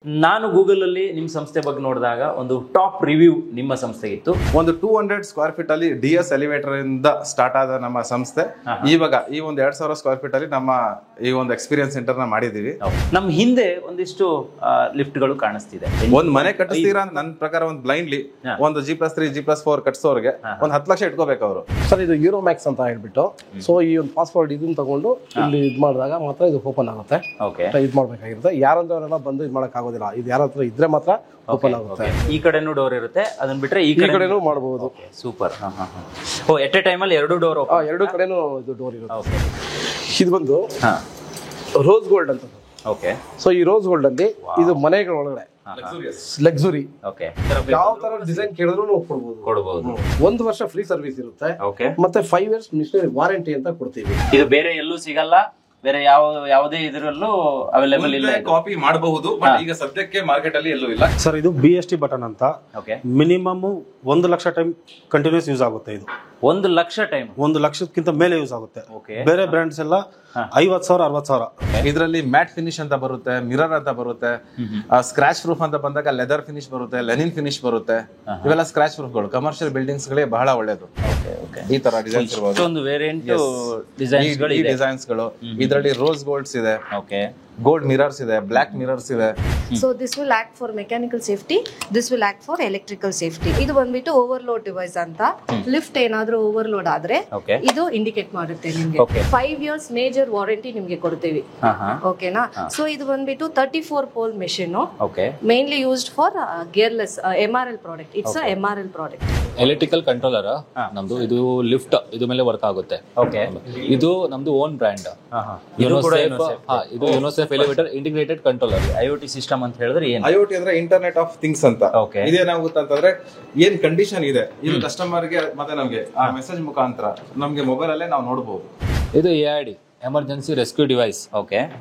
ನಾನು ಗೂಗಲ್ ಅಲ್ಲಿ ನಿಮ್ಮ ಸಂಸ್ಥೆ ಬಗ್ಗೆ ನೋಡಿದಾಗ ಒಂದು ಟಾಪ್ ರಿವ್ಯೂ ನಿಮ್ಮ ಸಂಸ್ಥೆಗೆ ಇತ್ತು. ಒಂದು 200 ಸ್ಕ್ವೇರ್ ಫೀಟ್ ಅಲ್ಲಿ DS ಎಲಿವೇಟರ್ ಇಂದ ಸ್ಟಾರ್ಟ್ ಆದ ನಮ್ಮ ಸಂಸ್ಥೆ ಇವಾಗ ಈ ಒಂದು 2000 ಸ್ಕ್ವೇರ್ ಫೀಟ್ ಅಲ್ಲಿ ನಮ್ಮ ಈ ಒಂದು ಎಕ್ಸ್ಪೀರಿಯನ್ಸ್ ಸೆಂಟರ್ ನ ಮಾಡಿದೀವಿ. ನಮ್ಮ ಹಿಂದೆ ಒಂದಿಷ್ಟು ಲಿಫ್ಟ್ ಗಳು ಕಾಣಿಸ್ತಿದೆ. ಒಂದ್ ಮನೆ ಕಟ್ಟಿಸ್ತೀರಾ ನನ್ನ ಪ್ರಕಾರ ಒಂದು ಬ್ಲೈಂಡ್ಲಿ ಒಂದು G+3 G+4 ಕಟ್ಸೋರ್ಗೆ ಒಂದು 10 ಲಕ್ಷ ಇಟ್ಕೋಬೇಕು ಅವರು. ಸರ್ ಇದು ಯೂರೋಮ್ಯಾಕ್ಸ್ ಅಂತ ಹೇಳ್ಬಿಟ್ಟು ಸೊ ಈ ಒಂದು ಪಾಸ್ವರ್ಡ್ ಇದನ್ನ ತಗೊಂಡು ಇಲ್ಲಿ ಇದು ಮಾಡಿದಾಗ ಮಾತ್ರ ಇದು ಓಪನ್ ಆಗುತ್ತೆ. ಇದು ಮಾಡ್ಬೇಕಾಗಿರುತ್ತೆ. ಯಾರಂದ್ರೆ ಬಂದು ಇದು ಮಾಡಕ್ ಆಗೋದಿಲ್ಲ. ಇದು ಯಾರ ಹತ್ರ ಇದ್ರೆ ಮಾತ್ರ ಓಪನ್ ಆಗುತ್ತೆ. ಈ ಕಡೆನೂ ಡೋರ್ ಇರುತ್ತೆ, ಅದನ್ನ ಬಿಟ್ರೆ ಈ ಕಡೆನೂ ಮಾಡಬಹುದು. ಸೂಪರ್. ಓ ಎಟ್ ಎ ಟೈಮ್ ಅಲ್ಲಿ ಎರಡು ಡೋರ್, ಎರಡು ಕಡೆನೂ ಇದು ಡೋರ್ ಇರುತ್ತೆ. ಇದು ಬಂದು ರೋಸ್ ಗೋಲ್ಡ್ ಅಂತ. ಓಕೆ. ಸೊ ಈ ರೋಸ್ ಗೋಲ್ಡ್ ಅಲ್ಲಿ ಇದು ಮನೆಗಳ ಒಳಗಡೆ ಲಕ್ಸುರಿ ಯಾವ ತರ ಡಿಸೈನ್ ಕೇಳಿದ್ರು ಕೊಡಬಹುದು. 1 ವರ್ಷ ಫ್ರೀ ಸರ್ವಿಸ್ ಇರುತ್ತೆ. ಮತ್ತೆ 5 years ಮಿಷನರಿ ವಾರಂಟಿ ಅಂತ ಕೊಡ್ತೀವಿ. ಇದು ಬೇರೆ ಎಲ್ಲೂ ಸಿಗಲ್ಲ, ಬೇರೆ ಯಾವುದೇ ಇದರಲ್ಲೂ ಅವೈಲೇಬಲ್ ಇಲ್ಲ. ಕಾಪಿ ಮಾಡಬಹುದು, ಬಟ್ ಈಗ ಸದ್ಯಕ್ಕೆ ಮಾರ್ಕೆಟ್ ಅಲ್ಲಿ ಎಲ್ಲೂ ಇಲ್ಲ. ಸರ್ ಇದು BST ಬಟನ್ ಅಂತ. Minimum 1 lakh time continuous use ಆಗುತ್ತೆ. ಇದು 1 ಲಕ್ಷ ಟೈಮ್, 1 ಲಕ್ಷಕ್ಕಿಂತ ಮೇಲೆ ಯೂಸ್ ಆಗುತ್ತೆ. ಬೇರೆ ಬ್ರ್ಯಾಂಡ್ಸ್ ಎಲ್ಲ 50,000 60,000. ಇದರಲ್ಲಿ ಮ್ಯಾಟ್ ಫಿನಿಶ್ ಅಂತ ಬರುತ್ತೆ, ಮಿರರ್ ಅಂತ ಬರುತ್ತೆ, ಸ್ಕ್ರಾಚ್ ಪ್ರೂಫ್ ಅಂತ ಬಂದಾಗ ಲೆದರ್ ಫಿನಿಶ್ ಬರುತ್ತೆ, ಲೆನಿನ್ ಫಿನಿಶ್ ಬರುತ್ತೆ. ಇವೆಲ್ಲ ಸ್ಕ್ರಾಚ್ ಪ್ರೂಫ್ಗಳು ಕಮರ್ಷಿಯಲ್ ಬಿಲ್ಡಿಂಗ್ಸ್ ಗಳಿಗೆ ಬಹಳ ಒಳ್ಳೇದು. ಈ ತರ ಡಿಸೈನ್ಸ್ ಇರಬಹುದು. ವೇರಿಯಂಟ್ ಡಿಸೈನ್ಸ್ ಗಳು ಇದರಲ್ಲಿ ರೋಸ್ ಗೋಲ್ಡ್ಸ್ ಇದೆ, ಗೋಲ್ಡ್ ಮಿರರ್ಸ್ ಇದೆ, ಬ್ಲಾಕ್ ಮಿರರ್ಸ್ ಇದೆ. So this will act for mechanical safety, this will act for electrical safety. ಇದು ಬಂದ್ಬಿಟ್ಟು ಓವರ್ಲೋಡ್ ಡಿವೈಸ್ ಅಂತ. ಲಿಫ್ಟ್ ಏನಾದ್ರೂ ಓವರ್ಲೋಡ್ ಆದ್ರೆ ಇದು ಇಂಡಿಕೇಟ್ ಮಾಡುತ್ತೆ ನಿಮ್ಗೆ. 5 years ಮೇಜರ್ ವಾರಂಟಿ ನಿಮ್ಗೆ ಕೊಡ್ತೀವಿ. ಓಕೆನಾ? ಸೊ ಇದು ಬಂದ್ಬಿಟ್ಟು 34 pole machine, mainly used for gearless MRL product. It's a MRL product. Electrical controller ನಮ್ದು. ಇದು ಲಿಫ್ಟ್ ಇದು ಮೇಲೆ ವರ್ಕ್ ಆಗುತ್ತೆ. ಇದು ನಮ್ದು ಓನ್ ಬ್ರ್ಯಾಂಡ್. ಇದು Unosafe elevator integrated controller. IoT system ಅಂತ ಹೇಳಿದ್ರೆ ಏನು? IoT ಅಂದ್ರೆ ಇಂಟರ್ನೆಟ್ ಆಫ್ ಥಿಂಗ್ಸ್ ಅಂತ. ಇದೇನಾಗುತ್ತೆ ಅಂತಂದ್ರೆ ಏನ್ ಕಂಡೀಷನ್ ಇದೆ ಇದು ಕಸ್ಟಮರ್ ಗೆ ಮತ್ತೆ ನಮ್ಗೆ ಆ ಮೆಸೇಜ್ ಮುಖಾಂತರ ನಮ್ಗೆ ಮೊಬೈಲ್ ಅಲ್ಲೇ ನಾವು ನೋಡಬಹುದು. ಇದು AID emergency rescue device.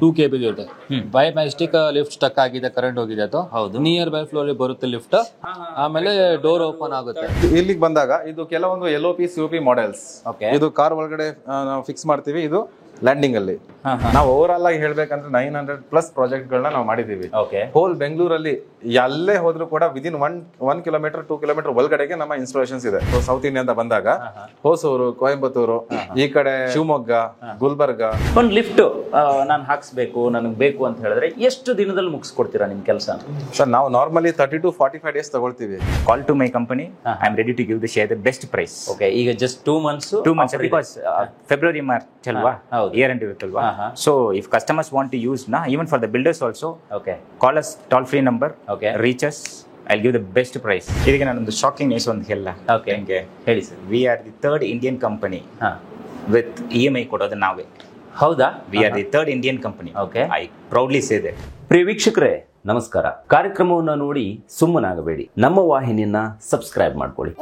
2 KB ಇರುತ್ತೆ. ಬೈ ಮ್ಯಾಜಿಸ್ಟಿಕ್ ಲಿಫ್ಟ್ ಸ್ಟಕ್ ಆಗಿದೆ, ಕರೆಂಟ್ ಹೋಗಿದೆ, ಅದು ನಿಯರ್ ಬೈ ಫ್ಲೋರ್ ಬರುತ್ತೆ ಲಿಫ್ಟ್. ಆಮೇಲೆ ಡೋರ್ ಓಪನ್ ಆಗುತ್ತೆ. ಇಲ್ಲಿಗೆ ಬಂದಾಗ ಇದು ಕೆಲವೊಂದು LOP COP ಮಾಡೆಲ್ಸ್. ಇದು ಕಾರ್ ಒಳಗಡೆ ನಾವು ಫಿಕ್ಸ್ ಮಾಡ್ತೀವಿ. ಇದು ಲ್ಯಾಂಡಿಂಗ್ ಅಲ್ಲಿ ನಾವು ಓವರ್ ಆಲ್ ಆಗಿ ಹೇಳ್ಬೇಕಂದ್ರೆ 900+ ಪ್ರಾಜೆಕ್ಟ್ ಗಳನ್ನ ನಾವು ಮಾಡಿದೀವಿ. ಹೋಲ್ ಬೆಂಗಳೂರಲ್ಲಿ ಎಲ್ಲೇ ಹೋದ್ರು ಕೂಡ ವಿದಿನ್ 1 ಕಿಲೋಮೀಟರ್ 2 ಕಿಲೋಮೀಟರ್ ಒಳಗಡೆಗೆ ನಮ್ಮ ಇನ್ಸ್ಟಾಲೇಷನ್ಸ್ ಇದೆ. ಸೌತ್ ಇಂಡಿಯಾ ಅಂತ ಬಂದಾಗ ಹೊಸೂರು, ಕೊಯಂಬತ್ತೂರು, ಈ ಕಡೆ ಶಿವಮೊಗ್ಗ, ಗುಲ್ಬರ್ಗ. ಒಂದು ಲಿಫ್ಟ್ ನಾನು ಹಾಕ್ಸ್ಬೇಕು, ನನಗೆ ಬೇಕು ಅಂತ ಹೇಳಿದ್ರೆ ಎಷ್ಟು ದಿನದಲ್ಲಿ ಮುಗಿಸ್ಕೊಡ್ತೀರಾ ನಿಮ್ ಕೆಲಸ? ಸರ್ ನಾವು ನಾರ್ಮಲಿ 30 to 45 days ತಗೊಳ್ತೀವಿ. Call to my company. I am ready to give the share the best price. ಈಗ just 2 months because February March alwa year end iruttalla. So if customers want to use na, even for the builders also, call us toll free number, reach us, I'll give the best price. Idige nanondu shocking news ondu hella. ಹೇಳಿ sir. We are the third Indian company with EMI ಕೊಡೋದು ನಾವೇ. ಹೌದಾ? We are the third Indian company. I proudly say that. ಪ್ರಿಯ ವೀಕ್ಷಕರೇ ನಮಸ್ಕಾರ. ಕಾರ್ಯಕ್ರಮವನ್ನು ನೋಡಿ ಸುಮ್ಮನಾಗಬೇಡಿ, ನಮ್ಮ ವಾಹಿನಿಯನ್ನ subscribe ಮಾಡ್ಕೊಳ್ಳಿ.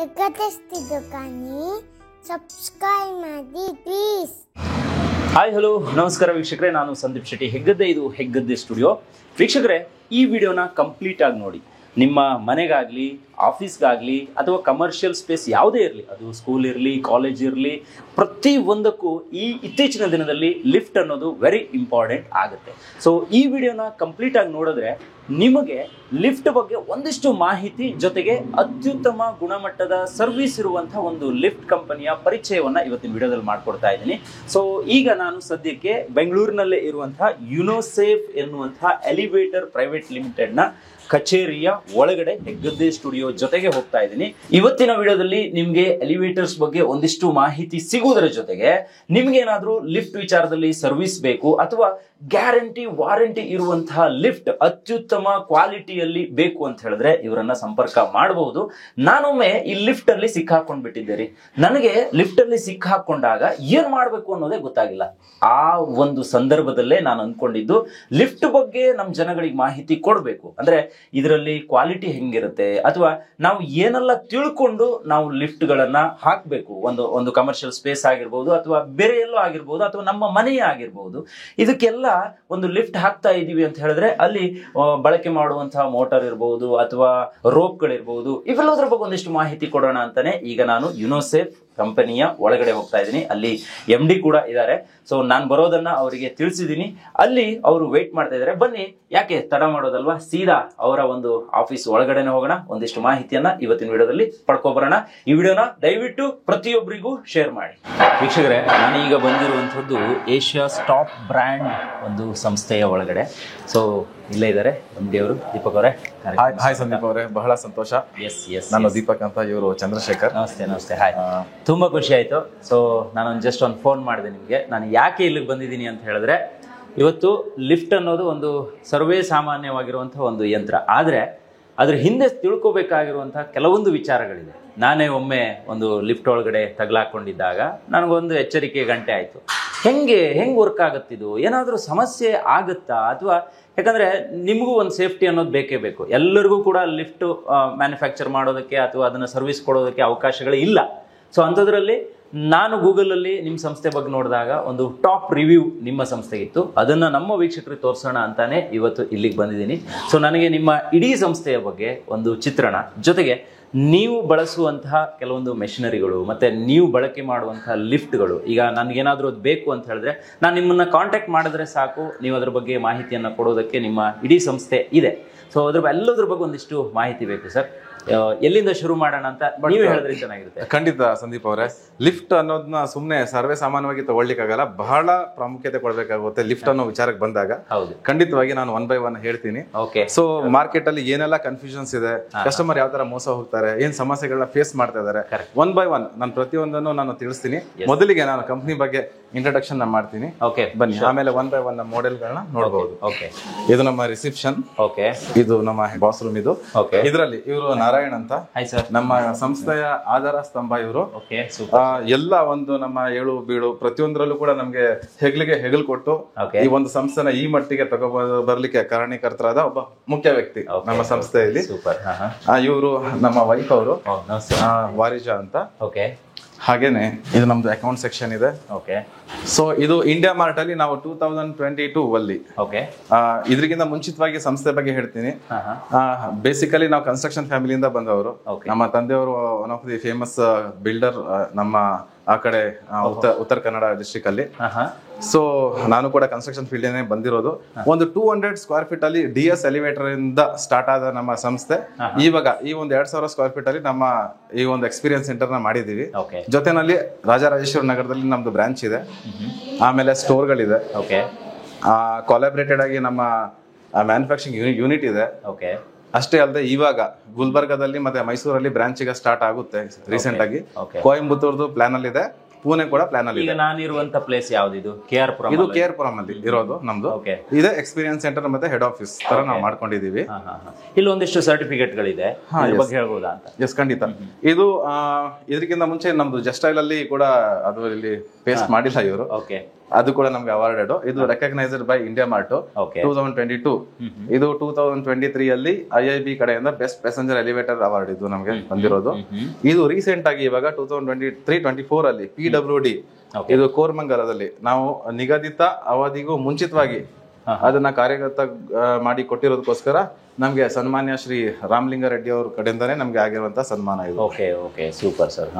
ಹಾಯ್ ಹಲೋ ನಮಸ್ಕಾರ ವೀಕ್ಷಕರೇ, ನಾನು ಸಂದೀಪ್ ಶೆಟ್ಟಿ, ಹೆಗ್ಗದ್ದೆ. ಇದು ಹೆಗ್ಗದ್ದೆ ಸ್ಟುಡಿಯೋ. ವೀಕ್ಷಕರೇ ಈ ವಿಡಿಯೋನ ಕಂಪ್ಲೀಟ್ ಆಗಿ ನೋಡಿ. ನಿಮ್ಮ ಮನೆಗಾಗಲಿ, ಆಫೀಸ್ಗಾಗಲಿ ಅಥವಾ ಕಮರ್ಷಿಯಲ್ ಸ್ಪೇಸ್ ಯಾವುದೇ ಇರಲಿ, ಅದು ಸ್ಕೂಲ್ ಇರಲಿ, ಕಾಲೇಜ್ ಇರಲಿ, ಪ್ರತಿ ಒಂದಕ್ಕೂ ಈ ಇತ್ತೀಚಿನ ದಿನದಲ್ಲಿ ಲಿಫ್ಟ್ ಅನ್ನೋದು ವೆರಿ ಇಂಪಾರ್ಟೆಂಟ್ ಆಗುತ್ತೆ. ಸೊ ಈ ವಿಡಿಯೋನ ಕಂಪ್ಲೀಟ್ ಆಗಿ ನೋಡಿದ್ರೆ ನಿಮಗೆ ಲಿಫ್ಟ್ ಬಗ್ಗೆ ಒಂದಿಷ್ಟು ಮಾಹಿತಿ ಜೊತೆಗೆ ಅತ್ಯುತ್ತಮ ಗುಣಮಟ್ಟದ ಸರ್ವಿಸ್ ಇರುವಂತಹ ಒಂದು ಲಿಫ್ಟ್ ಕಂಪನಿಯ ಪರಿಚಯವನ್ನ ಇವತ್ತಿನ ವಿಡಿಯೋದಲ್ಲಿ ಮಾಡ್ಕೊಡ್ತಾ ಇದ್ದೀನಿ. ಸೊ ಈಗ ನಾನು ಸದ್ಯಕ್ಕೆ ಬೆಂಗಳೂರಿನಲ್ಲೇ ಇರುವಂತಹ ಯುನೋಸೇಫ್ ಎನ್ನುವಂತಹ ಎಲಿವೇಟರ್ ಪ್ರೈವೇಟ್ ಲಿಮಿಟೆಡ್ ನ ಕಚೇರಿಯ ಒಳಗಡೆ ಹೆಗ್ಗದ್ದೆ ಸ್ಟುಡಿಯೋ ಜೊತೆಗೆ ಹೋಗ್ತಾ ಇದ್ದೀನಿ. ಇವತ್ತಿನ ವಿಡಿಯೋದಲ್ಲಿ ನಿಮ್ಗೆ ಎಲಿವೇಟರ್ಸ್ ಬಗ್ಗೆ ಒಂದಿಷ್ಟು ಮಾಹಿತಿ ಸಿಗುವುದರ ಜೊತೆಗೆ ನಿಮ್ಗೇನಾದ್ರೂ ಲಿಫ್ಟ್ ವಿಚಾರದಲ್ಲಿ ಸರ್ವಿಸ್ ಬೇಕು ಅಥವಾ ಗ್ಯಾರಂಟಿ ವಾರಂಟಿ ಇರುವಂತಹ ಲಿಫ್ಟ್ ಅತ್ಯುತ್ತಮ ಕ್ವಾಲಿಟಿಯಲ್ಲಿ ಬೇಕು ಅಂತ ಹೇಳಿದ್ರೆ ಇವರನ್ನ ಸಂಪರ್ಕ ಮಾಡಬಹುದು. ನಾನೊಮ್ಮೆ ಈ ಲಿಫ್ಟ್ ಅಲ್ಲಿ ಸಿಕ್ಕಾಕೊಂಡ್ಬಿಟ್ಟಿದ್ದೆ. ನನಗೆ ಲಿಫ್ಟ್ ಅಲ್ಲಿ ಸಿಕ್ಕಾಕೊಂಡಾಗ ಏನ್ ಮಾಡ್ಬೇಕು ಅನ್ನೋದೇ ಗೊತ್ತಾಗಿಲ್ಲ. ಆ ಒಂದು ಸಂದರ್ಭದಲ್ಲೇ ನಾನು ಅಂದ್ಕೊಂಡಿದ್ದು ಲಿಫ್ಟ್ ಬಗ್ಗೆ ನಮ್ ಜನಗಳಿಗೆ ಮಾಹಿತಿ ಕೊಡ್ಬೇಕು. ಅಂದ್ರೆ ಇದರಲ್ಲಿ ಕ್ವಾಲಿಟಿ ಹೆಂಗಿರುತ್ತೆ ಅಥವಾ ನಾವು ಏನೆಲ್ಲ ತಿಳ್ಕೊಂಡು ನಾವು ಲಿಫ್ಟ್ ಗಳನ್ನ ಹಾಕ್ಬೇಕು. ಒಂದು ಕಮರ್ಷಿಯಲ್ ಸ್ಪೇಸ್ ಆಗಿರ್ಬೋದು ಅಥವಾ ಬೇರೆ ಎಲ್ಲೋ ಆಗಿರ್ಬೋದು ಅಥವಾ ನಮ್ಮ ಮನೆಯೇ ಆಗಿರ್ಬೋದು, ಇದಕ್ಕೆಲ್ಲ ಒಂದು ಲಿಫ್ಟ್ ಹಾಕ್ತಾ ಇದೀವಿ ಅಂತ ಹೇಳಿದ್ರೆ ಅಲ್ಲಿ ಬಳಕೆ ಮಾಡುವಂತಹ ಮೋಟಾರ್ ಇರಬಹುದು ಅಥವಾ ರೋಪ್ ಗಳಿರ್ಬಹುದು, ಇವೆಲ್ಲದರ ಬಗ್ಗೆ ಒಂದಿಷ್ಟು ಮಾಹಿತಿ ಕೊಡೋಣ ಅಂತಾನೆ ಈಗ ನಾನು ಯುನೋಸೇಫ್ ಕಂಪನಿಯ ಒಳಗಡೆ ಹೋಗ್ತಾ ಇದ್ದೀನಿ. ಅಲ್ಲಿ MD ಕೂಡ ಇದ್ದಾರೆ. ಸೊ ನಾನು ಬರೋದನ್ನ ಅವರಿಗೆ ತಿಳಿಸಿದ್ದೀನಿ. ಅಲ್ಲಿ ಅವರು ವೇಟ್ ಮಾಡ್ತಾ ಇದ್ದಾರೆ. ಬನ್ನಿ, ಯಾಕೆ ತಡ ಮಾಡೋದಲ್ವಾ, ಸೀದಾ ಅವರ ಒಂದು ಆಫೀಸ್ ಒಳಗಡೆನೆ ಹೋಗೋಣ. ಒಂದಿಷ್ಟು ಮಾಹಿತಿಯನ್ನ ಇವತ್ತಿನ ವಿಡಿಯೋದಲ್ಲಿ ಪಡ್ಕೊಬರೋಣ. ಈ ವಿಡಿಯೋನ ದಯವಿಟ್ಟು ಪ್ರತಿಯೊಬ್ಬರಿಗೂ ಶೇರ್ ಮಾಡಿ. ವೀಕ್ಷಕರೇ, ನಾನು ಈಗ ಬಂದಿರುವಂಥದ್ದು ಏಷ್ಯಾಸ್ ಟಾಪ್ ಬ್ರ್ಯಾಂಡ್ ಒಂದು ಸಂಸ್ಥೆಯ ಒಳಗಡೆ. ಸೊ ಇಲ್ಲೇ ಇದ್ದಾರೆ MD ಅವರು, ದೀಪಕ್ ಅವರೇ. ಹಾಯ್ ಸಂದೀಪ್ ಅವರೇ, ಬಹಳ ಸಂತೋಷ. ನಾನು ದೀಪಕ್ ಅಂತ, ಇವರು ಚಂದ್ರಶೇಖರ್. ನಮಸ್ತೆ. ಹಾಯ್. ತುಂಬಾ ಖುಷಿ ಆಯ್ತು. ಸೊ ನಾನು ಜಸ್ಟ್ ಒಂದು ಫೋನ್ ಮಾಡಿದೆ ನಿಮಗೆ. ನಾನು ಯಾಕೆ ಇಲ್ಲಿಗೆ ಬಂದಿದ್ದೀನಿ ಅಂತ ಹೇಳಿದ್ರೆ, ಇವತ್ತು ಲಿಫ್ಟ್ ಅನ್ನೋದು ಒಂದು ಸರ್ವೇ ಸಾಮಾನ್ಯವಾಗಿರುವಂತಹ ಒಂದು ಯಂತ್ರ. ಆದರೆ ಅದ್ರ ಹಿಂದೆ ತಿಳ್ಕೊಬೇಕಾಗಿರುವಂತಹ ಕೆಲವೊಂದು ವಿಚಾರಗಳಿದೆ. ನಾನೇ ಒಮ್ಮೆ ಒಂದು ಲಿಫ್ಟ್ ಒಳಗಡೆ ತಗಲಾಕೊಂಡಿದ್ದಾಗ ನನಗೊಂದು ಎಚ್ಚರಿಕೆ ಗಂಟೆ ಆಯಿತು. ಹೆಂಗೆ ವರ್ಕ್ ಆಗುತ್ತಿದ್ದು, ಏನಾದರೂ ಸಮಸ್ಯೆ ಆಗುತ್ತಾ, ಅಥವಾ ಯಾಕಂದರೆ ನಿಮಗೂ ಒಂದು ಸೇಫ್ಟಿ ಅನ್ನೋದು ಬೇಕೇ ಬೇಕು. ಎಲ್ಲರಿಗೂ ಕೂಡ ಲಿಫ್ಟ್ ಮ್ಯಾನುಫ್ಯಾಕ್ಚರ್ ಮಾಡೋದಕ್ಕೆ ಅಥವಾ ಅದನ್ನು ಸರ್ವಿಸ್ ಕೊಡೋದಕ್ಕೆ ಅವಕಾಶಗಳು ಇಲ್ಲ. ಸೊ ಅಂಥದ್ರಲ್ಲಿ ನಾನು ಗೂಗಲಲ್ಲಿ ನಿಮ್ಮ ಸಂಸ್ಥೆ ಬಗ್ಗೆ ನೋಡಿದಾಗ ಒಂದು ಟಾಪ್ ರಿವ್ಯೂ ನಿಮ್ಮ ಸಂಸ್ಥೆಗಿತ್ತು. ಅದನ್ನು ನಮ್ಮ ವೀಕ್ಷಕರಿಗೆ ತೋರಿಸೋಣ ಅಂತಾನೆ ಇವತ್ತು ಇಲ್ಲಿಗೆ ಬಂದಿದ್ದೀನಿ. ಸೊ ನನಗೆ ನಿಮ್ಮ ಇಡೀ ಸಂಸ್ಥೆಯ ಬಗ್ಗೆ ಒಂದು ಚಿತ್ರಣ, ಜೊತೆಗೆ ನೀವು ಬಳಸುವಂತಹ ಕೆಲವೊಂದು ಮೆಷಿನರಿಗಳು ಮತ್ತು ನೀವು ಬಳಕೆ ಮಾಡುವಂತಹ ಲಿಫ್ಟ್ಗಳು, ಈಗ ನನಗೇನಾದರೂ ಅದು ಬೇಕು ಅಂತ ಹೇಳಿದ್ರೆ ನಾನು ನಿಮ್ಮನ್ನು ಕಾಂಟ್ಯಾಕ್ಟ್ ಮಾಡಿದ್ರೆ ಸಾಕು, ನೀವು ಅದ್ರ ಬಗ್ಗೆ ಮಾಹಿತಿಯನ್ನು ಕೊಡೋದಕ್ಕೆ ನಿಮ್ಮ ಇಡೀ ಸಂಸ್ಥೆ ಇದೆ. ಸೊ ಎಲ್ಲದ್ರ ಬಗ್ಗೆ ಒಂದಿಷ್ಟು ಮಾಹಿತಿ ಬೇಕು ಸರ್. ಎಲ್ಲಿಂದ ಶುರು ಮಾಡೋಣ ಅಂತ ನೀವು ಹೇಳಿದ್ರೆ ಚೆನ್ನಾಗಿರುತ್ತೆ. ಖಂಡಿತ ಸಂದೀಪ್ ಅವರೇ, ಲಿಫ್ಟ್ ಅನ್ನೋದನ್ನ ಸುಮ್ಮನೆ ಸರ್ವೇ ಸಾಮಾನ್ಯವಾಗಿ ತಗೊಳ್ಳಿಕ್ಕಾಗಲ್ಲ, ಬಹಳ ಪ್ರಾಮುಖ್ಯತೆ ಕೊಡಬೇಕಾಗುತ್ತೆ. ಲಿಫ್ಟ್ ಅನ್ನೋ ವಿಚಾರಕ್ಕೆ ಬಂದಾಗ ಖಂಡಿತವಾಗಿ ನಾನು 1 by 1 ಹೇಳ್ತೀನಿ. ಸೊ ಮಾರ್ಕೆಟ್ ಅಲ್ಲಿ ಏನೆಲ್ಲ ಕನ್ಫ್ಯೂಷನ್ಸ್ ಇದೆ, ಕಸ್ಟಮರ್ ಯಾವ ತರ ಮೋಸ ಹೋಗ್ತಾರೆ, ಏನ್ ಸಮಸ್ಯೆಗಳನ್ನ ಫೇಸ್ ಮಾಡ್ತಾ ಇದಾರೆ, 1 by 1 ನಾನು ಪ್ರತಿಯೊಂದನ್ನು ನಾನು ತಿಳಿಸ್ತೀನಿ. ಮೊದಲಿಗೆ ನಾನು ಕಂಪ್ನಿ ಬಗ್ಗೆ ಇಂಟ್ರಡಕ್ಷನ್ ಮಾಡ್ತೀನಿ. ಬನ್ನಿ, ಆಮೇಲೆ 1 by 1 ಮಾಡೆಲ್ ಗಳನ್ನ ನೋಡಬಹುದು. ಇದು ನಮ್ಮ ರಿಸೆಪ್ಷನ್, ಇದು ನಮ್ಮ ಬಾಸ್ ರೂಮ್. ಇದು ಇದರಲ್ಲಿ ಇವರು ನಾರಾಯಣ್ ಅಂತ ನಮ್ಮ ಸಂಸ್ಥೆಯ ಆಧಾರ ಸ್ತಂಭ. ಇವರು ಎಲ್ಲ ಒಂದು ನಮ್ಮ ಏಳು ಬೀಳು ಪ್ರತಿಯೊಂದರಲ್ಲೂ ಕೂಡ ನಮ್ಗೆ ಹೆಗ್ಲಿಗೆ ಹೆಗಲು ಕೊಟ್ಟು ಈ ಒಂದು ಸಂಸ್ಥೆನ ಈ ಮಟ್ಟಿಗೆ ಬರ್ಲಿಕ್ಕೆ ಕಾರಣೀಕರ್ತರಾದ ಒಬ್ಬ ಮುಖ್ಯ ವ್ಯಕ್ತಿ ನಮ್ಮ ಸಂಸ್ಥೆಯಲ್ಲಿ. ಇವರು ನಮ್ಮ ವೈಫ್ ಅವರು, ವಾರಿಜಾ ಅಂತ. ಹಾಗೇನೆ ಇದು ನಮ್ದು ಅಕೌಂಟ್ ಸೆಕ್ಷನ್ ಇದೆ. ಸೊ ಇದು ಇಂಡಿಯಾ ಮಾರ್ಟ್ ಅಲ್ಲಿ ನಾವು 2022 ಅಲ್ಲಿ, ಇದ್ರಿಗಿಂತ ಮುಂಚಿತವಾಗಿ ಸಂಸ್ಥೆ ಬಗ್ಗೆ ಹೇಳ್ತೀನಿ. ಬೇಸಿಕಲಿ ನಾವು ಕನ್ಸ್ಟ್ರಕ್ಷನ್ ಫ್ಯಾಮಿಲಿಯಿಂದ ಬಂದವರು. ನಮ್ಮ ತಂದೆಯವರು one of the famous builder ನಮ್ಮ ಆ ಕಡೆ ಉತ್ತರ ಕನ್ನಡ ಡಿಸ್ಟ್ರಿಕ್ಟ್ ಅಲ್ಲಿ. ಸೊ ನಾನು ಕೂಡ ಕನ್ಸ್ಟ್ರಕ್ಷನ್ ಫೀಲ್ಡ್ ಬಂದಿರೋದು. ಒಂದು 200 ಸ್ಕ್ವೇರ್ ಫೀಟ್ ಅಲ್ಲಿ DS ಎಲಿವೇಟರ್ ಇಂದ ಸ್ಟಾರ್ಟ್ ಆದ ನಮ್ಮ ಸಂಸ್ಥೆ ಇವಾಗ ಈ ಒಂದು 2000 ಸ್ಕ್ವೇರ್ ಫೀಟ್ ಅಲ್ಲಿ ನಮ್ಮ ಈ ಒಂದು ಎಕ್ಸ್ಪೀರಿಯನ್ಸ್ ಸೆಂಟರ್ ನ ಮಾಡಿದೀವಿ. ಜೊತೆನಲ್ಲಿ ರಾಜರಾಜೇಶ್ವರ ನಗರದಲ್ಲಿ ನಮ್ದು ಬ್ರಾಂಚ್ ಇದೆ, ಆಮೇಲೆ ಸ್ಟೋರ್ಗಳಿದೆ. ಕೊಲಾಬ್ರೇಟೆಡ್ ಆಗಿ ನಮ್ಮ ಮ್ಯಾನುಫ್ಯಾಕ್ಚರಿಂಗ್ ಯೂನಿಟ್ ಇದೆ. ಅಷ್ಟೇ ಅಲ್ಲದೆ ಇವಾಗ ಗುಲ್ಬರ್ಗಾದಲ್ಲಿ ಮತ್ತೆ ಮೈಸೂರಲ್ಲಿ ಬ್ರಾಂಚ್ ಈಗ ಸ್ಟಾರ್ಟ್ ಆಗುತ್ತೆ ರೀಸೆಂಟ್ ಆಗಿ. ಕೊಯಂಬತ್ತೂರ್ದು ಪ್ಲಾನ್ ಅಲ್ಲಿ ಇದೆ, ಪುಣೆ ಕೂಡ ಪ್ಲಾನ್ ಅಲ್ಲಿ ಇದೆ. ನಾನಿರುವಂತ ಪ್ಲೇಸ್ ಯಾವ್ದು? KR-ಪುರಂ. ಇದು KR-ಪುರಂ ಅಲ್ಲಿ ಇರೋದು ನಮ್ದು. ಇದೇ ಎಕ್ಸ್ಪೀರಿಯನ್ಸ್ ಸೆಂಟರ್ ಮತ್ತೆ ಹೆಡ್ ಆಫೀಸ್ ತರ ನಾವು ಮಾಡ್ಕೊಂಡಿದೀವಿ. ಇಲ್ಲಿ ಒಂದಿಷ್ಟು ಸರ್ಟಿಫಿಕೇಟ್ ಗಳಿದೆ, ಹೇಳ್ಬೋದಾ ಅಂತ? ಎಸ್, ಖಂಡಿತ. ಇದು ಇದಕ್ಕಿಂತ ಮುಂಚೆ ನಮ್ದು ಜಸ್ಟೈಲ್ ಅಲ್ಲಿ ಕೂಡ ಅದು ಇಲ್ಲಿ ಪೇಸ್ಟ್ ಮಾಡಿಲ್ಲ ಇವರು, ಅದು ಕೂಡ ನಮ್ಗೆ ಅವಾರ್ಡೆಡ್. ಇದು ರೆಕಗ್ನೈಸ್ಡ್ ಬೈ ಇಂಡಿಯಾ ಮಾರ್ಟ್ 2022. ಇದು 2023 ಅಲ್ಲಿ IIB ಕಡೆಯಿಂದ ಬೆಸ್ಟ್ ಪ್ಯಾಸೆಂಜರ್ ಎಲಿವೇಟರ್ ಅವಾರ್ಡ್ ಇದು ನಮ್ಗೆ ಬಂದಿರೋದು. ಇದು ರೀಸೆಂಟ್ ಆಗಿ ಇವಾಗ 2023-24 ಅಲ್ಲಿ PWD ಇದು ಕೋರಮಂಗಲದಲ್ಲಿ ನಾವು ನಿಗದಿತ ಅವಧಿಗೂ ಮುಂಚಿತವಾಗಿ ಅದನ್ನ ಕಾರ್ಯಗತ ಮಾಡಿ ಕೊಟ್ಟಿರೋದಕ್ಕೋಸ್ಕರ ನಮ್ಗೆ ಸನ್ಮಾನ್ಯ ಶ್ರೀ ರಾಮಲಿಂಗಾರೆಡ್ಡಿ ಅವ್ರ ಕಡೆಯಿಂದಾನೇ ನಮ್ಗೆ ಆಗಿರುವಂತಹ ಸನ್ಮಾನ ಇದು. Okay, super sir.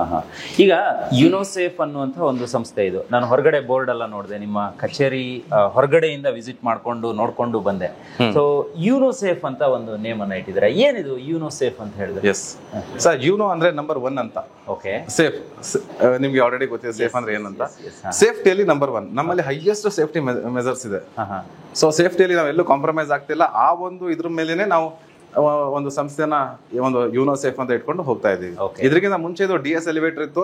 ಈಗ ಯುನೋಸೇಫ್ ಅನ್ನುವಂಥ ಒಂದು ಸಂಸ್ಥೆ ಇದು. ನಾನು ಹೊರಗಡೆ ಬೋರ್ಡ್ ಎಲ್ಲ ನೋಡಿದೆ, ನಿಮ್ಮ ಕಚೇರಿ ಹೊರಗಡೆಯಿಂದ ವಿಸಿಟ್ ನೋಡ್ಕೊಂಡು ಬಂದೆ. ಸೊ ಯುನೋಸೇಫ್ ಅಂತ ಒಂದು ನೇಮ್ ಅನ್ನ ಇಟ್ಟಿದ್ದಾರೆ. ಏನಿದು ಯುನೋಸೇಫ್ ಅಂತ ಹೇಳಿದ್ರೆ? ಎಸ್ ಸರ್, ಯುನೋ ಅಂದ್ರೆ ನಂಬರ್ 1 ಅಂತ. ಸೇಫ್ ನಿಮ್ಗೆ ಆಲ್ರೆಡಿ ಗೊತ್ತಿದೆ ಸೇಫ್ ಅಂದ್ರೆ ಏನಂತ. ಸೇಫ್ಟಿಯಲ್ಲಿ ನಂಬರ್ 1 ನಮ್ಮಲ್ಲಿ ಹೈಯೆಸ್ಟ್ ಸೇಫ್ಟಿ ಮೆಜರ್ಸ್ ಇದೆ. ಸೊ ಸೇಫ್ಟಿಯಲ್ಲಿ ನಾವೆಲ್ಲೂ ಕಾಂಪ್ರಮೈಸ್ ಆಗ್ತಿಲ್ಲ. ಆ ಒಂದು ಇದ್ರ ಮೇಲೆನೆ ನಾವು ಒಂದು ಸಂಸ್ಥೆನ ಒಂದು ಯುನೋಸೇಫ್ ಅಂತ ಇಟ್ಕೊಂಡು ಹೋಗ್ತಾ ಇದೀವಿ. ಇದಕ್ಕಿಂತ ಮುಂಚೆ ಇದು DS ಎಲಿವೇಟರ್ ಇತ್ತು.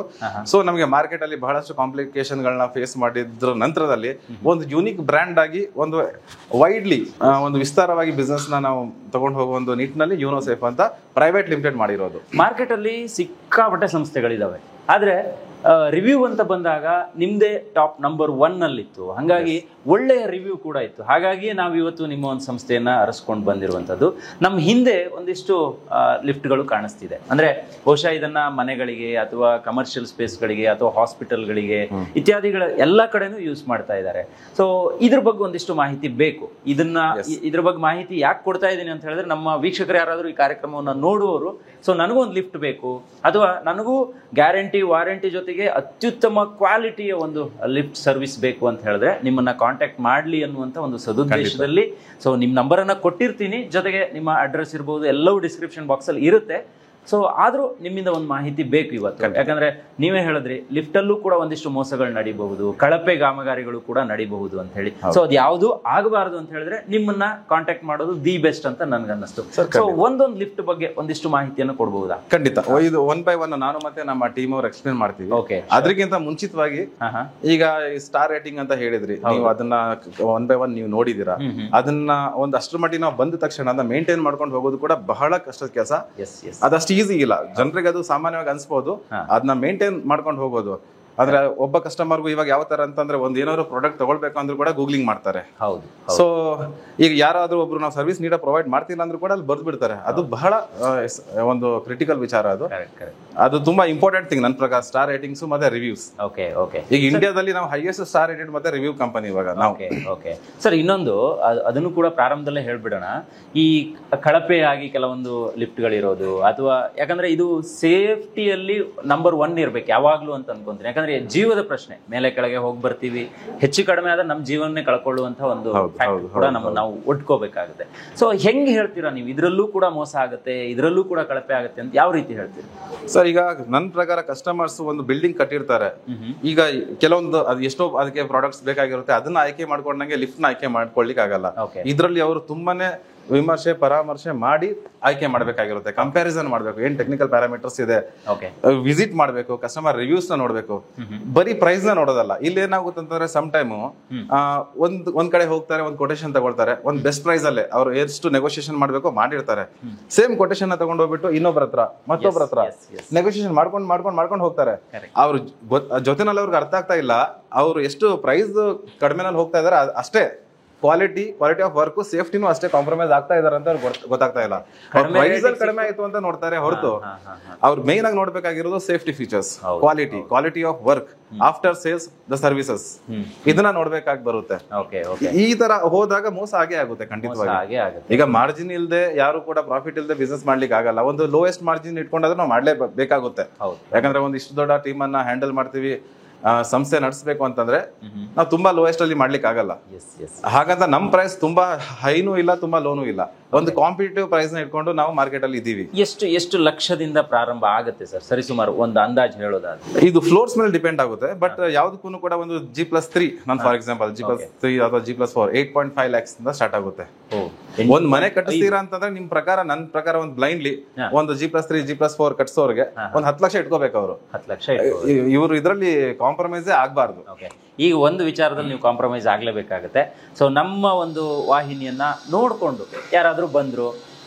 ಸೊ ನಮಗೆ ಮಾರ್ಕೆಟ್ ಅಲ್ಲಿ ಬಹಳಷ್ಟು ಕಾಂಪ್ಲಿಕೇಶನ್ ಗಳನ್ನ ಫೇಸ್ ಮಾಡಿದ್ರ ನಂತರದಲ್ಲಿ ಒಂದು ಯೂನಿಕ್ ಬ್ರ್ಯಾಂಡ್ ಆಗಿ ಒಂದು ವೈಡ್ಲಿ ಒಂದು ವಿಸ್ತಾರವಾಗಿ ಬಿಸ್ನೆಸ್ ನಾವು ತಗೊಂಡು ಹೋಗುವ ಒಂದು ನಿಟ್ಟಿನಲ್ಲಿ ಯುನೋಸೇಫ್ ಅಂತ ಪ್ರೈವೇಟ್ ಲಿಮಿಟೆಡ್ ಮಾಡಿರೋದು. ಮಾರ್ಕೆಟ್ ಅಲ್ಲಿ ಸಿಕ್ಕಾಪಟ್ಟೆ ಸಂಸ್ಥೆಗಳಿದಾವೆ, ಆದ್ರೆ ರಿವ್ಯೂ ಅಂತ ಬಂದಾಗ ನಿಮ್ದೇ ಟಾಪ್ ನಂಬರ್ 1 ಅಲ್ಲಿತ್ತು. ಹಾಗಾಗಿ ಒಳ್ಳೆಯ ರಿವ್ಯೂ ಕೂಡ ಇತ್ತು. ಹಾಗಾಗಿ ನಾವು ಇವತ್ತು ನಿಮ್ಮ ಒಂದು ಸಂಸ್ಥೆಯನ್ನ ಅರಸ್ಕೊಂಡು ಬಂದಿರುವಂತದ್ದು. ನಮ್ಮ ಹಿಂದೆ ಒಂದಿಷ್ಟು ಲಿಫ್ಟ್ಗಳು ಕಾಣಿಸ್ತಿದೆ. ಅಂದ್ರೆ ಬಹುಶಃ ಇದನ್ನ ಮನೆಗಳಿಗೆ ಅಥವಾ ಕಮರ್ಷಿಯಲ್ ಸ್ಪೇಸ್ಗಳಿಗೆ ಅಥವಾ ಹಾಸ್ಪಿಟಲ್ಗಳಿಗೆ ಇತ್ಯಾದಿಗಳ ಎಲ್ಲ ಕಡೆನೂ ಯೂಸ್ ಮಾಡ್ತಾ ಇದ್ದಾರೆ. ಸೊ ಇದ್ರ ಬಗ್ಗೆ ಒಂದಿಷ್ಟು ಮಾಹಿತಿ ಬೇಕು. ಇದ್ರ ಬಗ್ಗೆ ಮಾಹಿತಿ ಯಾಕೆ ಕೊಡ್ತಾ ಇದ್ದೀನಿ ಅಂತ ಹೇಳಿದ್ರೆ, ನಮ್ಮ ವೀಕ್ಷಕರು ಯಾರಾದರೂ ಈ ಕಾರ್ಯಕ್ರಮವನ್ನು ನೋಡುವವರು, ಸೊ ನನಗೂ ಒಂದು ಲಿಫ್ಟ್ ಬೇಕು ಅಥವಾ ನನಗೂ ಗ್ಯಾರಂಟಿ ವಾರಂಟಿ ಜೊತೆಗೆ ಜೊತೆಗೆ ಅತ್ಯುತ್ತಮ ಕ್ವಾಲಿಟಿಯ ಒಂದು ಲಿಫ್ಟ್ ಸರ್ವಿಸ್ ಬೇಕು ಅಂತ ಹೇಳಿದ್ರೆ ನಿಮ್ಮನ್ನ ಕಾಂಟ್ಯಾಕ್ಟ್ ಮಾಡಲಿ ಅನ್ನುವಂಥ ಒಂದು ಸದುದ್ದೇಶದಲ್ಲಿ ಸೊ ನಿಮ್ಮ ನಂಬರನ್ನು ಕೊಟ್ಟಿರ್ತೀನಿ, ಜೊತೆಗೆ ನಿಮ್ಮ ಅಡ್ರೆಸ್ ಇರ್ಬೋದು, ಎಲ್ಲವೂ ಡಿಸ್ಕ್ರಿಪ್ಷನ್ ಬಾಕ್ಸಲ್ಲಿ ಇರುತ್ತೆ. ಸೊ ಆದರೂ ನಿಮ್ಮಿಂದ ಒಂದು ಮಾಹಿತಿ ಬೇಕು ಇವತ್ತು, ಯಾಕಂದ್ರೆ ನೀವೇ ಹೇಳಿದ್ರಿ ಲಿಫ್ಟಲ್ಲೂ ಕೂಡ ಒಂದಿಷ್ಟು ಮೋಸಗಳು ನಡೀಬಹುದು, ಕಳಪೆ ಕಾಮಗಾರಿಗಳು ಕೂಡ ನಡೀಬಹುದು ಅಂತ ಹೇಳಿ. ಸೊ ಅದು ಯಾವುದು ಆಗಬಾರದು ಅಂತ ಹೇಳಿದ್ರೆ ನಿಮ್ಮನ್ನ ಕಾಂಟ್ಯಾಕ್ಟ್ ಮಾಡೋದು ದಿ ಬೆಸ್ಟ್ ಅಂತ ನನ್ಗನ್ನಿಸ್ತು. ಸೊ ಒಂದೊಂದು ಲಿಫ್ಟ್ ಬಗ್ಗೆ ಒಂದಿಷ್ಟು ಮಾಹಿತಿಯನ್ನು ಕೊಡಬಹುದಾ? ಖಂಡಿತ. ಇದು 1 by 1 ನಾನು ಮತ್ತೆ ನಮ್ಮ ಟೀಮ್ ಅವ್ರು ಎಕ್ಸ್ಪ್ಲೇನ್ ಮಾಡ್ತೀವಿ. ಓಕೆ. ಅದಕ್ಕಿಂತ ಮುಂಚಿತವಾಗಿ ಈಗ ಸ್ಟಾರ್ ರೇಟಿಂಗ್ ಅಂತ ಹೇಳಿದ್ರಿ, ನೀವು ಅದನ್ನ 1 by 1 ನೀವು ನೋಡಿದೀರಾ. ಅದನ್ನ ಒಂದು ಅಷ್ಟರ ಮಟ್ಟಿಗೆ ನಾವು ಬಂದ ತಕ್ಷಣ ಅದನ್ನ ಮೇಂಟೈನ್ ಮಾಡ್ಕೊಂಡು ಹೋಗೋದು ಕೂಡ ಬಹಳ ಕಷ್ಟದ ಕೆಲಸ. ಅದಷ್ಟು ಈಸಿ ಇಲ್ಲ, ಜನರಿಗೆ ಅದು ಸಾಮಾನ್ಯವಾಗಿ ಅನ್ಸ್ಬೋದು. ಅದನ್ನ ಮೇಂಟೈನ್ ಮಾಡ್ಕೊಂಡು ಹೋಗೋದು ಆದ್ರೆ ಒಬ್ಬ ಕಸ್ಟಮರ್ಗೂ ಇವಾಗ ಯಾವ ತರ ಅಂತಂದ್ರೆ ಒಂದ್ ಏನಾದ್ರು ಪ್ರಾಡಕ್ಟ್ ತಗೊಳ್ಬೇಕು ಅಂದ್ರೂ ಕೂಡ ಗೂಗ್ಲಿಂಗ್ ಮಾಡ್ತಾರೆ. ಹೌದು. ಸೊ ಈಗ ಯಾರಾದ್ರೂ ಒಬ್ರು ನಾವು ಸರ್ವಿಸ್ ನೀಡ ಪ್ರೊವೈಡ್ ಮಾಡ್ತಿಲ್ಲ ಅಂದ್ರೂ ಕೂಡ ಅಲ್ಲಿ ಬರ್ದು ಬಿಡ್ತಾರೆ. ಅದು ಬಹಳ ಒಂದು ಕ್ರಿಟಿಕಲ್ ವಿಚಾರ. ಅದು ತುಂಬಾ ಇಂಪಾರ್ಟೆಂಟ್ ಥಿಂಗ್ ನನ್ನ ಪ್ರಕಾರ, ಸ್ಟಾರ್ ರೇಟಿಂಗ್ಸ್ ಮತ್ತೆ ರಿವ್ಯೂಸ್. Okay okay. ಈಗ ಇಂಡಿಯಾದಲ್ಲಿ ನಾವು ಹೈಯೆಸ್ಟ್ ಸ್ಟಾರ್ ರೇಟೆಡ್ ಮತ್ತೆ ರಿವ್ಯೂ ಕಂಪನಿ ಇವಾಗ ನಾವು. ಓಕೆ ಸರ್, ಇನ್ನೊಂದು ಅದನ್ನು ಕೂಡ ಪ್ರಾರಂಭದಲ್ಲೇ ಹೇಳ್ಬಿಡೋಣ. ಈ ಕಳಪೆಯಾಗಿ ಕೆಲವೊಂದು ಲಿಫ್ಟ್ಗಳಿರೋದು ಅಥವಾ ಯಾಕಂದ್ರೆ ಇದು ಸೇಫ್ಟಿಯಲ್ಲಿ ನಂಬರ್ 1 ಇರ್ಬೇಕು ಯಾವಾಗ್ಲೂ ಅಂತ ಅನ್ಕೊಂತೀನಿ. ಯಾಕಂದ್ರೆ ಜೀವದ ಪ್ರಶ್ನೆ, ಮೇಲೆ ಕೆಳಗೆ ಹೋಗಿ ಬರ್ತೀವಿ, ಹೆಚ್ಚು ಕಡಿಮೆ ಆದ್ರೆ ನಮ್ಮ ಜೀವನ್ನೇ ಕಳ್ಕೊಳ್ಳುವಂತ ಒಂದು ಫ್ಯಾಕ್ಟ್ ಕೂಡ ನಾವು ಒಟ್ಕೋಬೇಕಾಗುತ್ತೆ. ಸೊ ಹೆಂಗ್ ಹೇಳ್ತೀರಾ ನೀವು, ಇದ್ರಲ್ಲೂ ಕೂಡ ಮೋಸ ಆಗುತ್ತೆ, ಇದ್ರಲ್ಲೂ ಕೂಡ ಕಳಪೆ ಆಗುತ್ತೆ ಅಂತ ಯಾವ ರೀತಿ ಹೇಳ್ತೀರಾ? ಸರ್ ಈಗ ನನ್ನ ಪ್ರಕಾರ ಕಸ್ಟಮರ್ಸ್ ಒಂದು ಬಿಲ್ಡಿಂಗ್ ಕಟ್ಟಿರ್ತಾರೆ, ಈಗ ಕೆಲವೊಂದು ಅದು ಎಷ್ಟೋ ಅದಕ್ಕೆ ಪ್ರಾಡಕ್ಟ್ಸ್ ಬೇಕಾಗಿರುತ್ತೆ, ಅದನ್ನ ಆಯ್ಕೆ ಮಾಡ್ಕೊಂಡಂಗೆ ಲಿಫ್ಟ್ ನ ಆಯ್ಕೆ ಮಾಡ್ಕೊಳ್ಳಿಕ್ಕೆ ಆಗಲ್ಲ. ಇದ್ರಲ್ಲಿ ಅವರು ತುಂಬಾನೇ ವಿಮರ್ಶೆ ಪರಾಮರ್ಶೆ ಮಾಡಿ ಆಯ್ಕೆ ಮಾಡ್ಬೇಕಾಗಿರುತ್ತೆ, ಕಂಪ್ಯಾರಿಸನ್ ಮಾಡ್ಬೇಕು, ಏನ್ ಟೆಕ್ನಿಕಲ್ ಪ್ಯಾರಾಮೀಟರ್ಸ್ ಇದೆ, ವಿಸಿಟ್ ಮಾಡ್ಬೇಕು, ಕಸ್ಟಮರ್ ರಿವ್ಯೂಸ್ ನ ನೋಡ್ಬೇಕು, ಬರೀ ಪ್ರೈಸ್ ನ ನೋಡೋದಲ್ಲ. ಇಲ್ಲಿ ಏನಾಗುತ್ತೆ ಅಂತಂದ್ರೆ ಸಮ್ ಟೈಮ್ ಒಂದ್ ಕಡೆ ಹೋಗ್ತಾರೆ, ಒಂದ್ ಕೊಟೇಶನ್ ತಗೊಳ್ತಾರೆ, ಒಂದ್ ಬೆಸ್ಟ್ ಪ್ರೈಸ್ ಅಲ್ಲೇ ಅವ್ರು ಎಷ್ಟು ನೆಗೋಸಿಯೇಷನ್ ಮಾಡ್ಬೇಕು ಮಾಡಿರ್ತಾರೆ. ಸೇಮ್ ಕೊಟೇಶನ್ ನ ತಗೊಂಡ್ ಹೋಗ್ಬಿಟ್ಟು ಇನ್ನೊಬ್ರ ಹತ್ರ ಮತ್ತೊಬ್ರ ಹತ್ರ ನೆಗೋಸಿಯೇಷನ್ ಮಾಡ್ಕೊಂಡು ಹೋಗ್ತಾರೆ. ಅವ್ರ ಜೊತೆನಲ್ಲಿ ಅವ್ರಿಗೆ ಅರ್ಥ ಆಗ್ತಾ ಇಲ್ಲ, ಅವ್ರು ಎಷ್ಟು ಪ್ರೈಸ್ ಕಡಿಮೆನಲ್ಲಿ ಹೋಗ್ತಾ ಇದಾರೆ ಅಷ್ಟೇ ಕ್ವಾಲಿಟಿ ಆಫ್ ವರ್ಕ್ ಸೇಫ್ಟಿನೂ ಅಷ್ಟೇ ಕಾಂಪ್ರಮೈಸ್ ಆಗ್ತಾ ಇದಾರೆ ಅಂತ ಗೊತ್ತಾಗ್ತಾ ಇಲ್ಲ. ಪ್ರೈಸ್ ಕಡಿಮೆ ಆಯ್ತು ಅಂತ ನೋಡ್ತಾರೆ ಹೊರತು ಅವ್ರು ಮೇನ್ ಆಗಿ ನೋಡ್ಬೇಕಾಗಿರೋದು safety features, quality of work, after sales the services, ಇದನ್ನ ನೋಡ್ಬೇಕಾಗಿ ಬರುತ್ತೆ. ಈ ತರ ಹೋದಾಗ ಮೋಸ ಆಗೇ ಆಗುತ್ತೆ ಖಂಡಿತವಾಗಿ. ಈಗ ಮಾರ್ಜಿನ್ ಇಲ್ದೆ ಯಾರು ಕೂಡ ಪ್ರಾಫಿಟ್ ಇಲ್ದೆ ಬಿಸ್ನೆಸ್ ಮಾಡ್ಲಿಕ್ಕೆ ಆಗಲ್ಲ. ಒಂದು ಲೋಯೆಸ್ಟ್ ಮಾರ್ಜಿನ್ ಇಟ್ಕೊಂಡಾದ್ರೆ ನಾವು ಮಾಡ್ಲೇಬೇಕಾಗುತ್ತೆ. ಯಾಕಂದ್ರೆ ಒಂದು ಇಷ್ಟು ದೊಡ್ಡ ಟೀಮ್ ಅನ್ನ ಹ್ಯಾಂಡಲ್ ಮಾಡ್ತೀವಿ, ಸಂಸ್ಥೆ ನಡೆಸಬೇಕು ಅಂತಂದ್ರೆ ನಾವು ತುಂಬಾ ಲೋಯೆಸ್ಟ್ ಅಲ್ಲಿ ಮಾಡ್ಲಿಕ್ಕೆ ಆಗಲ್ಲ. ಹಾಗಂತ ನಮ್ ಪ್ರೈಸ್ ತುಂಬಾ ಹೈನೂ ಇಲ್ಲ, ತುಂಬಾ ಲೋನೂ ಇಲ್ಲ. ಒಂದು ಕಾಂಪಿಟೇಟಿವ್ ಪ್ರೈಸ್ ನ ಇಟ್ಕೊಂಡು ನಾವು ಮಾರ್ಕೆಟ್ ಅಲ್ಲಿ ಇದೀವಿ. ಎಷ್ಟು ಲಕ್ಷದಿಂದ ಪ್ರಾರಂಭ ಆಗುತ್ತೆ ಸರ್ ಸರಿಸುಮಾರು ಒಂದು ಅಂದಾಜು ಹೇಳೋದಾದ್ರೆ? ಇದು ಫ್ಲೋರ್ಸ್ ಮೇಲೆ ಡಿಪೆಂಡ್ ಆಗುತ್ತೆ. ಬಟ್ ಯಾವ್ದಕ್ಕೂ ಕೂಡ ಒಂದು G+3 ನಾನು ಫಾರ್ ಎಕ್ಸಾಂಪಲ್ G+3 ಅಥವಾ G+4 8.5 lakhs ಇಂದ ಸ್ಟಾರ್ಟ್ ಆಗುತ್ತೆ. ಒಂದ್ ಮನೆ ಕಟ್ಟಿಸ್ತೀರಾ ಅಂತಂದ್ರೆ ನಿಮ್ ಪ್ರಕಾರ, ನನ್ನ ಪ್ರಕಾರ ಒಂದು ಬ್ಲೈಂಡ್ಲಿ ಒಂದು G+3 G+4 ಕಟ್ಸೋರ್ಗೆ ಒಂದ್ 10 ಲಕ್ಷ ಇಟ್ಕೋಬೇಕು ಅವರು. 10 ಲಕ್ಷ ಇವರು ಇದರಲ್ಲಿ ಕಾಂಪ್ರಮೈಸೇ ಆಗ್ಬಾರ್ದು. ಈಗ ಒಂದು ವಿಚಾರದಲ್ಲಿ ನೀವು ಕಾಂಪ್ರಮೈಸ್ ಆಗ್ಲೇಬೇಕಾಗತ್ತೆ. ಸೊ ನಮ್ಮ ಒಂದು ವಾಹಿನಿಯನ್ನ ನೋಡ್ಕೊಂಡು ಯಾರಾದ್ರೂ ಬಂದ್ರು,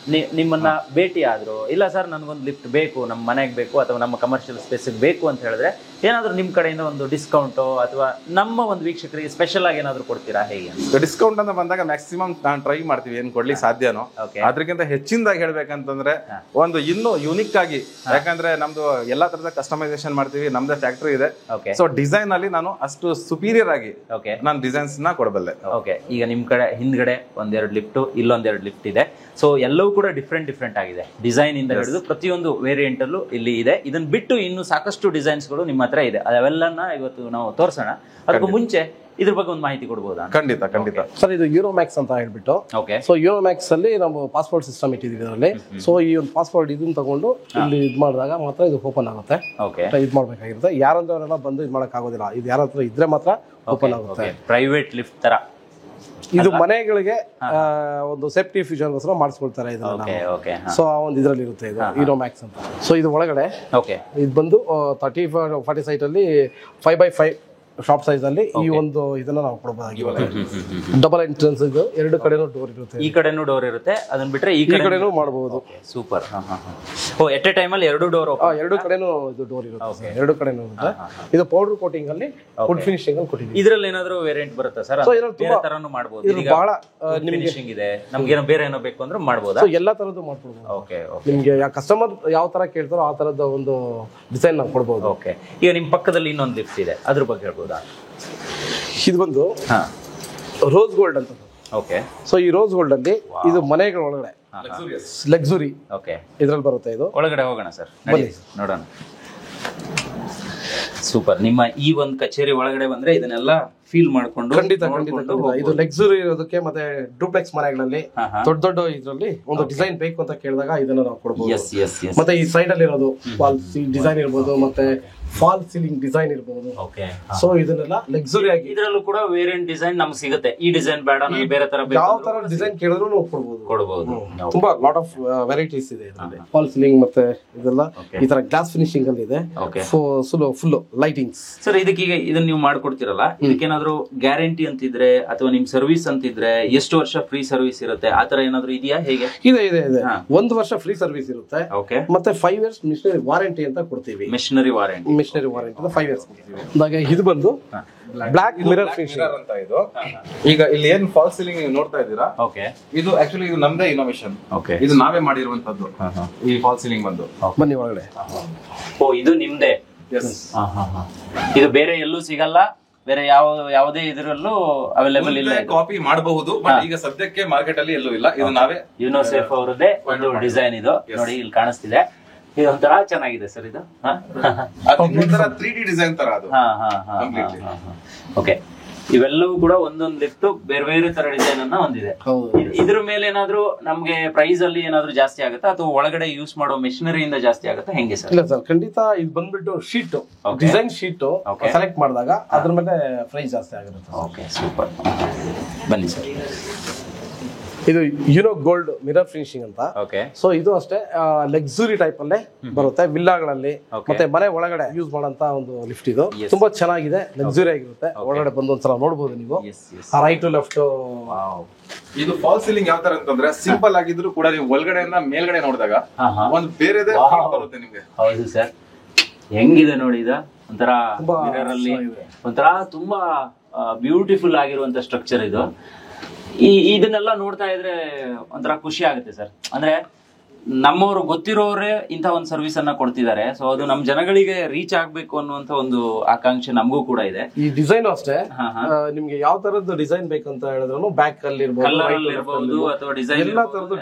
ನಿಮ್ಮನ್ನ ಭೇಟಿ ಆದ್ರು, ಇಲ್ಲ ಸರ್ ನನಗೊಂದು ಲಿಫ್ಟ್ ಬೇಕು, ನಮ್ಮ ಮನೆಗೆ ಬೇಕು ಅಥವಾ ನಮ್ಮ ಕಮರ್ಷಿಯಲ್ ಸ್ಪೇಸಿಗೆ ಬೇಕು ಅಂತ ಹೇಳಿದ್ರೆ ಏನಾದ್ರು ನಿಮ್ ಕಡೆಯಿಂದ ಒಂದು ಡಿಸ್ಕೌಂಟು ಅಥವಾ ನಮ್ಮ ಒಂದು ವೀಕ್ಷಕರಿಗೆ ಸ್ಪೆಷಲ್ ಆಗಿ ಏನಾದ್ರು ಕೊಡ್ತೀರಾ? ಹೇಗೆ ಡಿಸ್ಕೌಂಟ್ ಅಂತ ಬಂದಾಗ ಮ್ಯಾಕ್ಸಿಮಮ್ ನಾನು ಟ್ರೈ ಮಾಡ್ತೀವಿ, ಏನ್ ಕೊಡ್ಲಿಕ್ಕೆ ಸಾಧ್ಯನೋ. ಅದ್ರಕ್ಕಿಂತ ಹೆಚ್ಚಿನದಾಗಿ ಹೇಳ್ಬೇಕಂತಂದ್ರೆ ಒಂದು ಇನ್ನೂ ಯೂನಿಕ್ ಆಗಿ, ಯಾಕಂದ್ರೆ ನಮ್ದು ಎಲ್ಲಾ ತರದ ಕಸ್ಟಮೈಸೇಷನ್ ಮಾಡ್ತೀವಿ, ನಮ್ದೇ ಫ್ಯಾಕ್ಟರಿ ಇದೆ. ಸೊ ಡಿಸೈನ್ ಅಲ್ಲಿ ನಾನು ಅಷ್ಟು ಸುಪೀರಿಯರ್ ಆಗಿ ನಾನು ಡಿಸೈನ್ಸ್ ನ ಕೊಡಬಲ್ಲೆ. ಈಗ ನಿಮ್ ಕಡೆ ಹಿಂದ್ಗಡೆ 1-2 ಲಿಫ್ಟ್, ಇಲ್ಲೊಂದೆರಡು ಲಿಫ್ಟ್ ಇದೆ. ಸೊ ಎಲ್ಲವೂ ಕೂಡ ಡಿಫ್ರೆಂಟ್ ಆಗಿದೆ, ಡಿಸೈನ್ ಇಂದ ಹಿಡಿದು ಪ್ರತಿಯೊಂದು ವೇರಿಯಂಟ್ ಅಲ್ಲೂ ಇಲ್ಲಿ ಇದೆ. ಇದನ್ನ ಬಿಟ್ಟು ಇನ್ನು ಸಾಕಷ್ಟು ಡಿಸೈನ್ಸ್ಗಳು ನಿಮ್ಮ ಹತ್ರ ಇದೆ, ಅವೆಲ್ಲನ ಇವತ್ತು ನಾವು ತೋರ್ಸೋಣ. ಅದಕ್ಕೂ ಮುಂಚೆ ಇದ್ರ ಬಗ್ಗೆ ಒಂದು ಮಾಹಿತಿ ಕೊಡ್ಬೋದಾ? ಖಂಡಿತ ಸರ್, ಇದು ಯೂರೋಮ್ಯಾಕ್ಸ್ ಅಂತ ಹೇಳ್ಬಿಟ್ಟು. ಸೊ ಯೂರೋಮ್ಯಾಕ್ಸ್ ಅಲ್ಲಿ ನಾವು ಪಾಸ್ಪೋರ್ಟ್ ಸಿಸ್ಟಮ್ ಇಟ್ಟಿದ್ದೀವಿ ಇದರಲ್ಲಿ. ಸೊ ಈ ಒಂದು ಪಾಸ್ಪೋರ್ಟ್ ಇದನ್ನ ತಗೊಂಡು ಇಲ್ಲಿ ಇದು ಮಾಡಿದಾಗ ಮಾತ್ರ ಇದು ಓಪನ್ ಆಗುತ್ತೆ. ಇದು ಮಾಡ್ಬೇಕಾಗಿರುತ್ತೆ. ಯಾರಂದ್ರೆ ಬಂದು ಇದು ಮಾಡಕ್ ಆಗೋದಿಲ್ಲ, ಇದು ಯಾರ ಹತ್ರ ಇದ್ರೆ ಮಾತ್ರ ಓಪನ್ ಆಗುತ್ತೆ. ಪ್ರೈವೇಟ್ ಲಿಫ್ಟ್ ತರ ಇದು ಮನೆಗಳಿಗೆ ಒಂದು ಸೇಫ್ಟಿ ಫ್ಯೂಚರ್ಗೋಸ್ಕರ ಮಾಡಿಸ್ಕೊಳ್ತಾರೆ ಇದನ್ನ. ಸೊ ಆ ಒಂದು ಇದರಲ್ಲಿ ಇರುತ್ತೆ ಇದು ಯೂರೋಮ್ಯಾಕ್ಸ್ ಅಂತ. ಸೊ ಇದು ಒಳಗಡೆ ಇದು ಬಂದು 30-40 ಸೈಟ್ ಅಲ್ಲಿ 5x5 ಶಾಪ್ ಸೈಜ್ ಅಲ್ಲಿ ಈ ಒಂದು ಇದನ್ನ ನಾವು ಕೊಡಬಹುದಾಗಿದೆ. ಡಬಲ್ ಎಂಟ್ರೆನ್ಸ್ ಇದು, ಎರಡು ಕಡೆನೂ ಡೋರ್ ಇರುತ್ತೆ. ಈ ಕಡೆನೂ ಡೋರ್ ಇರುತ್ತೆ, ಅದನ್ನ ಬಿಟ್ರೆ ಈ ಕಡೆನೂ ಮಾಡಬಹುದು. ಸೂಪರ್. ಎಟ್ ಎ ಟೈಮ್ ಅಲ್ಲಿ ಎರಡು ಡೋರ್, ಎರಡು ಕಡೆನೂ ಇದು ಡೋರ್ ಇರುತ್ತೆ, ಎರಡು ಕಡೆನೂ ಇರುತ್ತೆ. ಇದು ಪೌಡರ್ ಕೋಟಿಂಗ್ ಅಲ್ಲಿ ಫುಡ್ ಫಿನಿಶಿಂಗ್ ಅಲ್ಲಿ ಕೊಟ್ಟಿದ್ದೀವಿ. ಇದರಲ್ಲಿ ಏನಾದರೂ ವೇರಿಯಂಟ್ ಬರುತ್ತೆ ಸರ್? ಬೇರೆ ತರನು ಮಾಡಬಹುದು. ಈಗ ಬಹಳ ಫಿನಿಶಿಂಗ್ ಇದೆ, ನಮ್ಗೆ ಏನೋ ಬೇರೆ ಏನೋ ಬೇಕು ಅಂದ್ರೆ ಮಾಡಬಹುದಾ? ಎಲ್ಲಾ ತರದ್ದು ಮಾಡ್ಕೊಡ್ಬಹುದು. ನಿಮ್ಗೆ ಕಸ್ಟಮರ್ ಯಾವ ತರ ಕೇಳ್ತಾರೋ ಆ ತರದ ಒಂದು ಡಿಸೈನ್ ನಾವು ಕೊಡಬಹುದು. ಈಗ ನಿಮ್ ಪಕ್ಕದಲ್ಲಿ ಇನ್ನೊಂದು ಲಿಫ್ಟ್ ಇದೆ, ಅದ್ರ ಬಗ್ಗೆ ಹೇಳ್ಬೋದು? ಇದು ಬಂದು ರೋಸ್ ಗೋಲ್ಡ್ ಅಂತ. ಸೊ ಈ ರೋಸ್ ಗೋಲ್ಡ್ ಅಲ್ಲಿ ಇದು ಮನೆಗಳ ಒಳಗಡೆ ಲಕ್ಸುರಿ ಇದ್ರಲ್ಲಿ ಬರುತ್ತೆ. ಇದು ಒಳಗಡೆ ಹೋಗೋಣ ಸರ್, ನೋಡೋಣ. ಸೂಪರ್. ನಿಮ್ಮ ಈ ಒಂದು ಕಚೇರಿ ಒಳಗಡೆ ಬಂದ್ರೆ ಇದನ್ನೆಲ್ಲ ಫೀಲ್ ಮಾಡ್ಕೊಂಡು ಖಂಡಿತ ಇದು ಲಕ್ಸುರಿ ಇರೋದಕ್ಕೆ ಮತ್ತೆ ಡೂಪ್ಲೆಕ್ಸ್ ಮನೆಗಳಲ್ಲಿ ದೊಡ್ಡ ಇದ್ರಲ್ಲಿ ಒಂದು ಡಿಸೈನ್ ಬೇಕು ಅಂತ ಕೇಳಿದಾಗ ಇದನ್ನ ನಾವು ಕೊಡಬಹುದು. ಮತ್ತೆ ಈ ಸೈಡ್ ಅಲ್ಲಿ ಇರೋದು ವಾಲ್ ಡಿಸೈನ್ ಇರ್ಬೋದು, ಮತ್ತೆ ಫಾಲ್ ಸೀಲಿಂಗ್ ಡಿಸೈನ್ ಇರ್ಬೋದು. ಸೊ ಇದನ್ನೆಲ್ಲ ಲಕ್ಸುರಿ ಆಗಿ ಇದರಲ್ಲೂ ಕೂಡ ವೇರಿಯಂಟ್ ಡಿಸೈನ್ ನಮ್ಗೆ ಸಿಗುತ್ತೆ. ಈ ಡಿಸೈನ್ ಬೇಡ, ಬೇರೆ ತರ ಯಾವ ತರ ಡಿಸೈನ್ ಕೇಳಿದ್ರು ನಾವು ಕೊಡಬಹುದು. ತುಂಬಾ ಲಾಟ್ ಆಫ್ ವೆರೈಟೀಸ್ ಇದೆ ಇದರಲ್ಲಿ. ಫಾಲ್ ಸೀಲಿಂಗ್ ಮತ್ತೆ ಇದೆಲ್ಲ ಈ ತರ ಗ್ಲಾಸ್ ಫಿನಿಶಿಂಗ್ ಅಲ್ಲಿ ಇದೆ. Full lightings. ಸರ್ ಇದಕ್ಕೆ ಈಗ ಇದನ್ನ ನೀವು ಮಾಡ್ಕೊಡ್ತಿರಲ್ಲ, ಇದಕ್ಕೇನಾದ್ರು ಗ್ಯಾರಂಟಿ ಅಂತಿದ್ರೆ ಅಥವಾ ನಿಮ್ ಸರ್ವಿಸ್ ಅಂತಿದ್ರೆ ಎಷ್ಟು ವರ್ಷ ಫ್ರೀ ಸರ್ವಿಸ್ ಇರುತ್ತೆ, ಆತರ ಏನಾದ್ರು ಇದೆಯಾ? ಹೇಗೆ? ಇದೆ 1 ವರ್ಷ ಫ್ರೀ ಸರ್ವಿಸ್ ಇರುತ್ತೆ. ಮತ್ತೆ 5 years ಮಿಷನರಿ ವಾರಂಟಿ ಅಂತ ಕೊಡ್ತೀವಿ. ಮಿಷನರಿ ವಾರಂಟಿ 5 years ಕೊಡ್ತೀವಿ. ಇದು ಬಂದು ಬ್ಲಾಕ್ ಮಿರರ್ ಫಿನಿಶಿಂಗ್ ಅಂತ. ಇದು ಈಗ ಇಲ್ಲಿ ಏನ್ ಫಾಲ್ ಸೀಲಿಂಗ್ ನೀವು ನೋಡ್ತಾ ಇದ್ದೀರಾ, ಇದು ಆಕ್ಚುಲಿ ಇದು ನಮ್ದೇ ಇನೋವೇಷನ್. ಇದು ನಾವೇ ಮಾಡಿರುವಂತದ್ದು ಈ ಫಾಲ್ ಸೀಲಿಂಗ್ ಬಂದು. ಬನ್ನಿ ಒಳಗಡೆ. ಇದು ನಿಮ್ದೇ? ಇದು ಬೇರೆ ಎಲ್ಲೂ ಸಿಗಲ್ಲ, ಬೇರೆ ಯಾವುದೇ ಇದರಲ್ಲೂ ಅವೈಲೇಬಲ್ ಇಲ್ಲ. ಕಾಪಿ ಮಾಡಬಹುದು, ಬಟ್ ಈಗ ಸದ್ಯಕ್ಕೆ ಮಾರ್ಕೆಟ್ ಅಲ್ಲಿ ಎಲ್ಲೂ ಇಲ್ಲ. ಇದು ನಾವೇ ಯುನೋಸೆಫ್ ಅವರದೇ ಒಂದು ಡಿಸೈನ್. ಇದು ನೋಡಿ ಇಲ್ಲಿ ಕಾಣಿಸ್ತಿದೆ. ಇದು ಒಂಥರ ಚೆನ್ನಾಗಿದೆ ಸರ್. ಇದು 3D ಡಿಸೈನ್ ತರ ಅದು. ಓಕೆ. ಇವೆಲ್ಲವೂ ಕೂಡ ಒಂದೊಂದು ಲಿಫ್ಟ್ ಬೇರೆ ಬೇರೆ ತರ ಡಿಸೈನ್ ಅನ್ನ ಹೊಂದಿದೆ. ಇದ್ರ ಮೇಲೆ ಏನಾದ್ರು ನಮ್ಗೆ ಪ್ರೈಸ್ ಅಲ್ಲಿ ಏನಾದ್ರು ಜಾಸ್ತಿ ಆಗುತ್ತಾ ಅಥವಾ ಒಳಗಡೆ ಯೂಸ್ ಮಾಡೋ ಮೆಷಿನರಿ ಇಂದ ಜಾಸ್ತಿ ಆಗುತ್ತಾ, ಹೆಂಗೆ ಸರ್? ಇಲ್ಲ ಸರ್, ಖಂಡಿತ ಇದು ಬಂದ್ಬಿಟ್ಟು ಶೀಟ್, ಡಿಸೈನ್ ಶೀಟ್ ಸೆಲೆಕ್ಟ್ ಮಾಡಿದಾಗ ಅದ್ರ ಮೇಲೆ ಪ್ರೈಸ್ ಜಾಸ್ತಿ ಆಗಿರುತ್ತೆ. Okay, super. ಬನ್ನಿ ಸರ್. ಇದು ಯುನೋ ಗೋಲ್ಡ್ ಮಿರರ್ ಫಿನಿಶಿಂಗ್ ಅಂತ. ಸೊ ಇದು ಅಷ್ಟೇ ಲಕ್ಸುರಿ ಟೈಪ್ ಅಲ್ಲೇ ಬರುತ್ತೆ. ವಿಲ್ಲಾಗಳಲ್ಲಿ ಮತ್ತೆ ಮನೆ ಒಳಗಡೆ ಯೂಸ್ ಮಾಡೋಂತ ಒಂದು ಲಿಫ್ಟ್. ಇದು ತುಂಬಾ ಚೆನ್ನಾಗಿದೆ, ಲಕ್ಸುರಿ ಆಗಿರುತ್ತೆ. ಒಳಗಡೆ ಬಂದು ಒಂದ್ಸಲ ನೋಡಬಹುದು ನೀವು. Right to left. ಇದು ಫಾಲ್ ಸೀಲಿಂಗ್ ಯಾವ ತರ ಅಂತಂದ್ರೆ ಸಿಂಪಲ್ ಆಗಿದ್ರು ಕೂಡ ನೀವು ಒಳಗಡೆಯಿಂದ ಮೇಲ್ಗಡೆ ನೋಡಿದಾಗ ಒಂದು ಬೇರೆದೇ ಬರುತ್ತೆ ನಿಮ್ಗೆ. ಹೌದು ಸರ್, ಹೆಂಗಿದೆ ನೋಡಿ. ಇದು ಒಂಥರ ಮಿರರ್ ಅಲ್ಲಿ ಒಂಥರ ತುಂಬಾ ಬ್ಯೂಟಿಫುಲ್ ಆಗಿರುವಂತ ಸ್ಟ್ರಕ್ಚರ್ ಇದು. ಇದನ್ನೆಲ್ಲ ನೋಡ್ತಾ ಇದ್ರೆ ಒಂಥರ ಖುಷಿ ಆಗುತ್ತೆ ಸರ್. ಅಂದ್ರೆ ನಮ್ಮವರು ಗೊತ್ತಿರೋರೇ ಇಂಥ ಒಂದು ಸರ್ವಿಸ್ ಅನ್ನ ಕೊಡ್ತಿದ್ದಾರೆ. ಸೊ ಅದು ನಮ್ ಜನಗಳಿಗೆ ರೀಚ್ ಆಗ್ಬೇಕು ಅನ್ನುವಂತ ಒಂದು ಆಕಾಂಕ್ಷೆ ನಮಗೂ ಕೂಡ ಇದೆ. ಈ ಡಿಸೈನ್ ಅಷ್ಟೇ ನಿಮ್ಗೆ ಯಾವ ತರದ್ದು ಡಿಸೈನ್ ಬೇಕಂತ ಹೇಳಿದ್ರು ಬ್ಯಾಕ್ ಅಲ್ಲಿ ಇರ್ಬೋದು ಅಥವಾ ಡಿಸೈನ್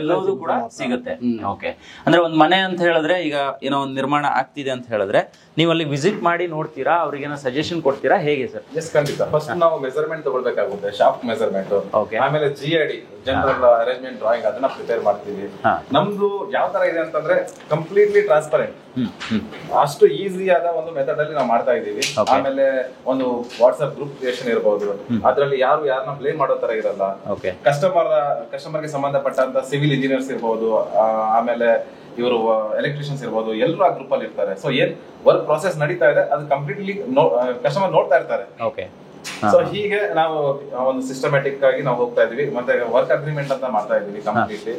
ಎಲ್ಲವೂ ಕೂಡ ಸಿಗುತ್ತೆ. ಓಕೆ. ಅಂದ್ರೆ ಒಂದ್ ಮನೆ ಅಂತ ಹೇಳಿದ್ರೆ, ಈಗ ಏನೋ ಒಂದು ನಿರ್ಮಾಣ ಆಗ್ತಿದೆ ಅಂತ ಹೇಳಿದ್ರೆ ನೀವು ಅಲ್ಲಿ ವಿಸಿಟ್ ಮಾಡಿ ನೋಡ್ತೀರಾ, ಅವ್ರಿಗೇನೋ ಸಜೆಷನ್ ಕೊಡ್ತೀರಾ, ಹೇಗೆ ಸರ್? ಎಸ್, ಖಂಡಿತ. ಫಸ್ಟ್ ನಾವು ಮೆಜರ್ಮೆಂಟ್ ತಗೊಳ್ಬೇಕಾಗುತ್ತೆ, ಶಾಫ್ಟ್ ಮೆಜರ್ಮೆಂಟ್. ಆಮೇಲೆ GID ಜನರಲ್ ಅರೇಂಜ್ಮೆಂಟ್ ಡ್ರಾಯಿಂಗ್ ಅದನ್ನ ಪ್ರಿಪೇರ್ ಮಾಡ್ತೀವಿ. ನಮ್ದು ಯಾವ ತರ ಇದೆ ಅಂತಂದ್ರೆ ಕಂಪ್ಲೀಟ್ಲಿ ಟ್ರಾನ್ಸ್ಪರೆಂಟ್. ಅಷ್ಟು ಈಸಿ ಆದ ಒಂದು ಮೆಥಡ್ ಅಲ್ಲಿ ನಾವು ಮಾಡ್ತಾ ಇದೀವಿ. ಆಮೇಲೆ ಒಂದು ವಾಟ್ಸ್ಆಪ್ ಗ್ರೂಪ್ ಕ್ರಿಯೇಷನ್ ಇರಬಹುದು, ಅದ್ರಲ್ಲಿ ಯಾರನ್ನ ಬ್ಲೇಮ್ ಮಾಡೋ ತರ ಇರಲ್ಲ. ಕಸ್ಟಮರ್ಗೆ ಸಂಬಂಧಪಟ್ಟಂತ ಸಿವಿಲ್ ಇಂಜಿನಿಯರ್ಸ್ ಇರಬಹುದು, ಆಮೇಲೆ ಇವರು ಎಲೆಕ್ಟ್ರಿಷಿಯನ್ಸ್ ಇರ್ಬೋದು, ಎಲ್ಲರೂ ಆ ಗ್ರೂಪ್ ಅಲ್ಲಿ ಇರ್ತಾರೆ. ಸೊ ಏನ್ ವರ್ಕ್ ಪ್ರಾಸೆಸ್ ನಡೀತಾ ಇದೆ ಅದು ಕಂಪ್ಲೀಟ್ಲಿ ಕಸ್ಟಮರ್ ನೋಡ್ತಾ ಇರ್ತಾರೆ. ಸೊ ಹೀಗೆ ನಾವು ಒಂದು ಸಿಸ್ಟಮ್ಯಾಟಿಕ್ ಆಗಿ ನಾವು ಹೋಗ್ತಾ ಇದೀವಿ. ಮತ್ತೆ ವರ್ಕ್ ಅಗ್ರಿಮೆಂಟ್ ಅಂತ ಮಾಡ್ತಾ ಇದೀವಿ. ಕಂಪ್ಲೀಟ್ಲಿ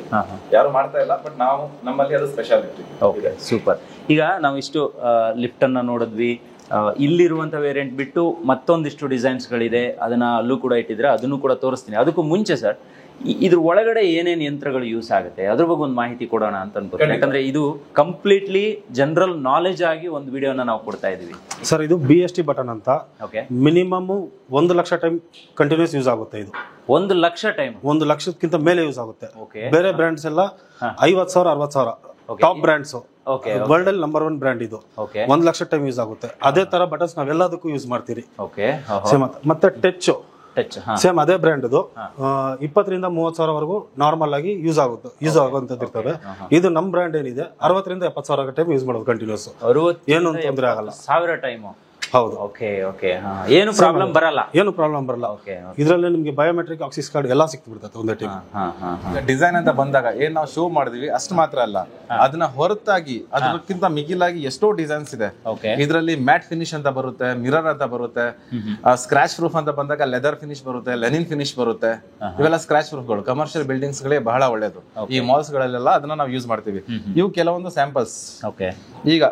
ಯಾರು ಮಾಡ್ತಾ ಇಲ್ಲ, ಬಟ್ ನಾವು ನಮ್ಮಲ್ಲಿ ಅದು ಸ್ಪೆಷಾಲಿಟಿ. Okay, super. ಈಗ ನಾವು ಇಷ್ಟು ಲಿಫ್ಟ್ ಅನ್ನ ನೋಡಿದ್ವಿ. ಇಲ್ಲಿರುವಂತ ವೇರಿಯಂಟ್ ಬಿಟ್ಟು ಮತ್ತೊಂದಿಷ್ಟು ಡಿಸೈನ್ಸ್ ಗಳಿದೆ, ಅದನ್ನ ಅಲ್ಲೂ ಕೂಡ ಇಟ್ಟಿದ್ರೆ ಅದನ್ನು ಕೂಡ ತೋರಿಸ್ತೀನಿ. ಅದಕ್ಕೂ ಮುಂಚೆ ಸರ್, ಇದ್ರ ಒಳಗಡೆ ಏನೇನು ಯಂತ್ರಗಳು ಯೂಸ್ ಆಗುತ್ತೆ ಅದ್ರ ಬಗ್ಗೆ ಒಂದು ಮಾಹಿತಿ ಕೊಡೋಣ ಅಂತ ಅನ್ಕೋತೀನಿ. ಯಾಕಂದ್ರೆ ಇದು ಕಂಪ್ಲೀಟ್ಲಿ ಜನರಲ್ ನಾಲೆಜ್ ಆಗಿ ಒಂದು ವಿಡಿಯೋನ ನಾವು ಕೊಡ್ತಾ ಇದೀವಿ ಸರ್. ಇದು BST ಬಟನ್ ಅಂತ. Minimum 1 lakh time continuous use ಆಗುತ್ತೆ. ಇದು 1 ಲಕ್ಷ ಟೈಮ್, 1 ಲಕ್ಷಕ್ಕಿಂತ ಮೇಲೆ ಯೂಸ್ ಆಗುತ್ತೆ. ಬೇರೆ ಬ್ರ್ಯಾಂಡ್ಸ್ ಎಲ್ಲ 50,000 60,000 ಟಾಪ್ ಬ್ರ್ಯಾಂಡ್ಸ್. ವರ್ಲ್ಡ್ ಅಲ್ಲಿ ನಂಬರ್ 1 ಬ್ರ್ಯಾಂಡ್ ಇದು. 1 ಲಕ್ಷ ಟೈಮ್ ಯೂಸ್ ಆಗುತ್ತೆ. ಅದೇ ತರ ಬಟನ್ಸ್ ನಾವೆಲ್ಲದಕ್ಕೂ ಯೂಸ್ ಮಾಡ್ತೀರಿ. ಮತ್ತೆ ಟಚ್ ಸೇಮ್ ಅದೇ ಬ್ರ್ಯಾಂಡ್. ಇದು 20,000 ರಿಂದ 30,000 ವರೆಗೂ ನಾರ್ಮಲ್ ಆಗಿ ಯೂಸ್ ಆಗುವಂತದ್ದು ಇರ್ತದೆ. ಇದು ನಮ್ ಬ್ರ್ಯಾಂಡ್ ಏನಿದೆ 60,000 ರಿಂದ 70,000 ಟೈಮ್ ಯೂಸ್ ಮಾಡೋದು ಕಂಟಿನ್ಯೂಸ್. ಏನು ತೊಂದರೆ ಆಗಲ್ಲ. 1000 ಟೈಮ್. ಹೌದು. ಏನು ಪ್ರಾಬ್ಲಮ್ ಬರಲ್ಲ. ಇದರಲ್ಲಿ ನಿಮ್ಗೆ ಬಯೋಮೆಟ್ರಿಕ್ ಆಕ್ಸಿಸ್ ಕಾರ್ಡ್ ಎಲ್ಲ ಸಿಕ್ತು ಬಿಡ್ತದೆ ಒಂದೇ ಟೈಮ್. ಡಿಸೈನ್ ಅಂತ ಬಂದಾಗ ಏನ್ ನಾವು ಶೋ ಮಾಡಿದ್ವಿ ಅಷ್ಟು ಮಾತ್ರ ಅಲ್ಲ, ಅದನ್ನ ಹೊರತಾಗಿ ಅದಕ್ಕಿಂತ ಮಿಗಿಲಾಗಿ ಎಷ್ಟೋ ಡಿಸೈನ್ಸ್ ಇದೆ. ಇದರಲ್ಲಿ ಮ್ಯಾಟ್ ಫಿನಿಶ್ ಅಂತ ಬರುತ್ತೆ, ಮಿರರ್ ಅಂತ ಬರುತ್ತೆ, ಸ್ಕ್ರಾಚ್ ಪ್ರೂಫ್ ಅಂತ ಬಂದಾಗ ಲೆದರ್ ಫಿನಿಶ್ ಬರುತ್ತೆ, ಲೆನಿನ್ ಫಿನಿಶ್ ಬರುತ್ತೆ. ಇವೆಲ್ಲ ಸ್ಕ್ರಾಚ್ ಪ್ರೂಫ್ಗಳು ಕಮರ್ಷಿಯಲ್ ಬಿಲ್ಡಿಂಗ್ಸ್ ಗಳೇ ಬಹಳ ಒಳ್ಳೇದು. ಈ ಮಾಲ್ಸ್ ಗಳಲ್ಲೆಲ್ಲ ಅದನ್ನ ನಾವು ಯೂಸ್ ಮಾಡ್ತೀವಿ. ಇವು ಕೆಲವೊಂದು ಸ್ಯಾಂಪಲ್ಸ್. ಈಗ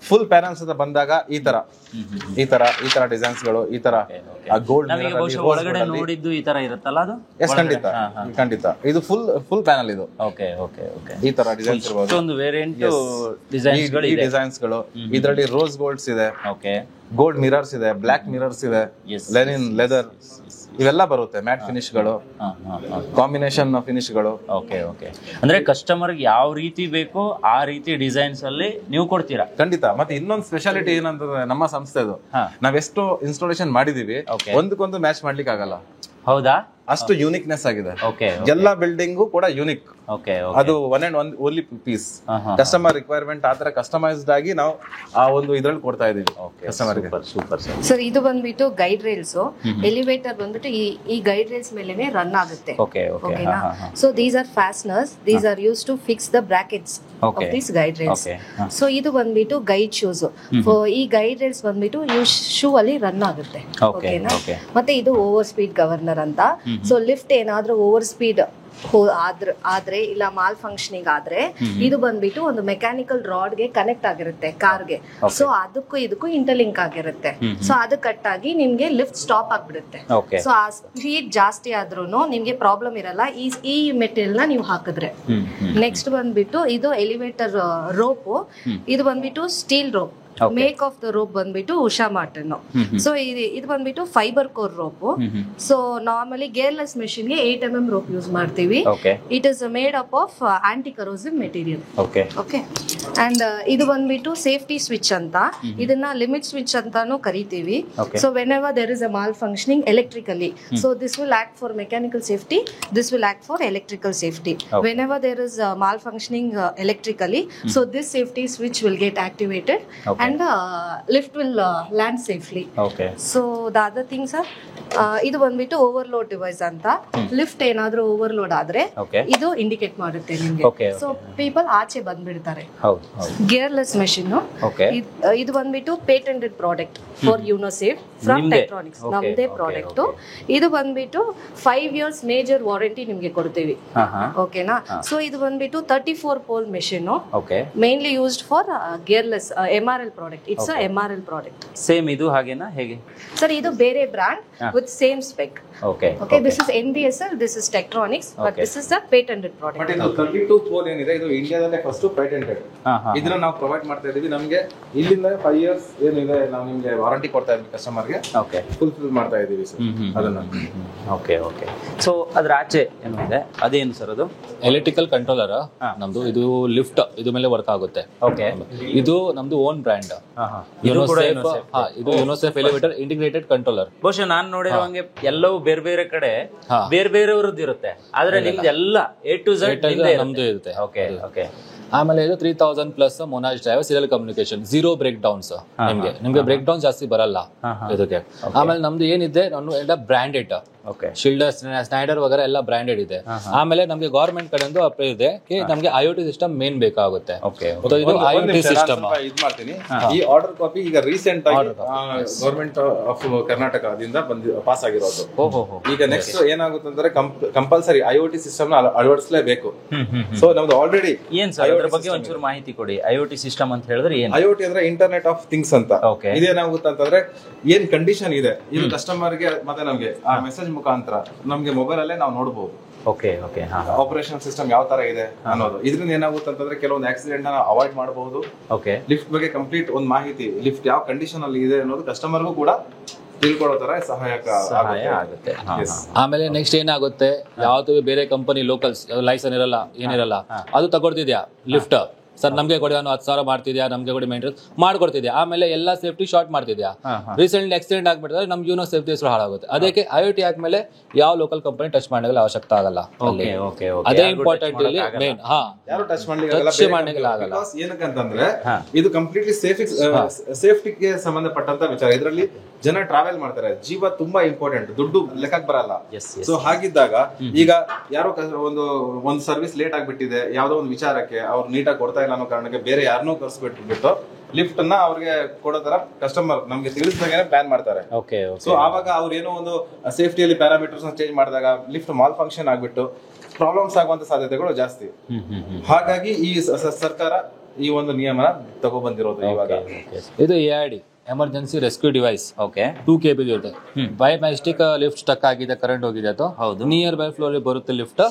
ಫುಲ್ ಪ್ಯಾನಲ್ಸ್ ಅಂತ ಬಂದಾಗ ಈ ತರ ಡಿಸೈನ್ಸ್ ಗಳು, ಈ ತರ ಗೋಲ್ಡ್ ಒಳಗಡೆ ನೋಡಿದ್ದು ಈ ತರ ಇರುತ್ತಲ್ಲ ಅದು. ಎಸ್, ಖಂಡಿತ ಇದು ಫುಲ್ ಪ್ಯಾನಲ್. ಇದು ಈ ತರ ಡಿಸೈನ್ಸ್ ಇರಬಹುದು. ಒಂದು ವೇರಿಯಂಟ್ ಡಿಸೈನ್ಸ್ ಗಳು. ಇದರಲ್ಲಿ ರೋಸ್ ಗೋಲ್ಡ್ಸ್ ಇದೆ, ಗೋಲ್ಡ್ ಮಿರರ್ಸ್ ಇದೆ, ಬ್ಲಾಕ್ ಮಿರರ್ಸ್ ಇದೆ, ಲೆನಿನ್ ಲೆದರ್. ಇವೆಲ್ಲ ಬರುತ್ತೆ, ಮ್ಯಾಟ್ ಫಿನಿಶ್ಗಳು, ಕಾಂಬಿನೇಷನ್ ಫಿನಿಶ್ಗಳು. ಓಕೆ ಓಕೆ, ಅಂದ್ರೆ ಕಸ್ಟಮರ್ಗೆ ಯಾವ ರೀತಿ ಬೇಕೋ ಆ ರೀತಿ ಡಿಸೈನ್ಸ್ ಅಲ್ಲಿ ನೀವು ಕೊಡ್ತೀರಾ? ಖಂಡಿತ. ಮತ್ತೆ ಇನ್ನೊಂದು ಸ್ಪೆಷಾಲಿಟಿ ಏನಂತಂದ್ರೆ ನಮ್ಮ ಸಂಸ್ಥೆದು ನಾವೆಷ್ಟು ಇನ್ಸ್ಟಾಲೇಷನ್ ಮಾಡಿದೀವಿ ಒಂದಕ್ಕೊಂದು ಮ್ಯಾಚ್ ಮಾಡ್ಲಿಕ್ಕೆ ಆಗಲ್ಲ. ಹೌದಾ? ಅಷ್ಟು ಯೂನಿಕ್ನೆಸ್ ಆಗಿದೆ. ಓಕೆ, ಎಲ್ಲ ಬಿಲ್ಡಿಂಗು ಕೂಡ ಯೂನಿಕ್. ಓಕೆ, ಅದು one and one only piece. Customer requirement ಆತರ ಕಸ್ಟಮೈಸ್ಡ್ ಆಗಿ ನಾವು ಆ ಒಂದು ಇದ್ರಲ್ಲಿ ಕೊಡ್ತಾ ಇದೀವಿ ಕಸ್ಟಮರ್ಗೆ. Super sir. ಸರ್ ಇದು ಬಂದ್ಬಿಟ್ಟು ಗೈಡ್ ರೈಲ್ಸ್, ಎಲಿವೇಟರ್ ಬಂದ್ಬಿಟ್ಟು ಈ ಗೈಡ್ ರೈಲ್ಸ್ ಮೇಲೆನೆ ರನ್ ಆಗುತ್ತೆ. ಓಕೆನಾ? So these are fasteners, these are use to fix the brackets of this guide rails. So ಇದು ಬಂದ್ಬಿಟ್ಟು ಗೈಡ್ ಶೂಸ್. ಈ ಗೈಡ್ ರೈಲ್ಸ್ ಬಂದ್ಬಿಟ್ಟು ಶೂ ಅಲ್ಲಿ ರನ್ ಆಗುತ್ತೆ. ಓಕೆನಾ? ಮತ್ತೆ ಇದು ಓವರ್ ಸ್ಪೀಡ್ ಗವರ್ನರ್ ಅಂತ. ಸೊ ಲಿಫ್ಟ್ ಏನಾದ್ರೂ ಓವರ್ ಸ್ಪೀಡ್ ಆದ್ರೆ ಇಲ್ಲ ಮಾಲ್ ಫಂಕ್ಷನಿಂಗ್ ಆದ್ರೆ ಇದು ಬಂದ್ಬಿಟ್ಟು ಒಂದು ಮೆಕ್ಯಾನಿಕಲ್ ರಾಡ್ ಗೆ ಕನೆಕ್ಟ್ ಆಗಿರುತ್ತೆ ಕಾರ್ಗೆ. ಸೊ ಅದಕ್ಕೂ ಇದಕ್ಕೂ ಇಂಟರ್ಲಿಂಕ್ ಆಗಿರುತ್ತೆ. ಸೊ ಅದು ಕಟ್ ಆಗಿ ನಿಮ್ಗೆ ಲಿಫ್ಟ್ ಸ್ಟಾಪ್ ಆಗ್ಬಿಡುತ್ತೆ. ಸೊ ಆ ಸ್ಪೀಡ್ ಜಾಸ್ತಿ ಆದ್ರೂ ನಿಮ್ಗೆ ಪ್ರಾಬ್ಲಮ್ ಇರಲ್ಲ ಈ ಮೆಟೀರಿಯಲ್ ನ ನೀವು ಹಾಕಿದ್ರೆ. ನೆಕ್ಸ್ಟ್ ಬಂದ್ಬಿಟ್ಟು ಇದು ಎಲಿವೇಟರ್ ರೋಪ್. ಇದು ಬಂದ್ಬಿಟ್ಟು steel rope. Make of the rope ಬಂದ್ಬಿಟ್ಟು ಉಷಾ ಮಾರ್ಟಿನ್. ಸೊ ಇದು ಬಂದ್ಬಿಟ್ಟು fibre core rope. So normally gearless machine ಗೆ 8 mm ರೋಪ್ ಯೂಸ್ ಮಾಡ್ತೀವಿ. It is made up of anti corrosive material. Okay, and ಇದು ಬಂದ್ಬಿಟ್ಟು ಸೇಫ್ಟಿ ಸ್ವಿಚ್ ಅಂತ. ಇದನ್ನ ಲಿಮಿಟ್ ಸ್ವಿಚ್ ಅಂತಾನು ಕರಿತೀವಿ. So whenever there is a malfunctioning electrically, so this will act for mechanical safety, this will act for electrical safety. Whenever there is malfunctioning electrically, so this safety switch will get activated and lift will land safely. So the other things are ಇದು ಬಂದ್ಬಿಟ್ಟು overload device ಅಂತ. Lift ಏನಾದ್ರೂ overload ಆದ್ರೆ ಇದು indicate ಮಾಡುತ್ತೆ ನಿಮ್ಗೆ. So people ಆಚೆ ಬಂದ್ಬಿಡ್ತಾರೆ. Gearless machine. ಇದು ಬಂದ್ಬಿಟ್ಟು ಪೇಟೆಂಟೆಡ್ ಪ್ರಾಡಕ್ಟ್ ಫಾರ್ ಯುನೋಸೇಫ್ ಫ್ರಮ್ ಟೆಕ್ಟ್ರಾನಿಕ್ಸ್, ನಮ್ದೇ ಪ್ರಾಡಕ್ಟ್. ಇದು ಬಂದ್ಬಿಟ್ಟು 5 years ಮೇಜರ್ ವಾರಂಟಿ ನಿಮ್ಗೆ ಕೊಡ್ತೀವಿ. ಓಕೆನಾ? ಸೊ ಇದು ಬಂದ್ಬಿಟ್ಟು 34 pole machine, mainly used for gearless MRL product. It's a MRL product. Same ಇದು ಹಾಗೇನಾ ಹೇಗೆ ಸರ್? ಇದು ಬೇರೆ brand with same spec. Okay, this is NDSL, this is Tektronix, but this is the patented product. But ಇದು 32 pole ಏನಿದೆ ಇದು ಇಂಡಿಯಾದಲ್ಲೇ first patented. ಇದನ್ನ ನಾವು provide ಮಾಡ್ತಾ ಇದೀವಿ. ನಮಗೆ ಇಲ್ಲಿಂದ 5 years ಏನಿದೆ ನಾವು ನಿಮಗೆ ವಾರಂಟಿ ಕೊಡ್ತಾ ಇದೀವಿ ಕಸ್ಟಮರ್ಗೆ. ಫುಲ್ಫಿಲ್ ಮಾಡ್ತಾ ಇದೀವಿ ಸರ್ ಅದನ್ನ. ಓಕೆ. ಸೊ ಅದ್ರ ಆಚೆ ಏನು ಇದೆ ಅದೇನು ಸರ್? ಅದು ಎಲೆಕ್ಟ್ರಿಕಲ್ ಕಂಟ್ರೋಲರ್ ನಮ್ದು. ಇದು ಲಿಫ್ಟ್ ಇದು ಮೇಲೆ ವರ್ಕ್ ಆಗುತ್ತೆ. ಇದು ನಮ್ದು ಓನ್ ಬ್ರ್ಯಾಂಡ್. ಇದು ಯುನೋಸೇಫ್ ಎಲಿವೇಟರ್ ಇಂಟಿಗ್ರೇಟೆಡ್ ಕಂಟ್ರೋಲರ್. ಬಹುಶಃ ನಾನು ನೋಡಿರುವಂಗೆ ಎಲ್ಲವೂ ಬೇರೆ ಬೇರೆ ಕಡೆ ಬೇರೆ ಬೇರೆಯವ್ರದ್ದು ಇರುತ್ತೆ, ಆದ್ರೆ ನಿಮ್ದು ಎಲ್ಲ A to Z ನಮ್ದು ಇರುತ್ತೆ. ಆಮೇಲೆ ಇದು 3000+ ಮೊನಾಜ್ driver serial communication, 0 breakdowns. ನಿಮ್ಗೆ ಬ್ರೇಕ್ ಡೌನ್ ಜಾಸ್ತಿ ಬರಲ್ಲ ಇದಕ್ಕೆ. ಆಮೇಲೆ ನಮ್ದು ಏನಿದೆ ಎಲ್ಲ ಬ್ರಾಂಡೆಡ್, ಶಿಲ್ಡರ್, ಸ್ನೈಡರ್ ವಗೇರೆ ಎಲ್ಲ ಬ್ರಾಂಡೆಡ್ ಇದೆ. ಆಮೇಲೆ ನಮ್ಗೆ ಗವರ್ಮೆಂಟ್ ಕಡೆಯಿಂದ ಅಪ್ಲೈ ಇದೆ, ನಮ್ಗೆ IoT ಸಿಸ್ಟಮ್ ಮೇನ್ ಬೇಕಾಗುತ್ತೆ. ಇದು IoT ಸಿಸ್ಟಮ್. ಈ ಆರ್ಡರ್ ಕಾಪಿ ಈಗ ರೀಸೆಂಟ್ ಆಗಿ ಗವರ್ಮೆಂಟ್ ಆಫ್ ಕರ್ನಾಟಕದಿಂದ ಪಾಸ್ ಆಗಿರೋದು. ಈಗ ನೆಕ್ಸ್ಟ್ ಏನಾಗುತ್ತೆ ಅಂದ್ರೆ ಕಂಪಲ್ಸರಿ IoT ಸಿಸ್ಟಮ್ ಅಳವಡಿಸಲೇಬೇಕು. ಸೊ ನಮ್ದು ಆಲ್ರೆಡಿ ಏನ್ ಸರ್ ಅದ್ರ ಬಗ್ಗೆ ಒಂಚೂರು ಮಾಹಿತಿ ಕೊಡಿ. IoT ಸಿಸ್ಟಮ್ ಅಂತ ಹೇಳಿದ್ರೆ ಏನು? IoT ಅಂದ್ರೆ ಇಂಟರ್ನೆಟ್ ಆಫ್ ಥಿಂಗ್ಸ್ ಅಂತ. ಇದೇನಾಗುತ್ತೆ ಅಂತಂದ್ರೆ ಏನ್ ಕಂಡೀಷನ್ ಇದೆ ಇದು ಕಸ್ಟಮರ್ಗೆ ಮತ್ತೆ ನಮ್ಗೆ ಆ ಮೆಸೇಜ್ ಮುಖಾಂತರ ನಮ್ಗೆ ಮೊಬೈಲ್ ಅಲ್ಲೇ ನಾವು ನೋಡಬಹುದು. ಆಪರೇಷನ್ ಸಿಸ್ಟಮ್ ಯಾವ ತರ ಇದೆ ಅನ್ನೋದು. ಇದರಿಂದ ಏನಾಗುತ್ತೆ ಅಂತಂದ್ರೆ ಕೆಲವೊಂದು ಆಕ್ಸಿಡೆಂಟ್ ನ ಅವಾಯ್ಡ್ ಮಾಡಬಹುದು. ಲಿಫ್ಟ್ ಬಗ್ಗೆ ಕಂಪ್ಲೀಟ್ ಒಂದು ಮಾಹಿತಿ, ಲಿಫ್ಟ್ ಯಾವ ಕಂಡೀಷನ್ ಅಲ್ಲಿ ಇದೆ ಅನ್ನೋದು ಕಸ್ಟಮರ್ಗೂ ಕೂಡ ತಿಳ್ಕೊಳ್ಳೋ ತರ ಸಹಾಯ ಆಗುತ್ತೆ. ಆಮೇಲೆ ನೆಕ್ಸ್ಟ್ ಏನಾಗುತ್ತೆ, ಯಾವ್ದು ಬೇರೆ ಕಂಪನಿ ಲೋಕಲ್ಸ್ ಲೈಸೆನ್ಸ್ ಇರಲ್ಲ ಏನಿರಲ್ಲ, ಅದು ತಗೊಳ್ತಿದ್ಯಾ ಲಿಫ್ಟ್ ಸರ್ ನಮ್ಗೆ ಕೊಡಿ, ನಾನು 10,000 ಮಾಡ್ತಿದ್ಯಾ, ನಮ್ಗೆ ಕೊಡಿ ಮೇಂಟೆನೆನ್ಸ್ ಮಾಡ್ಕೊಡ್ತಿದ್ಯಾ, ಆಮೇಲೆ ಎಲ್ಲ ಸೇಫ್ಟಿ ಶಾರ್ಟ್ ಮಾಡ್ತಿದ್ಯಾ, ರೀಸೆಂಟ್ಲಿ ಆಕ್ಸಿಡೆಂಟ್ ಆಗ್ಬಿಟ್ಟಿದ್ರೆ ನಮ್ಗೆ ಯೂನೋ ಸೇಫ್ಟಿ ಹೆಸರು ಹಾಳಾಗುತ್ತೆ. ಅದಕ್ಕೆ IoT ಆದ್ಮೇಲೆ ಯಾವ ಲೋಕಲ್ ಕಂಪನಿ ಟಚ್ ಮಾಡಲು ಅವಶ್ಯಕತೆ ಆಗಲ್ಲ. ಅದೇ ಇಂಪಾರ್ಟೆಂಟ್ ಇಲ್ಲಿ ಮೇನ್. ಯಾರು ಟಚ್ ಮಾಡ್ಲಿಕ್ಕೆ ಆಗಲ್ಲ. ಏನಕ್ಕಂತಂದ್ರೆ ಇದು ಕಂಪ್ಲೀಟ್ಲಿ ಸೇಫ್ಟಿಗೆ ಸಂಬಂಧಪಟ್ಟಂತ ವಿಚಾರ. ಇದರಲ್ಲಿ ಜನ ಟ್ರಾವೆಲ್ ಮಾಡ್ತಾರೆ, ಜೀವ ತುಂಬಾ ಇಂಪಾರ್ಟೆಂಟ್, ದುಡ್ಡು ಲೆಕ್ಕಕ್ಕೆ ಬರಲ್ಲ. ಸೊ ಹಾಗಿದ್ದಾಗ ಈಗ ಯಾರೋ ಒಂದು ಸರ್ವಿಸ್ ಲೇಟ್ ಆಗ್ಬಿಟ್ಟಿದೆ, ಯಾವ್ದೋ ಒಂದು ವಿಚಾರಕ್ಕೆ ಅವ್ರು ನೀಟಾಗಿ ಕೊಡ್ತಾ ಇಲ್ಲ ಅನ್ನೋ ಕಾರಣಕ್ಕೆ ಬೇರೆ ಯಾರನ್ನೂ ಕರ್ಸ್ಬಿಟ್ಟು ಲಿಫ್ಟ್ ಅನ್ನ ಅವ್ರಿಗೆ ಕೊಡೋ ತರ ಕಸ್ಟಮರ್ ನಮ್ಗೆ ತಿಳಿಸಿದಾಗೇನೆ ಪ್ಲಾನ್ ಮಾಡ್ತಾರೆ. ಸೊ ಆವಾಗ ಅವ್ರು ಏನೋ ಒಂದು ಸೇಫ್ಟಿಯಲ್ಲಿ ಪ್ಯಾರಾಮೀಟರ್ಸ್ ಚೇಂಜ್ ಮಾಡಿದಾಗ ಲಿಫ್ಟ್ ಮಾಲ್ ಫಂಕ್ಷನ್ ಆಗ್ಬಿಟ್ಟು ಪ್ರಾಬ್ಲಮ್ಸ್ ಆಗುವಂತ ಸಾಧ್ಯತೆಗಳು ಜಾಸ್ತಿ. ಹಾಗಾಗಿ ಈ ಸರ್ಕಾರ ಈ ಒಂದು ನಿಯಮನ ತಗೊಬಂದಿರೋದು. ಇವಾಗ ಇದು AID emergency rescue device. Okay 2 kb ಇರುತ್ತೆ. ಬೈ ಮ್ಯಾಜಿಸ್ಟಿಕ್ ಲಿಫ್ಟ್ ಸ್ಟಕ್ ಆಗಿದೆ, ಕರೆಂಟ್ ಹೋಗಿದೆ, ಅದು ನಿಯರ್ ಬೈ ಫ್ಲೋರ್ ಬರುತ್ತೆ ಲಿಫ್ಟ್.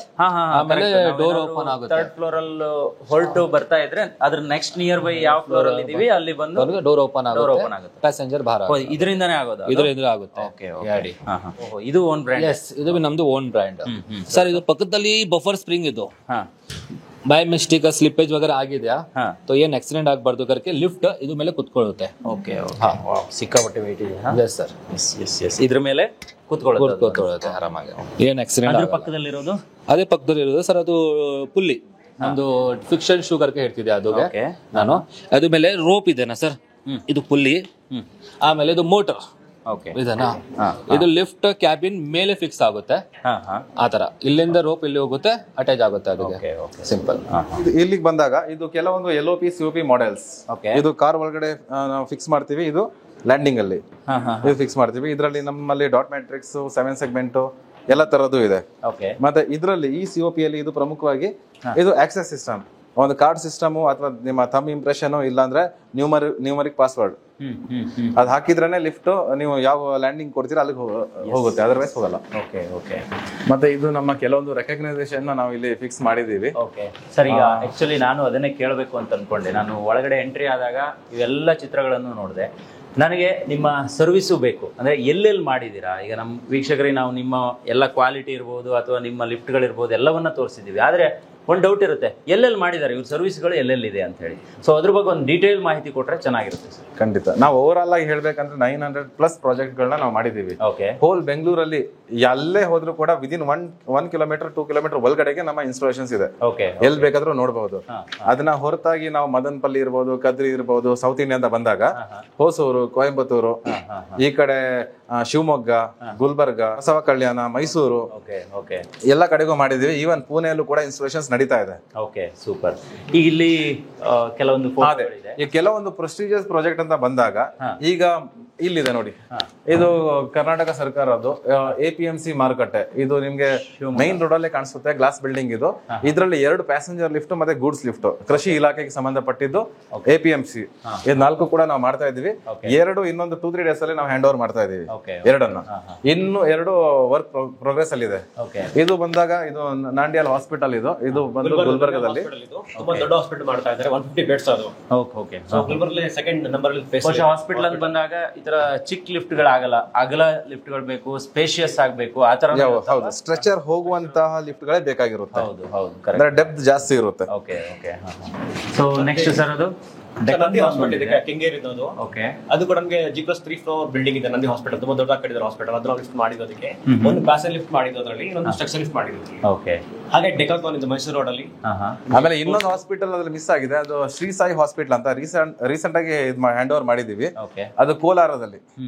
ಆಮೇಲೆ ಡೋರ್ ಓಪನ್ ಆಗುತ್ತೆ. ಥರ್ಡ್ ಫ್ಲೋರ್ ಅಲ್ಲಿ ಹೊರಟು ಬರ್ತಾ ಇದ್ರೆ ಅದ್ರ ನೆಕ್ಸ್ಟ್ ನಿಯರ್ ಬೈ ಯಾವ ಫ್ಲೋರ್ ಅಲ್ಲಿ ಇದೀವಿ ಅಲ್ಲಿ ಬಂದು ಡೋರ್ ಓಪನ್ ಆಗುತ್ತೆ, ಪ್ಯಾಸೆಂಜರ್ ಬಾರ ಇದರಿಂದಾನೇ ಆಗೋದು. ಇದರಿಂದ ಆಗುತ್ತೆ. ಗಾಡಿ ಇದು ಓನ್ ಬ್ರ್ಯಾಂಡ್. ಎಸ್, ಇದು ನಮ್ದು ಓನ್ ಬ್ರ್ಯಾಂಡ್ ಸರ್. ಇದು ಪಕ್ಕದಲ್ಲಿ ಬಫರ್ ಸ್ಪ್ರಿಂಗ್ ಇದು. ಬೈ ಮಿಸ್ಟೇಕ್ ಸ್ಲಿಪ್ಪೇಜ್ ವಗैरह ಆಗಿದೆಯಾ तो ಏನ್ ಆಕ್ಸಿಡೆಂಟ್ ಆಗಬಾರ್ದು करके ಲಿಫ್ಟ್ ಇದು ಮೇಲೆ ಕುತ್ಕೊಳ್ಳುತ್ತೆ. ಓಕೆ ಸಿಕ್ಕಾಪಟ್ಟೆ ವೆಯ್ಟ್ ಇದೆ. ಎಸ್ ಸರ್, ಎಸ್ ಇದ್ರ ಮೇಲೆ ಕುತ್ಕೊಳ್ಳುತ್ತೆ ಆರಾಮಾಗಿ. ಏನ್ ಆಕ್ಸಿಡೆಂಟ್ ಅದ್ರ ಪಕ್ಕದಲ್ಲಿರೋದು ಅದೇ ಪಕ್ಕದಲ್ಲಿ ಇರೋದು ಸರ್, ಅದು ಪುಲ್ಲಿ ಒಂದು ಫಿಕ್ಷನ್ ಶೂ ಕರ್ಕೆ ಹೇಳ್ತಿದ್ದೆ ಅದುಗೆ ನಾನು. ಅದ್ರ ಮೇಲೆ ರೋಪ್ ಇದೆನಾ ಸರ್, ಇದು ಪುಲ್ಲಿ. ಆಮೇಲೆ ಇದು ಮೋಟರ್ ಇದನ್ನ, ಇದು ಲಿಫ್ಟ್ ಕ್ಯಾಬಿನ್ ಮೇಲೆ ಫಿಕ್ಸ್ ಆಗುತ್ತೆ ಆತರ. ಇಲ್ಲಿಂದ ರೋಪ್ ಇಲ್ಲಿ ಹೋಗುತ್ತೆ, ಅಟ್ಯಾಚ್ ಆಗುತ್ತೆ ಅದಕ್ಕೆ. ಸಿಂಪಲ್. ಇಲ್ಲಿಗೆ ಬಂದಾಗ ಇದು ಕೆಲವೊಂದು LOP COP ಮಾಡೆಲ್ಸ್. ಇದು ಕಾರ್ ಒಳಗಡೆ ನಾವು ಫಿಕ್ಸ್ ಮಾಡ್ತೀವಿ, ಇದು ಲ್ಯಾಂಡಿಂಗ್ ಅಲ್ಲಿ ಇದು ಫಿಕ್ಸ್ ಮಾಡ್ತೀವಿ. ಇದರಲ್ಲಿ ನಮ್ಮಲ್ಲಿ ಡಾಟ್ ಮ್ಯಾಟ್ರಿಕ್ಸ್ 7 ಸೆಗ್ಮೆಂಟ್ ಎಲ್ಲ ತರದ್ದು ಇದೆ. ಮತ್ತೆ ಇದರಲ್ಲಿ ಈ COP ಅಲ್ಲಿ ಇದು ಪ್ರಮುಖವಾಗಿ ಇದು ಆಕ್ಸೆಸ್ ಸಿಸ್ಟಮ್, ಒಂದು ಕಾರ್ಡ್ ಸಿಸ್ಟಮ್ ಅಥವಾ ನಿಮ್ಮ ಥಂಬ್ ಇಂಪ್ರೆಷನ್ ಇಲ್ಲಾಂದ್ರೆ ನ್ಯೂಮರಿಕ್ ಪಾಸ್ವರ್ಡ್ ಅದು ಹಾಕಿದ್ರೇನೆ ಲಿಫ್ಟ್ ನೀವು ಯಾವ ಲ್ಯಾಂಡಿಂಗ್ ಕೊಡ್ತೀರಾ ಅಲ್ಲಿಗೆ ಹೋಗುತ್ತೆ, ಅದರ್ವೈಸ್ ಹೋಗಲ್ಲ. ಮತ್ತೆ ಇದು ನಮ್ಮ ಕೆಲವೊಂದು ರೆಕಗ್ನೈಸೇಷನ್ ನಾವು ಇಲ್ಲಿ ಫಿಕ್ಸ್ ಮಾಡಿದೀವಿ. ಸರ್, ಈಗ ಆಕ್ಚುಲಿ ನಾನು ಅದನ್ನೇ ಕೇಳಬೇಕು ಅಂತ ಅನ್ಕೊಂಡೆ. ನಾನು ಒಳಗಡೆ ಎಂಟ್ರಿ ಆದಾಗ ಇವೆಲ್ಲ ಚಿತ್ರಗಳನ್ನು ನೋಡಿದೆ. ನನಗೆ ನಿಮ್ಮ ಸರ್ವಿಸು ಬೇಕು, ಅಂದರೆ ಎಲ್ಲೆಲ್ಲಿ ಮಾಡಿದ್ದೀರಾ. ಈಗ ನಮ್ಮ ವೀಕ್ಷಕರಿಗೆ ನಾವು ನಿಮ್ಮ ಎಲ್ಲ ಕ್ವಾಲಿಟಿ ಇರ್ಬೋದು ಅಥವಾ ನಿಮ್ಮ ಲಿಫ್ಟ್ಗಳಿರ್ಬೋದು ಎಲ್ಲವನ್ನ ತೋರಿಸಿದ್ದೀವಿ. ಆದರೆ ಒಂದು ಡೌಟ್ ಇರುತ್ತೆ, ಎಲ್ಲೆಲ್ಲಿ ಮಾಡಿದ್ದಾರೆ ಇವ್ರ ಸರ್ವಿಸ್ಗಳು ಎಲ್ಲೆಲ್ಲಿದೆ ಅಂತ ಹೇಳಿ. ಸೊ ಅದ್ರ ಬಗ್ಗೆ ಒಂದು ಡೀಟೇಲ್ ಮಾಹಿತಿ ಕೊಟ್ಟರೆ ಚೆನ್ನಾಗಿರುತ್ತೆ ಸರ್. ಖಂಡಿತ. ನಾವು ಓವರ್ ಆಲ್ ಆಗಿ ಹೇಳ್ಬೇಕಂದ್ರೆ 900+ ಪ್ರಾಜೆಕ್ಟ್ಗಳನ್ನ ನಾವು ಮಾಡಿದ್ದೀವಿ. ಹೋಲ್ ಬೆಂಗಳೂರಲ್ಲಿ ಎಲ್ಲೇ ಹೋದ್ರು ಕೂಡ ವಿದಿನ್ 1 ಕಿಲೋಮೀಟರ್ 2 ಕಿಲೋಮೀಟರ್ ಒಳಗಡೆಗೆ ನಮ್ಮ ಇನ್ಸ್ಟಾಲೇಷನ್ಸ್ ಇದೆ. ಎಲ್ಲಿ ಬೇಕಾದ್ರೂ ನೋಡಬಹುದು. ಅದನ್ನ ಹೊರತಾಗಿ ನಾವು ಮದನಪಲ್ಲಿ ಇರ್ಬೋದು, ಕದ್ರಿ ಇರ್ಬೋದು, ಸೌತ್ ಇಂಡಿಯಾ ಅಂತ ಬಂದಾಗ ಹೊಸೂರು, ಕೊಯಂಬತ್ತೂರು, ಈ ಕಡೆ ಶಿವಮೊಗ್ಗ, ಗುಲ್ಬರ್ಗ, ಬಸವ ಕಲ್ಯಾಣ, ಮೈಸೂರು ಎಲ್ಲ ಕಡೆಗೂ ಮಾಡಿದೀವಿ. ಈವನ್ ಪುಣೆಯಲ್ಲೂ ಕೂಡ ಇನ್ಸ್ಟಾಲೇಷನ್ಸ್ ನಡೀತಾ ಇದೆ. Okay, super. ಈಗ ಇಲ್ಲಿ ಕೆಲವೊಂದು ಕೆಲವೊಂದು ಪ್ರೆಸ್ಟಿಜಿಯಸ್ ಪ್ರಾಜೆಕ್ಟ್ ಅಂತ ಬಂದಾಗ ಈಗ ಇಲ್ಲಿದೆ ನೋಡಿ, ಇದು ಕರ್ನಾಟಕ ಸರ್ಕಾರದ್ದು APMC ಮಾರುಕಟ್ಟೆ. ಇದು ನಿಮ್ಗೆ ಮೈನ್ ರೋಡ್ ಅಲ್ಲೇ ಕಾಣಿಸುತ್ತೆ, ಗ್ಲಾಸ್ ಬಿಲ್ಡಿಂಗ್ ಇದು. ಇದರಲ್ಲಿ 2 ಪ್ಯಾಸೆಂಜರ್ ಲಿಫ್ಟ್ ಮತ್ತೆ ಗೂಡ್ಸ್ ಲಿಫ್ಟ್, ಕೃಷಿ ಇಲಾಖೆಗೆ ಸಂಬಂಧಪಟ್ಟಿದ್ದು APMC. ಇದು 4 ಕೂಡ ನಾವು ಮಾಡ್ತಾ ಇದೀವಿ. 2 ಇನ್ನೊಂದು 2-3 ಡೇಸ್ ಅಲ್ಲಿ ನಾವು ಹ್ಯಾಂಡ್ ಓವರ್ ಮಾಡ್ತಾ ಇದೀವಿ 2 ಇನ್ನು 2 ವರ್ಕ್ ಪ್ರೋಗ್ರೆಸ್ ಅಲ್ಲಿ ಇದೆ. ಇದು ಬಂದಾಗ ಇದು ನಾಂಡಿಯಾಲ್ ಹಾಸ್ಪಿಟಲ್, ಇದು ಬಂದು ಗುಲ್ಬರ್ಗದಲ್ಲಿ ತುಂಬಾ ದೊಡ್ಡ ಹಾಸ್ಪಿಟಲ್ ಮಾಡ್ತಾ ಇದ್ದಾರೆ. 150 ಬೆಡ್ಸ್ ಅದು. ಗುಲ್ಬರ್ಗಲ್ಲಿ ಸೆಕೆಂಡ್ ನಂಬರ್ ಹಾಸ್ಪಿಟಲ್ ಅಂತ ಬಂದಾಗ ಚಿಕ್ಕ ಲಿಫ್ಟ್ ಗಳಾಗಲ್ಲ, ಅಗಲ ಲಿಫ್ಟ್ ಗಳು ಬೇಕು, ಸ್ಪೇಷಿಯಸ್ ಆಗಬೇಕು, ಆ ತರ. ಹೌದು, ಸ್ಟ್ರೆಚರ್ ಹೋಗುವಂತಹ ಲಿಫ್ಟ್ ಗಳೇ ಬೇಕಾಗಿರುತ್ತೆ. ಅಂದ್ರೆ ಡೆಪ್ತ್ ಜಾಸ್ತಿ ಇರುತ್ತೆ. ಸೊ ನೆಕ್ಸ್ಟ್ ಸರ್, ಅದು ನಂದಿ ಹಾಸ್ಪಿಟಲ್ ಇದೆ ಕೆಂಗೇರಿ ಇರೋದು. ಅದು ಕೂಡ ನಮಗೆ G+3 ಫ್ಲೋರ್ ಬಿಲ್ಡಿಂಗ್ ಇದೆ. ನಂದಿ ಹಾಸ್ಪಿಟಲ್ ತುಂಬಾ ದೊಡ್ಡ ಕಟ್ಟಿದ್ದಾರೆ ಹಾಸ್ಪಿಟಲ್. ಅದನ್ನ ಲಿಫ್ಟ್ ಮಾಡಿದೋದಕ್ಕೆ ಒಂದು ಪ್ಯಾಸೆಂಜರ್ ಲಿಫ್ಟ್ ಮಾಡಿದೋದ್ರಲ್ಲಿ, ಇನ್ನೊಂದು ಸ್ಟ್ರಕ್ಚರ್ ಲಿಫ್ಟ್ ಮಾಡಿದ್ವಿ. ಹಾಗೆ ಡೆಕಾಥಾನ್ ಇದೆ ಮೈಸೂರು ರೋಡ್ ಅಲ್ಲಿ. ಆಮೇಲೆ ಇನ್ನೊಂದು ಹಾಸ್ಪಿಟಲ್ ಅದ್ರಲ್ಲಿ ಮಿಸ್ ಆಗಿದೆ, ಅದು ಶ್ರೀ ಸಾಯಿ ಹಾಸ್ಪಿಟಲ್ ಅಂತ ರೀಸೆಂಟ್ ಆಗಿ ಹ್ಯಾಂಡ್ ಓವರ್ ಮಾಡಿದೀವಿ. ಅದು ಕೋಲಾರದಲ್ಲಿ,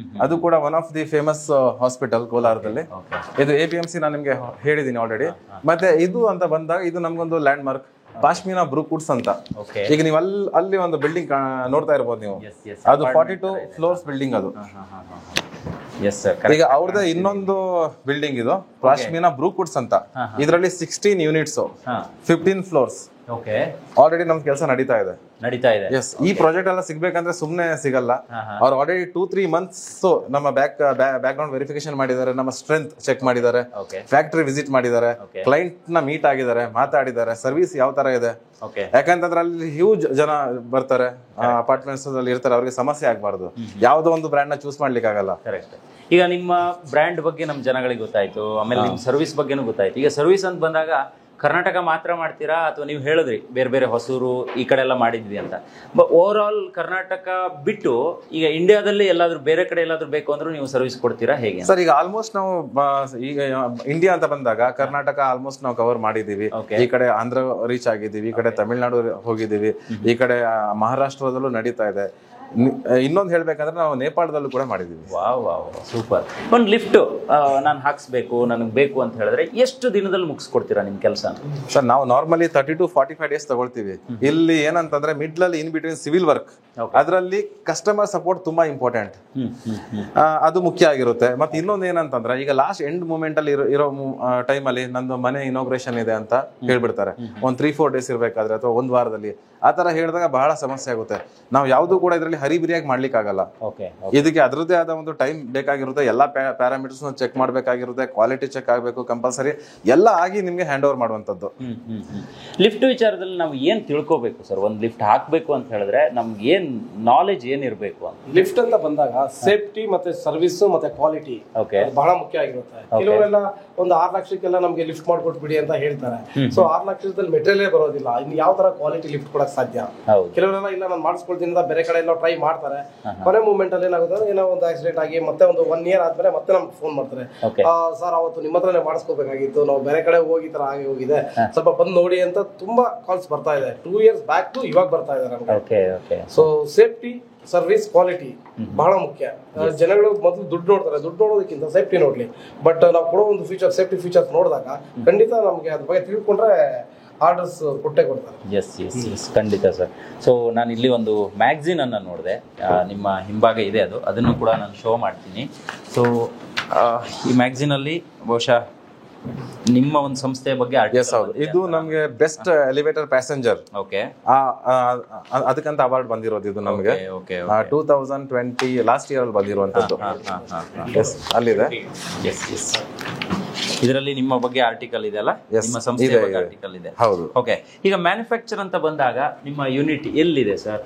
ಅದು ಕೂಡ one of the famous hospital ಕೋಲಾರದಲ್ಲಿ. ಇದು APMC ನಾನು ನಿಮ್ಗೆ ಹೇಳಿದೀನಿ ಆಲ್ರೆಡಿ. ಮತ್ತೆ ಇದು ಅಂತ ಬಂದಾಗ ಇದು ನಮ್ಗೊಂದು ಲ್ಯಾಂಡ್ ಮಾರ್ಕ್, ಪಾಶ್ಮೀನಾ ಬ್ರೂಕುಡ್ಸ್ ಅಂತ. ಈಗ ನೀವು ಅಲ್ಲಿ ಒಂದು ಬಿಲ್ಡಿಂಗ್ ನೋಡ್ತಾ ಇರ್ಬೋದು ನೀವು, ಅದು 42 ಫ್ಲೋರ್ಸ್ ಬಿಲ್ಡಿಂಗ್ ಅದು. ಈಗ ಅವ್ರದ್ದು ಇನ್ನೊಂದು ಬಿಲ್ಡಿಂಗ್ ಇದು ಪಾಶ್ಮೀನಾ ಬ್ರೂಕುಡ್ಸ್ ಅಂತ. ಇದರಲ್ಲಿ 16 ಯೂನಿಟ್ಸ್, 15 ಫ್ಲೋರ್ಸ್. ಆಲ್ರೆಡಿ ನಮ್ ಕೆಲಸ ನಡೀತಾ ಇದೆ. ಎಸ್, ಈ ಪ್ರಾಜೆಕ್ಟ್ ಎಲ್ಲ ಸಿಗ್ಬೇಕಂದ್ರೆ ಸುಮ್ನೆ ಸಿಗಲ್ಲ. ಅವ್ರು ಆಲ್ರೆಡಿ 2-3 ಮಂತ್ಸ್ ನಮ್ಮ ಬ್ಯಾಕ್ ಗ್ರೌಂಡ್ ವೆರಿಫಿಕೇಶನ್ ಮಾಡಿದ್ದಾರೆ, ನಮ್ಮ ಸ್ಟ್ರೆಂತ್ ಚೆಕ್ ಮಾಡಿದ್ದಾರೆ, ಫ್ಯಾಕ್ಟರಿ ವಿಸಿಟ್ ಮಾಡಿದ್ದಾರೆ, ಕ್ಲೈಂಟ್ ನ ಮೀಟ್ ಆಗಿದ್ದಾರೆ, ಮಾತಾಡಿದ್ದಾರೆ, ಸರ್ವಿಸ್ ಯಾವ ತರ ಇದೆ. ಯಾಕಂತಂದ್ರೆ ಅಲ್ಲಿ ಹ್ಯೂಜ್ ಜನ ಬರ್ತಾರೆ, ಅಪಾರ್ಟ್ಮೆಂಟ್ಸ್ ಅಲ್ಲಿ ಇರ್ತಾರೆ, ಅವ್ರಿಗೆ ಸಮಸ್ಯೆ ಆಗ್ಬಾರ್ದು. ಯಾವ್ದೋ ಒಂದು ಬ್ರ್ಯಾಂಡ್ ನ ಚೂಸ್ ಮಾಡ್ಲಿಕ್ಕೆ ಆಗಲ್ಲ. ಈಗ ನಿಮ್ಮ ಬ್ರ್ಯಾಂಡ್ ಬಗ್ಗೆ ನಮ್ಮ ಜನಗಳಿಗೆ ಗೊತ್ತಾಯ್ತು, ಆಮೇಲೆ ನಿಮ್ಮ ಸರ್ವಿಸ್ ಬಗ್ಗೆನೂ ಗೊತ್ತಾಯ್ತು. ಈಗ ಸರ್ವಿಸ್ ಅಂತ ಬಂದಾಗ ಕರ್ನಾಟಕ ಮಾತ್ರ ಮಾಡ್ತೀರಾ ಅಥವಾ ನೀವು ಹೇಳಿದ್ರಿ ಬೇರೆ ಬೇರೆ ಹೊಸೂರು ಈ ಕಡೆ ಎಲ್ಲ ಮಾಡಿದ್ವಿ ಅಂತ, ಓವರ್ ಆಲ್ ಕರ್ನಾಟಕ ಬಿಟ್ಟು ಈಗ ಇಂಡಿಯಾದಲ್ಲಿ ಎಲ್ಲಾದ್ರೂ ಬೇರೆ ಕಡೆ ಎಲ್ಲಾದ್ರೂ ಬೇಕು ಅಂದ್ರೂ ನೀವು ಸರ್ವಿಸ್ ಕೊಡ್ತೀರಾ ಹೇಗೆ ಸರ್? ಈಗ ಆಲ್ಮೋಸ್ಟ್ ನಾವು ಈಗ ಇಂಡಿಯಾ ಅಂತ ಬಂದಾಗ ಕರ್ನಾಟಕ ಆಲ್ಮೋಸ್ಟ್ ನಾವು ಕವರ್ ಮಾಡಿದೀವಿ. ಈ ಕಡೆ ಆಂಧ್ರ ರೀಚ್ ಆಗಿದ್ದೀವಿ, ಈ ಕಡೆ ತಮಿಳ್ನಾಡು ಹೋಗಿದ್ದೀವಿ, ಈ ಕಡೆ ಮಹಾರಾಷ್ಟ್ರದಲ್ಲೂ ನಡೀತಾ ಇದೆ. ಇನ್ನೊಂದು ಹೇಳ್ಬೇಕಂದ್ರೆ ನಾವು ನೇಪಾಳದಲ್ಲೂ ಕೂಡ ಮಾಡಿದೀವಿ. Wow, super. ಒಂದು ಲಿಫ್ಟ್ ನಾನು ಹಾಕ್ಸ್ಬೇಕು, ನನಗೆ ಬೇಕು ಅಂತ ಹೇಳಿದ್ರೆ ಎಷ್ಟು ದಿನದಲ್ಲಿ ಮುಗಿಸ್ಕೊಡ್ತೀರಾ ನಿಮ್ ಕೆಲಸ? ಸರ್, ನಾವು ನಾರ್ಮಲಿ 30 to 45 ಡೇಸ್ ತಗೊಳ್ತೀವಿ. ಇಲ್ಲಿ ಏನಂತಂದ್ರೆ ಮಿಡ್ಲ್ ಅಲ್ಲಿ ಇನ್ ಬಿಟ್ವೀನ್ ಸಿವಿಲ್ ವರ್ಕ್ ಅದರಲ್ಲಿ ಕಸ್ಟಮರ್ ಸಪೋರ್ಟ್ ತುಂಬಾ ಇಂಪಾರ್ಟೆಂಟ್, ಅದು ಮುಖ್ಯ ಆಗಿರುತ್ತೆ. ಮತ್ತೆ ಇನ್ನೊಂದು ಏನಂತಂದ್ರೆ ಈಗ ಲಾಸ್ಟ್ ಎಂಡ್ ಮೂಮೆಂಟ್ ಅಲ್ಲಿ ಇರೋ ಟೈಮ್ ಅಲ್ಲಿ ನಂದು ಮನೆ ಇನಾಗ್ರೇಷನ್ ಇದೆ ಅಂತ ಹೇಳ್ಬಿಡ್ತಾರೆ, ಒಂದ್ 3-4 ಡೇಸ್ ಇರ್ಬೇಕಾದ್ರೆ ಅಥವಾ ಒಂದ್ ವಾರದಲ್ಲಿ ಆ ತರ ಹೇಳಿದಾಗ ಬಹಳ ಸಮಸ್ಯೆ ಆಗುತ್ತೆ. ನಾವು ಯಾವ್ದು ಕೂಡ ಇದರಲ್ಲಿ ಹರಿಬಿರಿಯಾಗಿ ಮಾಡ್ಲಿಕ್ಕೆ ಆಗಲ್ಲ. ಇದಕ್ಕೆ ಅದರದ್ದೇ ಆದ ಒಂದು ಟೈಮ್ ಬೇಕಾಗಿರುತ್ತೆ, ಎಲ್ಲಾ ಪ್ಯಾರಾಮೀಟರ್ಸ್ ಚೆಕ್ ಮಾಡ್ಬೇಕಾಗಿರುತ್ತೆ, ಕ್ವಾಲಿಟಿ ಚೆಕ್ ಆಗ್ಬೇಕು ಕಂಪಲ್ಸರಿ, ಎಲ್ಲ ಆಗಿ ನಿಮ್ಗೆ ಹ್ಯಾಂಡ್ ಓವರ್ ಮಾಡುವಂತದ್ದು. ಲಿಫ್ಟ್ ವಿಚಾರದಲ್ಲಿ ನಾವು ಏನ್ ತಿಳ್ಕೋಬೇಕು ಸರ್? ಒಂದ್ ಲಿಫ್ಟ್ ಹಾಕ್ಬೇಕು ಅಂತ ಹೇಳಿದ್ರೆ ನಮ್ಗೆ ಏನ್ ನಾಲೆಜ್ ಏನಿರ್ಬೇಕು ಅಂತ? ಲಿಫ್ಟ್ ಅಂತ ಬಂದಾಗ ಸೇಫ್ಟಿ ಮತ್ತೆ ಸರ್ವಿಸ್ ಮತ್ತೆ ಕ್ವಾಲಿಟಿ ಬಹಳ ಮುಖ್ಯ ಆಗಿರುತ್ತೆ. ಕೆಲವರೆಲ್ಲ ಒಂದು 6 ಲಕ್ಷಕ್ಕೆಲ್ಲ ನಮ್ಗೆ ಲಿಫ್ಟ್ ಮಾಡ್ಕೊಟ್ಬಿಡಿ ಅಂತ ಹೇಳ್ತಾರೆ. ಸೊ 6 ಲಕ್ಷದಲ್ಲಿ ಮೆಟೀರಿಯಲ್ ಬರೋದಿಲ್ಲ, ಇನ್ನು ಯಾವ ತರ ಕ್ವಾಲಿಟಿ ಲಿಫ್ಟ್ ಕೊಡಕ್ ಸಾಧ್ಯ? ಕೆಲವರೆಲ್ಲ ಇಲ್ಲ ನಾನು ಮಾಡಿಸ್ಕೊಳ್ತೀನಿ ಅಂತ ಬೇರೆ ಕಡೆ ಎಲ್ಲ ಟ್ರೈ ಮಾಡ್ತಾರೆ. ಕೊನೆ ಮೂಮೆಂಟ್ ಅಲ್ಲಿ ಏನಾಗುತ್ತೆ, ಏನೋ ಒಂದು ಆಕ್ಸಿಡೆಂಟ್ ಆಗಿ ಮತ್ತೆ ಒಂದು 1 year ಆದ್ಮೇಲೆ ಮತ್ತೆ ನಮ್ಗೆ ಫೋನ್ ಮಾಡ್ತಾರೆ, ಸರ್ ಅವತ್ತು ನಿಮ್ಮ ಹತ್ರನೇ ಮಾಡಿಸ್ಕೋಬೇಕಾಗಿತ್ತು, ನಾವು ಬೇರೆ ಕಡೆ ಹೋಗಿ ತರ ಆಗಿ ಹೋಗಿದೆ, ಸ್ವಲ್ಪ ಬಂದು ನೋಡಿ ಅಂತ ತುಂಬಾ ಕಾಲ್ಸ್ ಬರ್ತಾ ಇದೆ. 2 years ಬ್ಯಾಕ್ ಟು ಇವಾಗ ಬರ್ತಾ ಇದ್ದಾರೆ. ಸೊ ಸೇಫ್ಟಿ ಸರ್ವಿಸ್ ಕ್ವಾಲಿಟಿ ಬಹಳ ಮುಖ್ಯ. ಜನಗಳು ಮೊದಲು ದುಡ್ಡು ನೋಡ್ತಾರೆ, ದುಡ್ಡು ನೋಡೋದಕ್ಕಿಂತ ಸೇಫ್ಟಿ ನೋಡ್ಲಿ. ಬಟ್ ನಾವು ಕೊಡೋ ಒಂದು ಫೀಚರ್ ಸೇಫ್ಟಿ ಫೀಚರ್ಸ್ ನೋಡಿದಾಗ ಖಂಡಿತ ನಮಗೆ ಅದ್ರ ಬಗ್ಗೆ ತಿಳ್ಕೊಂಡ್ರೆ ಆರ್ಡರ್ಸ್ ಕೊಟ್ಟೆ ಕೊಡ್ತಾರೆ. ಎಸ್ ಖಂಡಿತ ಸರ್. ಸೊ ನಾನು ಇಲ್ಲಿ ಒಂದು ಮ್ಯಾಗ್ಝಿನ್ ಅನ್ನು ನೋಡಿದೆ, ನಿಮ್ಮ ಹಿಂಭಾಗ ಇದೆ ಅದನ್ನು ಕೂಡ ನಾನು ಶೋ ಮಾಡ್ತೀನಿ. ಸೊ ಈ ಮ್ಯಾಗ್ಝಿನ್ ಅಲ್ಲಿ ಬಹುಶಃ ನಿಮ್ಮ ಒಂದು ಸಂಸ್ಥೆಯ ಬಗ್ಗೆ ಇದು ನಮ್ಗೆ ಬೆಸ್ಟ್ ಎಲಿವೇಟರ್ ಪ್ಯಾಸೆಂಜರ್ ಅದಕ್ಕಂತ ಅವಾರ್ಡ್ ಬಂದಿರೋದು. ಇದು ನಮ್ಗೆ 2020 ಲಾಸ್ಟ್ ಇಯರ್ ಅಲ್ಲಿ ಬಂದಿರುವಂತದ್ದು. ಅಲ್ಲಿದೆ, ಇದರಲ್ಲಿ ನಿಮ್ಮ ಬಗ್ಗೆ ಆರ್ಟಿಕಲ್ ಇದೆ ಅಲ್ಲ, ನಿಮ್ಮ ಸಂಸ್ಥೆ ಬಗ್ಗೆ ಆರ್ಟಿಕಲ್ ಇದೆ. ಹೌದು. ಓಕೆ, ಈಗ ಮ್ಯಾನುಫ್ಯಾಕ್ಚರ್ ಅಂತ ಬಂದಾಗ ನಿಮ್ಮ ಯೂನಿಟ್ ಎಲ್ಲಿದೆ ಸರ್?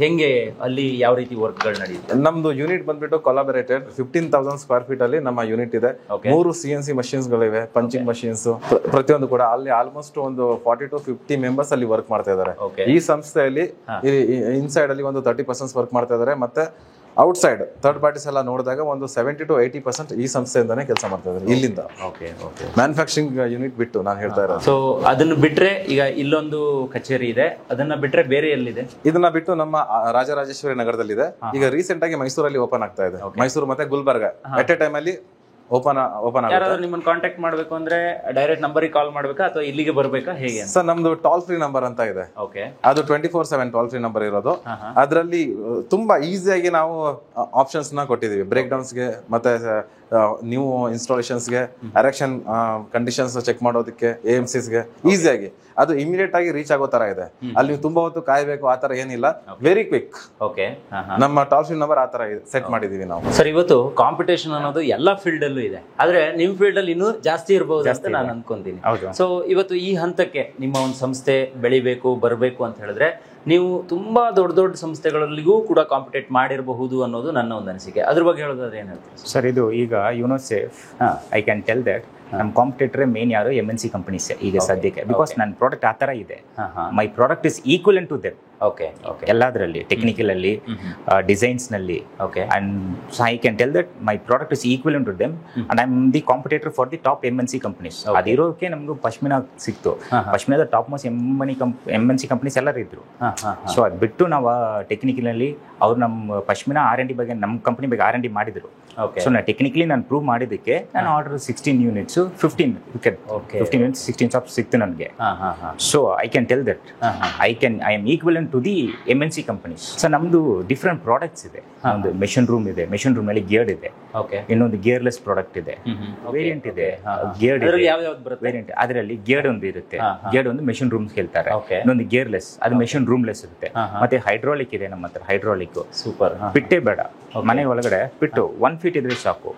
ಹೆಂಗೆ ಅಲ್ಲಿ ಯಾವ ರೀತಿ ವರ್ಕ್ ಗಳು ನಡೆಯುತ್ತೆ? ನಮ್ದು ಯೂನಿಟ್ ಬಂದ್ಬಿಟ್ಟು ಕೊಲಾಬರೇಟೆಡ್ 15,000 ಸ್ಕ್ವೇರ್ ಫೀಟ್ ಅಲ್ಲಿ ನಮ್ಮ ಯೂನಿಟ್ ಇದೆ. 3 CNC ಮಷೀನ್ಸ್ ಗಳಿವೆ, ಪಂಚಿಂಗ್ ಮಷೀನ್ಸ್ ಪ್ರತಿಯೊಂದು ಕೂಡ. ಅಲ್ಲಿ ಆಲ್ಮೋಸ್ಟ್ ಒಂದು 40 to 50 ಮೆಂಬರ್ಸ್ ಅಲ್ಲಿ ವರ್ಕ್ ಮಾಡ್ತಾ ಇದ್ದಾರೆ. ಈ ಸಂಸ್ಥೆಯಲ್ಲಿ ಇನ್ಸೈಡ್ ಅಲ್ಲಿ ಒಂದು 30% ವರ್ಕ್ ಮಾಡ್ತಾ ಇದ್ದಾರೆ. ಮತ್ತೆ ಔಟ್ಸೈಡ್ ಥರ್ಡ್ ಪಾರ್ಟೀಸ್ ಎಲ್ಲ ನೋಡಿದಾಗ ಒಂದು 70 to 80% ಈ ಸಂಸ್ಥೆಯಿಂದಾನೇ ಕೆಲಸ ಮಾಡ್ತಾ ಇದ್ದಾರೆ ಇಲ್ಲಿಂದ. ಮ್ಯಾನುಫ್ಯಾಕ್ಚರಿಂಗ್ ಯೂನಿಟ್ ಬಿಟ್ಟು ನಾನು ಹೇಳ್ತಾ ಇರೋದು. ಸೊ ಅದನ್ನು ಬಿಟ್ರೆ ಈಗ ಇಲ್ಲೊಂದು ಕಚೇರಿ ಇದೆ, ಅದನ್ನ ಬಿಟ್ರೆ ಬೇರೆ ಎಲ್ಲಿದೆ? ಇದನ್ನ ಬಿಟ್ಟು ನಮ್ಮ ರಾಜರಾಜೇಶ್ವರಿ ನಗರದಲ್ಲಿದೆ. ಈಗ ರೀಸೆಂಟ್ ಆಗಿ ಮೈಸೂರಲ್ಲಿ ಓಪನ್ ಆಗ್ತಾ ಇದೆ. ಮೈಸೂರು ಮತ್ತೆ ಗುಲ್ಬರ್ಗ ಅಟ್ ಎ ಟೈಮ್ ಅಲ್ಲಿ ಓಪನ್ ಯಾರಾದ್ರೂ ನಿಮ್ಮನ್ನ ಕಾಂಟ್ಯಾಕ್ಟ್ ಮಾಡ್ಬೇಕು ಅಂದ್ರೆ ಡೈರೆಕ್ಟ್ ನಂಬರ್ಗೆ ಕಾಲ್ ಮಾಡ್ಬೇಕಾ ಅಥವಾ ಇಲ್ಲಿಗೆ ಬರ್ಬೇಕಾ, ಹೇಗೆ? ಸರ್ ನಮ್ದು ಟೋಲ್ ಫ್ರೀ ನಂಬರ್ ಅಂತ ಇದೆ. ಅದು 24/7 ಟೋಲ್ ಫ್ರೀ ನಂಬರ್ ಇರೋದು. ಅದರಲ್ಲಿ ತುಂಬಾ ಈಸಿಯಾಗಿ ನಾವು ಆಪ್ಷನ್ಸ್ ನ ಕೊಟ್ಟಿದೀವಿ. ಬ್ರೇಕ್ ಡೌನ್ಸ್ಗೆ ಮತ್ತೆ ನ್ಯೂ ಇನ್ಸ್ಟಾಲೇಷನ್ಸ್ಗೆ, ಎರೆಕ್ಷನ್ ಕಂಡೀಷನ್ಸ್ ಚೆಕ್ ಮಾಡೋದಕ್ಕೆ, AMCಸ್ಗೆ ಈಸಿಯಾಗಿ ಅದು ಇಮಿಡಿಯೇಟ್ ಆಗಿ ರೀಚ್ ಆಗೋ ತರ ಇದೆ. ಅಲ್ಲಿ ನೀವು ತುಂಬಾ ಹೊತ್ತು ಕಾಯ್ಬೇಕು ಆ ತರ ಏನಿಲ್ಲ, ವೆರಿ ಕ್ವಿಕ್. ನಮ್ಮ ಟೋಲ್ ಫ್ರೀ ನಂಬರ್ ಆ ತರ ಸೆಟ್ ಮಾಡಿದೀವಿ ನಾವು. ಸರ್, ಇವತ್ತು ಕಾಂಪಿಟೇಷನ್ ಅನ್ನೋದು ಎಲ್ಲಾ ಫೀಲ್ಡ್ ಅಲ್ಲೂ ಇದೆ, ಆದ್ರೆ ನಿಮ್ ಫೀಲ್ಡ್ ಅಲ್ಲಿ ಇನ್ನೂ ಜಾಸ್ತಿ ಇರಬಹುದು ಅಂತ ನಾನು ಅನ್ಕೊಂತೀನಿ. ಸೊ ಇವತ್ತು ಈ ಹಂತಕ್ಕೆ ನಿಮ್ಮ ಒಂದು ಸಂಸ್ಥೆ ಬೆಳಿಬೇಕು ಬರಬೇಕು ಅಂತ ಹೇಳಿದ್ರೆ ನೀವು ತುಂಬಾ ದೊಡ್ಡ ದೊಡ್ಡ ಸಂಸ್ಥೆಗಳಲ್ಲಿಗೂ ಕೂಡ ಕಾಂಪಿಟೇಟ್ ಮಾಡಿರಬಹುದು ಅನ್ನೋದು ನನ್ನ ಒಂದು ಅನಿಸಿಕೆ. ಅದ್ರ ಬಗ್ಗೆ ಹೇಳೋದಾದ್ರೆ ಏನ್ ಹೇಳ್ತೀವಿ ಸರ್? ಇದು ಈಗ Unosafe, I can tell that ನಮ್ಮ ಕಾಂಪಿಟೇಟರ್ ಮೇನ್ ಯಾರು MNC ಕಂಪನೀಸ್ ಈಗ ಸದ್ಯಕ್ಕೆ. ಬಿಕಾಸ್ ನನ್ನ ಪ್ರಾಡಕ್ಟ್ ಆ ಥರ ಇದೆ, my product is equivalent to them. ಎಲ್ಲದರಲ್ಲಿ ಟೆಕ್ನಿಕಲ್ ಅಲ್ಲಿ, ಡಿಸೈನ್ಸ್ ನಲ್ಲಿ, and I can tell that my product is equivalent to them and I am the competitor for the top MNC companies. ಅದಿರೋಕೆ ನಮ್ಗೆ ಪಶ್ಮಿನಾ ಸಿಕ್ತು. ಪಶ್ಮಿನಾದ ಟಾಪ್ ಮೋಸ್ಟ್ MNC ಕಂಪನೀಸ್ ಎಲ್ಲರೂ ಇದ್ರು. So ಅದು ಬಿಟ್ಟು ನಾವು ಟೆಕ್ನಿಕಲ್ ಅಲ್ಲಿ ಅವ್ರು ನಮ್ಮ ಪಶ್ಮಿನಾ R&D ಬಗ್ಗೆ, ನಮ್ಮ ಕಂಪನಿ ಬಗ್ಗೆ R&D ಮಾಡಿದ್ರು. ಸೊ ನಾನು ಟೆಕ್ನಿಕಲಿ ನಾನು ಪ್ರೂವ್ ಮಾಡಿದ್ದಕ್ಕೆ ನಾನು ಆರ್ಡರ್ 16 ಯೂನಿಟ್ಸ್ 15 ಯೂನಿಟ್ಸ್ 16 ಶಾಪ್ ಸಿಕ್ತು ನನಗೆ. So I can tell that I am equivalent to the MNC companies. So ನಮ್ದು ಡಿಫ್ರೆಂಟ್ ಪ್ರಾಡಕ್ಟ್ಸ್ ಇದೆ. ಒಂದು ಮೆಷಿನ್ ರೂಮ್ ಇದೆ, ಮೆಷಿನ್ ರೂಮ್ ಅಲ್ಲಿ ಗೇರ್ಡ್ ಇದೆ, ಇನ್ನೊಂದು ಗೇರ್ಲೆಸ್ ಪ್ರಾಡಕ್ಟ್ ಇದೆ, ವೇರಿಯಂಟ್ ಇದೆ, ಗೇರ್ಡ್ ವೇರಿಯಂಟ್. ಅದರಲ್ಲಿ ಗೇರ್ಡ್ ಒಂದು ಇರುತ್ತೆ, ಗೇರ್ಡ್ ಒಂದು ಮೆಷಿನ್ ರೂಮ್ ಹೇಳ್ತಾರೆ, ಇನ್ನೊಂದು ಗೇರ್ಲೆಸ್ ಅದು ಮೆಷಿನ್ ರೂಮ್ಲೆಸ್ ಇರುತ್ತೆ. ಮತ್ತೆ ಹೈಡ್ರಾಲಿಕ್ ಇದೆ ನಮ್ಮ ಹತ್ರ. ಹೈಡ್ರಾಲಿಕ್ ಸೂಪರ್, ಪಿಟ್ಟೆ ಬೇಡ, ಮನೆ ಒಳಗಡೆ ಪಿಟ್ಟು 1 feet ಇದ್ರೆ ಸಾಕು,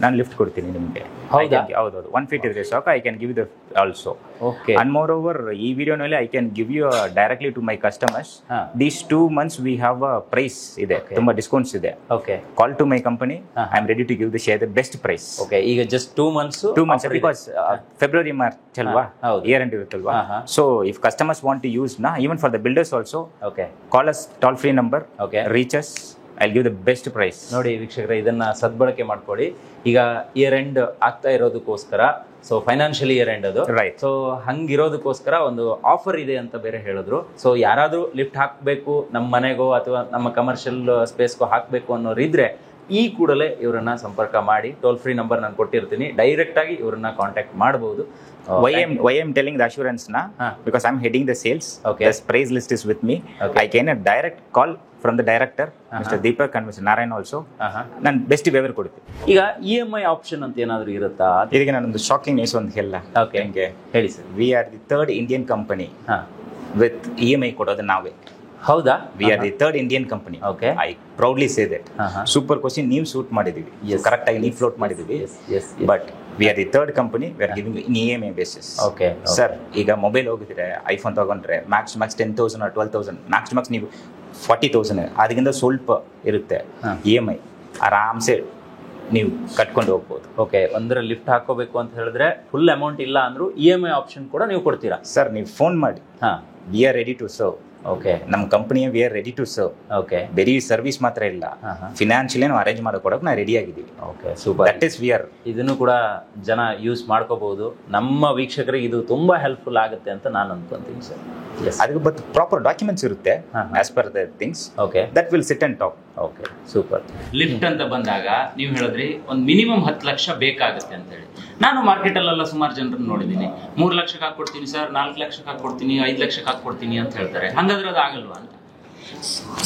ನಾನು ಲಿಫ್ಟ್ ಕೊಡ್ತೀನಿ ನಿಮ್ಗೆ. ಹೌದೌದು, 1 feet ಇದ್ರೆ ಸಾಕು. I can give that also. And moreover ಈ ವಿಡಿಯೋನಲ್ಲಿ I can give you directly to my customers. These 2 months we have a price ಇದೆ, ತುಂಬಾ ಡಿಸ್ಕೌಂಟ್ಸ್ ಇದೆ. Call to my company, I am ready to give the share the best price. ಈಗ just 2 months because February March ಅಲ್ವಾ, year end ಇರುತ್ತಲ್ವಾ. So if customers want to use ನಾ, even for the builders also, call us toll free number, reach us, I'll give the best price. ನೋಡಿ ವೀಕ್ಷಕರೇ, ಇದನ್ನ ಸದ್ಬಳಕೆ ಮಾಡ್ಕೊಳ್ಳಿ. ಈಗ ಇಯರ್ ಎಂಡ್ ಆಗ್ತಾ ಇರೋದಕ್ಕೋಸ್ಕರ, ಸೊ ಫೈನಾನ್ಷಿಯಲ್ ಇಯರ್ ಎಂಡ್ ಅದು, ಸೊ ಹಂಗಿರೋದಕ್ಕೋಸ್ಕರ ಒಂದು ಆಫರ್ ಇದೆ ಅಂತ ಬೇರೆ ಹೇಳಿದ್ರು. ಸೊ ಯಾರಾದ್ರೂ ಲಿಫ್ಟ್ ಹಾಕಬೇಕು ನಮ್ಮ ಮನೆಗೋ ಅಥವಾ ನಮ್ಮ ಕಮರ್ಷಿಯಲ್ ಸ್ಪೇಸ್ಗೋ ಹಾಕಬೇಕು ಅನ್ನೋರು ಇದ್ರೆ ಈ ಕೂಡಲೇ ಇವರನ್ನ ಸಂಪರ್ಕ ಮಾಡಿ. ಟೋಲ್ ಫ್ರೀ ನಂಬರ್ ನಾನು ಕೊಟ್ಟಿರ್ತೀನಿ, ಡೈರೆಕ್ಟ್ ಆಗಿ ಇವರನ್ನ ಕಾಂಟ್ಯಾಕ್ಟ್ ಮಾಡಬಹುದು. Why I'm telling the assurance na? Because I'm heading the sales. The price list is with me. I can a direct call from the director, Mr. Deepak and Mr. Narayan also. ನಾನು best waiver ಕೊಡ್ತೀನಿ. ಈಗ EMI option ಅಂತ ಏನಾದರೂ ಇರುತ್ತಾ? ಇದಕ್ಕೆ ನಾನೊಂದು shocking news ಒಂದು ಹೇಳ. ಓಕೆ, ಹೇಳಿ sir. We are the third Indian company with EMI ಕೊಡೋದು ನಾವೇ. ಹೌದಾ? We are the third Indian company. Okay, I proudly say that. Super question ನೀವು ಶೂಟ್ ಮಾಡಿದೀವಿ, ಕರೆಕ್ಟ್ ಆಗಿ ನೀವು ಫ್ಲೋಟ್ ಮಾಡಿದೀವಿ. But we are the third company, we are giving in EMI basis. Okay sir, ಈಗ mobile ಹೋಗಿದ್ರೆ iPhone ತಗೊಂಡ್ರೆ Max 10,000 or 12,000, Max ನೀವು 40,000, ಅದಕ್ಕಿಂತ ಸ್ವಲ್ಪ ಇರುತ್ತೆ. EMI ಆರಾಮ್ಸೆ ನೀವು ಕಟ್ಕೊಂಡು ಹೋಗ್ಬೋದು. ಓಕೆ, ಅಂದ್ರೆ ಲಿಫ್ಟ್ ಹಾಕೋಬೇಕು ಅಂತ ಹೇಳಿದ್ರೆ ಫುಲ್ ಅಮೌಂಟ್ ಇಲ್ಲ ಅಂದ್ರೂ EMI ಆಪ್ಷನ್ ಕೂಡ ನೀವು ಕೊಡ್ತೀರಾ? ಸರ್, ನೀವು ಫೋನ್ ಮಾಡಿ, we are ready to serve. Okay, ನಮ್ಮ ಕಂಪನಿಯ we are ready to serve. Okay, ಬರೀ ಸರ್ವಿಸ್ ಮಾತ್ರ ಇಲ್ಲ, ಫಿನಾನ್ಷಿಯಲಿ ನಾವು ಅರೇಂಜ್ ಮಾಡ್ಕೊಡೋಕೆ ನಾವು ರೆಡಿ ಆಗಿದ್ದೀವಿ. Okay, super. That is we are. ಇದನ್ನು ಕೂಡ ಜನ ಯೂಸ್ ಮಾಡ್ಕೋಬಹುದು. ನಮ್ಮ ವೀಕ್ಷಕರಿಗೆ ಇದು ತುಂಬಾ ಹೆಲ್ಪ್ಫುಲ್ ಆಗುತ್ತೆ ಅಂತ ನಾನು ಅನ್ಕೊಂತೀನಿ ಸರ್. ಅದಕ್ಕೆ ಬಟ್ ಪ್ರಾಪರ್ ಡಾಕ್ಯುಮೆಂಟ್ಸ್ ಇರುತ್ತೆ as per the things. Okay, that will sit and talk. Okay, super. Lift ಅಂತ ಬಂದಾಗ ನೀವು ಹೇಳಿದ್ರಿ ಒಂದು ಮಿನಿಮಮ್ 10 ಲಕ್ಷ ಬೇಕಾಗುತ್ತೆ ಅಂತ ಹೇಳಿ. ನಾನು ಮಾರ್ಕೆಟಲ್ಲೆಲ್ಲ ಸುಮಾರು ಜನರನ್ನು ನೋಡಿದ್ದೀನಿ, 3 ಲಕ್ಷಕ್ಕೆ ಹಾಕೊಡ್ತೀನಿ ಸರ್, 4 ಲಕ್ಷಕ್ಕೆ ಹಾಕೊಡ್ತೀನಿ, 5 ಲಕ್ಷಕ್ಕೆ ಹಾಕೊಡ್ತೀನಿ ಅಂತ ಹೇಳ್ತಾರೆ. ಹಂಗಾದ್ರೆ ಅದು ಆಗಲ್ವಾ ಅಂತ?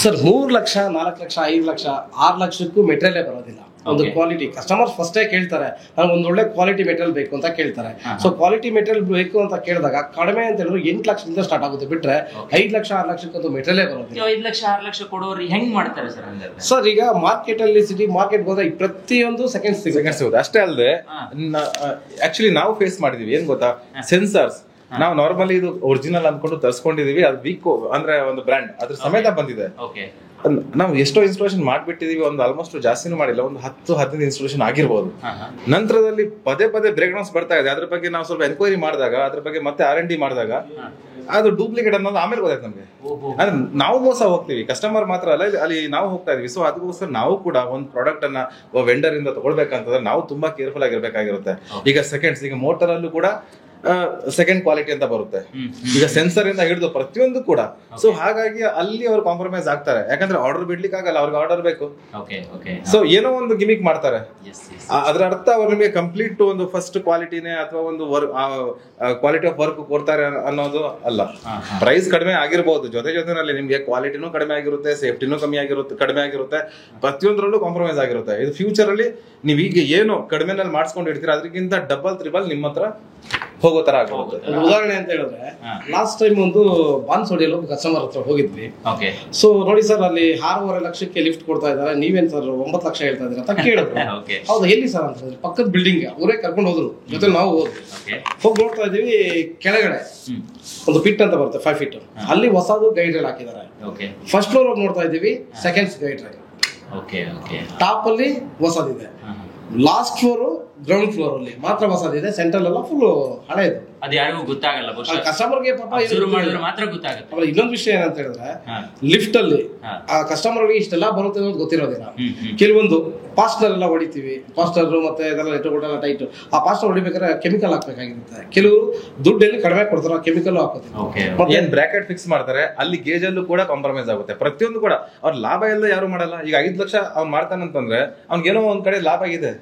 ಸರ್, 3 ಲಕ್ಷ, 4 ಲಕ್ಷ, 5 ಲಕ್ಷ, 6 ಲಕ್ಷಕ್ಕೂ ಮೆಟೀರಿಯಲ್ ಬರೋದಿಲ್ಲ. ಒಂದು ಕ್ವಾಲಿಟಿ ಕಸ್ಟಮರ್ಸ್ ಫಸ್ಟೇ ಕೇಳ್ತಾರೆ, ನಾನು ಒಂದು ಒಳ್ಳೆ ಕ್ವಾಲಿಟಿ ಮೆಟೀರಿಯಲ್ ಬೇಕು ಅಂತ ಕೇಳ್ತಾರೆ. ಸೊ ಕ್ವಾಲಿಟಿ ಮೆಟೀರಿಯಲ್ ಬೇಕು ಅಂತ ಕೇಳಿದಾಗ ಕಡಿಮೆ ಅಂತ ಹೇಳಿದ್ರು 8 ಲಕ್ಷದಿಂದ ಸ್ಟಾರ್ಟ್ ಆಗುತ್ತೆ, ಬಿಟ್ರೆ 5 ಲಕ್ಷ 6 ಲಕ್ಷಕ್ಕಂತೂ ಮೆಟೀರಿಯಲ್ ಬರೋದಿಲ್ಲ. 5 ಲಕ್ಷ 6 ಲಕ್ಷ ಕೊಡೋರು ಹೆಂಗ್ ಮಾಡ್ತಾರೆ ಸರ್? ಹಂಗಾದ್ರೆ ಸರ್, ಈಗ ಮಾರ್ಕೆಟ್ ಅಲ್ಲಿ ಸಿಟಿ ಮಾರ್ಕೆಟ್ ಹೋದ್ರೆ ಪ್ರತಿಯೊಂದು ಸೆಕೆಂಡ್ಸ್ ಸಿಗುತ್ತೆ. ಅಷ್ಟೇ ಅಲ್ಲದೆ ಆಕ್ಚುಲಿ ನಾವು ಫೇಸ್ ಮಾಡಿದೀವಿ ಏನ್ ಗೊತ್ತಾ, ಸೆನ್ಸರ್ಸ್ ನಾವು ನಾರ್ಮಲಿ ಇದು ಒರಿಜಿನಲ್ ಅನ್ಕೊಂಡು ತರ್ಸ್ಕೊಂಡಿದೀವಿ, ಅದು ವೀಕ್ ಅಂದ್ರೆ ಒಂದು ಬ್ರ್ಯಾಂಡ್ ಅದ್ರ ಸಮೇತ ಬಂದಿದೆ. ನಾವು ಎಷ್ಟೋ ಇನ್ಸ್ಟಾಲೇಷನ್ ಮಾಡ್ಬಿಟ್ಟಿದೀವಿ, ಒಂದು ಆಲ್ಮೋಸ್ಟ್ ಜಾಸ್ತಿನೂ ಮಾಡಿಲ್ಲ, ಒಂದು 10-15 ಇನ್ಸ್ಟಾಲೇಷನ್ ಆಗಿರ್ಬೋದು. ನಂತರದಲ್ಲಿ ಪದೇ ಬ್ರೇಕ್ ಡೌನ್ಸ್ ಬರ್ತಾ ಇದೆ. ಅದ್ರ ಬಗ್ಗೆ ನಾವು ಸ್ವಲ್ಪ ಎನ್ಕ್ವೈರಿ ಮಾಡಿದಾಗ, ಅದ್ರ ಬಗ್ಗೆ ಮತ್ತೆ R&D ಮಾಡಿದಾಗ ಅದು ಡೂಪ್ಲಿಕೇಟ್ ಅನ್ನೋದು ಆಮೇಲೆ ಗೊತ್ತಾಯ್ತು ನಮ್ಗೆ. ಅಂದ್ರೆ ನಾವು ಮೋಸ ಹೋಗ್ತೀವಿ, ಕಸ್ಟಮರ್ ಮಾತ್ರ ಅಲ್ಲ, ಅಲ್ಲಿ ನಾವು ಹೋಗ್ತಾ ಇದೀವಿ. ಸೊ ಅದಕ್ಕೋಸ್ಕರ ನಾವು ಕೂಡ ಒಂದು ಪ್ರಾಡಕ್ಟ್ ಅನ್ನ ವೆಂಡರ್ ಇಂದ ತಗೊಳ್ಬೇಕಂತಂದ್ರೆ ನಾವು ತುಂಬಾ ಕೇರ್ಫುಲ್ ಆಗಿರ್ಬೇಕಾಗಿರುತ್ತೆ. ಈಗ ಸೆಕೆಂಡ್ಸ್, ಈಗ ಮೋಟರ್ ಅಲ್ಲೂ ಕೂಡ ಸೆಕೆಂಡ್ ಕ್ವಾಲಿಟಿ ಅಂತ ಬರುತ್ತೆ, ಈಗ ಸೆನ್ಸರ್ ಇಂದ ಹಿಡಿದು ಪ್ರತಿಯೊಂದು ಕೂಡ. ಸೊ ಹಾಗಾಗಿ ಅಲ್ಲಿ ಅವ್ರು ಕಾಂಪ್ರಮೈಸ್ ಆಗ್ತಾರೆ, ಯಾಕಂದ್ರೆ ಆರ್ಡರ್ ಬಿಡ್ಲಿಕ್ಕೆ ಆಗಲ್ಲ, ಅವ್ರಿಗೆ ಆರ್ಡರ್ ಬೇಕು. ಸೊ ಏನೋ ಒಂದು ಗಿಮಿಕ್ ಮಾಡ್ತಾರೆ. ಅದ್ರ ಅರ್ಥ ಅವ್ರು ನಿಮಗೆ ಕಂಪ್ಲೀಟ್ ಒಂದು ಫಸ್ಟ್ ಕ್ವಾಲಿಟಿನೇ ಅಥವಾ ಒಂದು ಕ್ವಾಲಿಟಿ ಆಫ್ ವರ್ಕ್ ಕೊಡ್ತಾರೆ ಅನ್ನೋದು ಅಲ್ಲ. ಪ್ರೈಸ್ ಕಡಿಮೆ ಆಗಿರ್ಬೋದು, ಜೊತೆನಲ್ಲಿ ನಿಮ್ಗೆ ಕ್ವಾಲಿಟಿನೂ ಕಡಿಮೆ ಆಗಿರುತ್ತೆ, ಸೇಫ್ಟಿನೂ ಕಡಿಮೆ ಆಗಿರುತ್ತೆ, ಪ್ರತಿಯೊಂದರಲ್ಲೂ ಕಾಂಪ್ರಮೈಸ್ ಆಗಿರುತ್ತೆ. ಇದು ಫ್ಯೂಚರ್ ಅಲ್ಲಿ ನೀವು ಈಗ ಏನು ಕಡಿಮೆನಲ್ಲಿ ಮಾಡಿಸ್ಕೊಂಡು ಇಡ್ತೀರಾ ಅದಕ್ಕಿಂತ ಡಬಲ್ ತ್ರಿಬಲ್ ನಿಮ್ಮ ಹತ್ರ ಹೋಗೋ ತರ ಆಗುತ್ತೆ. ಉದಾಹರಣೆ ಅಂತ ಹೇಳಿದ್ರೆ, ಲಾಸ್ಟ್ ಟೈಮ್ ಒಂದು ಬಾನ್ಸೋಡಿಯಲ್ಲಿ ಒಂದು ಕಸ್ಟಮರ್ ಹತ್ರ ಹೋಗಿದ್ವಿ. ಸೊ ನೋಡಿ ಸರ್, ಅಲ್ಲಿ 6.5 ಲಕ್ಷಕ್ಕೆ ಲಿಫ್ಟ್ ಕೊಡ್ತಾ ಇದ್ದಾರೆ, ನೀವೇನ್ ಸರ್ 9 ಲಕ್ಷ ಹೇಳ್ತಾ ಇದ್ದೀರಾ ಅಂತ ಕೇಳಿದ್ರು. ಹೌದು, ಎಲ್ಲಿ ಸರ್ ಅಂತ ಹೇಳಿದ್ರೆ, ಪಕ್ಕದ ಬಿಲ್ಡಿಂಗ್ ಅವರೇ ಕರ್ಕೊಂಡು ಹೋದ್ರು, ಜೊತೆ ನಾವು ಹೋಗಿ ನೋಡ್ತಾ ಇದೀವಿ. ಕೆಳಗಡೆ ಒಂದು ಪಿಟ್ ಅಂತ ಬರುತ್ತೆ 5 ಫೀಟ್, ಅಲ್ಲಿ ಹೊಸದು ಗೈಡ್ ರೈಲ್ ಹಾಕಿದ್ದಾರೆ. ಫಸ್ಟ್ ಫ್ಲೋರ್ ಹೋಗಿ ನೋಡ್ತಾ ಇದೀವಿ, ಸೆಕೆಂಡ್ಸ್ ಗೈಡ್ ರೈಲ್. ಟಾಪ್ ಅಲ್ಲಿ ಹೊಸದಿದೆ, ಲಾಸ್ಟ್ ಫ್ಲೋರ್ ಗ್ರೌಂಡ್ ಫ್ಲೋರ್ ಅಲ್ಲಿ ಮಾತ್ರ ಹೊಸದಿದೆ, ಸೆಂಟ್ರಲ್ ಎಲ್ಲ ಫುಲ್ ಹಳೆದು. ಅದು ಯಾರಿಗೂ ಗೊತ್ತಾಗಲ್ಲ, ಕಸ್ಟಮರ್ಗೆ ಪಾಪ ಮಾತ್ರ ಗೊತ್ತಾಗುತ್ತೆ. ಆಮೇಲೆ ಇನ್ನೊಂದು ವಿಷಯ ಏನಂತ ಹೇಳಿದ್ರೆ, ಲಿಫ್ಟ್ ಅಲ್ಲಿ ಆ ಕಸ್ಟಮರ್ಗೆ ಇಷ್ಟೆಲ್ಲ ಬರುತ್ತೆ ಅನ್ನೋದು ಗೊತ್ತಿರೋದಿಲ್ಲ. ಕೆಲವೊಂದು ಪಾಸ್ಟರ್ ಎಲ್ಲ ಹೊಡಿತೀವಿ, ಪಾಸ್ಟರ್ ಮತ್ತೆ ಇದೆಲ್ಲ ಇಟ್ಟುಕೊಟ್ಟೆಲ್ಲ ಟೈಟ್. ಆ ಪಾಸ್ಟರ್ ಹೊಡಿಬೇಕಾದ್ರೆ ಕೆಮಿಕಲ್ ಹಾಕ್ಬೇಕಾಗಿರುತ್ತೆ. ಕೆಲವರು ದುಡ್ಡಲ್ಲಿ ಕಡಿಮೆ ಕೊಡ್ತಾರೆ, ಕೆಮಿಕಲ್ ಹಾಕೋತೀವಿ. ಏನ್ ಬ್ರಾಕೆಟ್ ಫಿಕ್ಸ್ ಮಾಡ್ತಾರೆ, ಅಲ್ಲಿ ಗೇಜ್ ಅಲ್ಲೂ ಕೂಡ ಕಾಂಪ್ರಮೈಸ್ ಆಗುತ್ತೆ. ಪ್ರತಿಯೊಂದು ಕೂಡ ಅವ್ರ ಲಾಭ ಎಲ್ಲ ಯಾರು ಮಾಡಲ್ಲ. ಈಗ 5 ಲಕ್ಷ ಅವ್ನು ಮಾಡ್ತಾನಂತಂದ್ರೆ ಅವ್ನಿಗೇನೋ ಒಂದ್ ಕಡೆ ಲಾಭ ಇದೆ,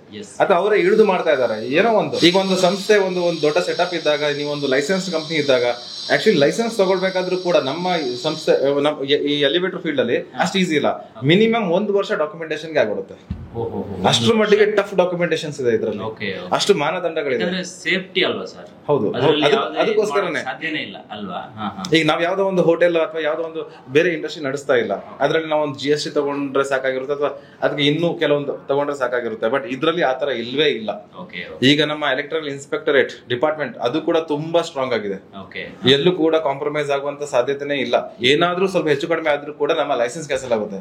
ಅಥವಾ ಅವರೇ ಇಳಿದು ಮಾಡ್ತಾ ಇದಾರೆ ಏನೋ ಒಂದು. ಈಗ ಒಂದು ಸಂಸ್ಥೆ ಒಂದು ದೊಡ್ಡ ಸೆಟಪ್ ಇದ್ದಾಗ, ನೀವೊಂದು ಲೈಸೆನ್ಸ್ ಕಂಪ್ನಿ ಇದ್ದಾಗ, ಆಕ್ಚುಲಿ ಲೈಸೆನ್ಸ್ ತಗೊಳ್ಬೇಕಾದ್ರೂ ಕೂಡ ನಮ್ಮ ಸಂಸ್ಥೆ ಈ ಎಲಿವೇಟರ್ ಫೀಲ್ಡ್ ಅಲ್ಲಿ ಅಷ್ಟು ಈಸಿ ಇಲ್ಲ. ಮಿನಿಮಮ್ 1 ವರ್ಷ ಡಾಕ್ಯುಮೆಂಟೇಶನ್ ಗೆ ಆಗಿರುತ್ತೆ. ಅಷ್ಟರ ಮಟ್ಟಿಗೆ ಟಫ್ ಡಾಕ್ಯುಮೆಂಟೇಶನ್ಸ್ ಇದೆ ಇದರಲ್ಲಿ, ಅಷ್ಟು ಮಾನದಂಡಗಳಿದೆ. ಸೇಫ್ಟಿ ಅಲ್ವಾ ಸರ್? ಹೌದು, ಅದಕ್ಕೋಸ್ಕರನೇ ಸಾಧ್ಯನೇ ಇಲ್ಲ ಅಲ್ವಾ? ಈಗ ನಾವ್ ಯಾವ್ದೋ ಒಂದು ಹೋಟೆಲ್ ಅಥವಾ ಯಾವ್ದೋ ಒಂದು ಬೇರೆ ಇಂಡಸ್ಟ್ರಿ ನಡೆಸ್ತಾ ಇಲ್ಲ, ಅದ್ರಲ್ಲಿ ನಾವು ಒಂದು GST ತಗೊಂಡ್ರೆ ಸಾಕಾಗಿರುತ್ತೆ, ಅಥವಾ ಅದಕ್ಕೆ ಇನ್ನೂ ಕೆಲವೊಂದು ತಗೊಂಡ್ರೆ ಸಾಕಾಗಿರುತ್ತೆ. ಬಟ್ ಇದ್ರಲ್ಲಿ ಆತರ ಇಲ್ವೇ ಇಲ್ಲ. ಈಗ ನಮ್ಮ ಎಲೆಕ್ಟ್ರಿಕಲ್ ಇನ್ಸ್ಪೆಕ್ಟರೇಟ್ ಡಿಪಾರ್ಟ್ಮೆಂಟ್ ಅದು ಕೂಡ ತುಂಬಾ ಸ್ಟ್ರಾಂಗ್ ಆಗಿದೆ. ಎಲ್ಲೂ ಕೂಡ ಕಾಂಪ್ರಮೈಸ್ ಆಗುವಂತ ಸಾಧ್ಯತೆನೇ ಇಲ್ಲ. ಏನಾದ್ರೂ ಸ್ವಲ್ಪ ಹೆಚ್ಚು ಕಡಿಮೆ ಆದ್ರೂ ಕೂಡ ನಮ್ಮ ಲೈಸೆನ್ಸ್ ಕ್ಯಾನ್ಸಲ್ ಆಗುತ್ತೆ.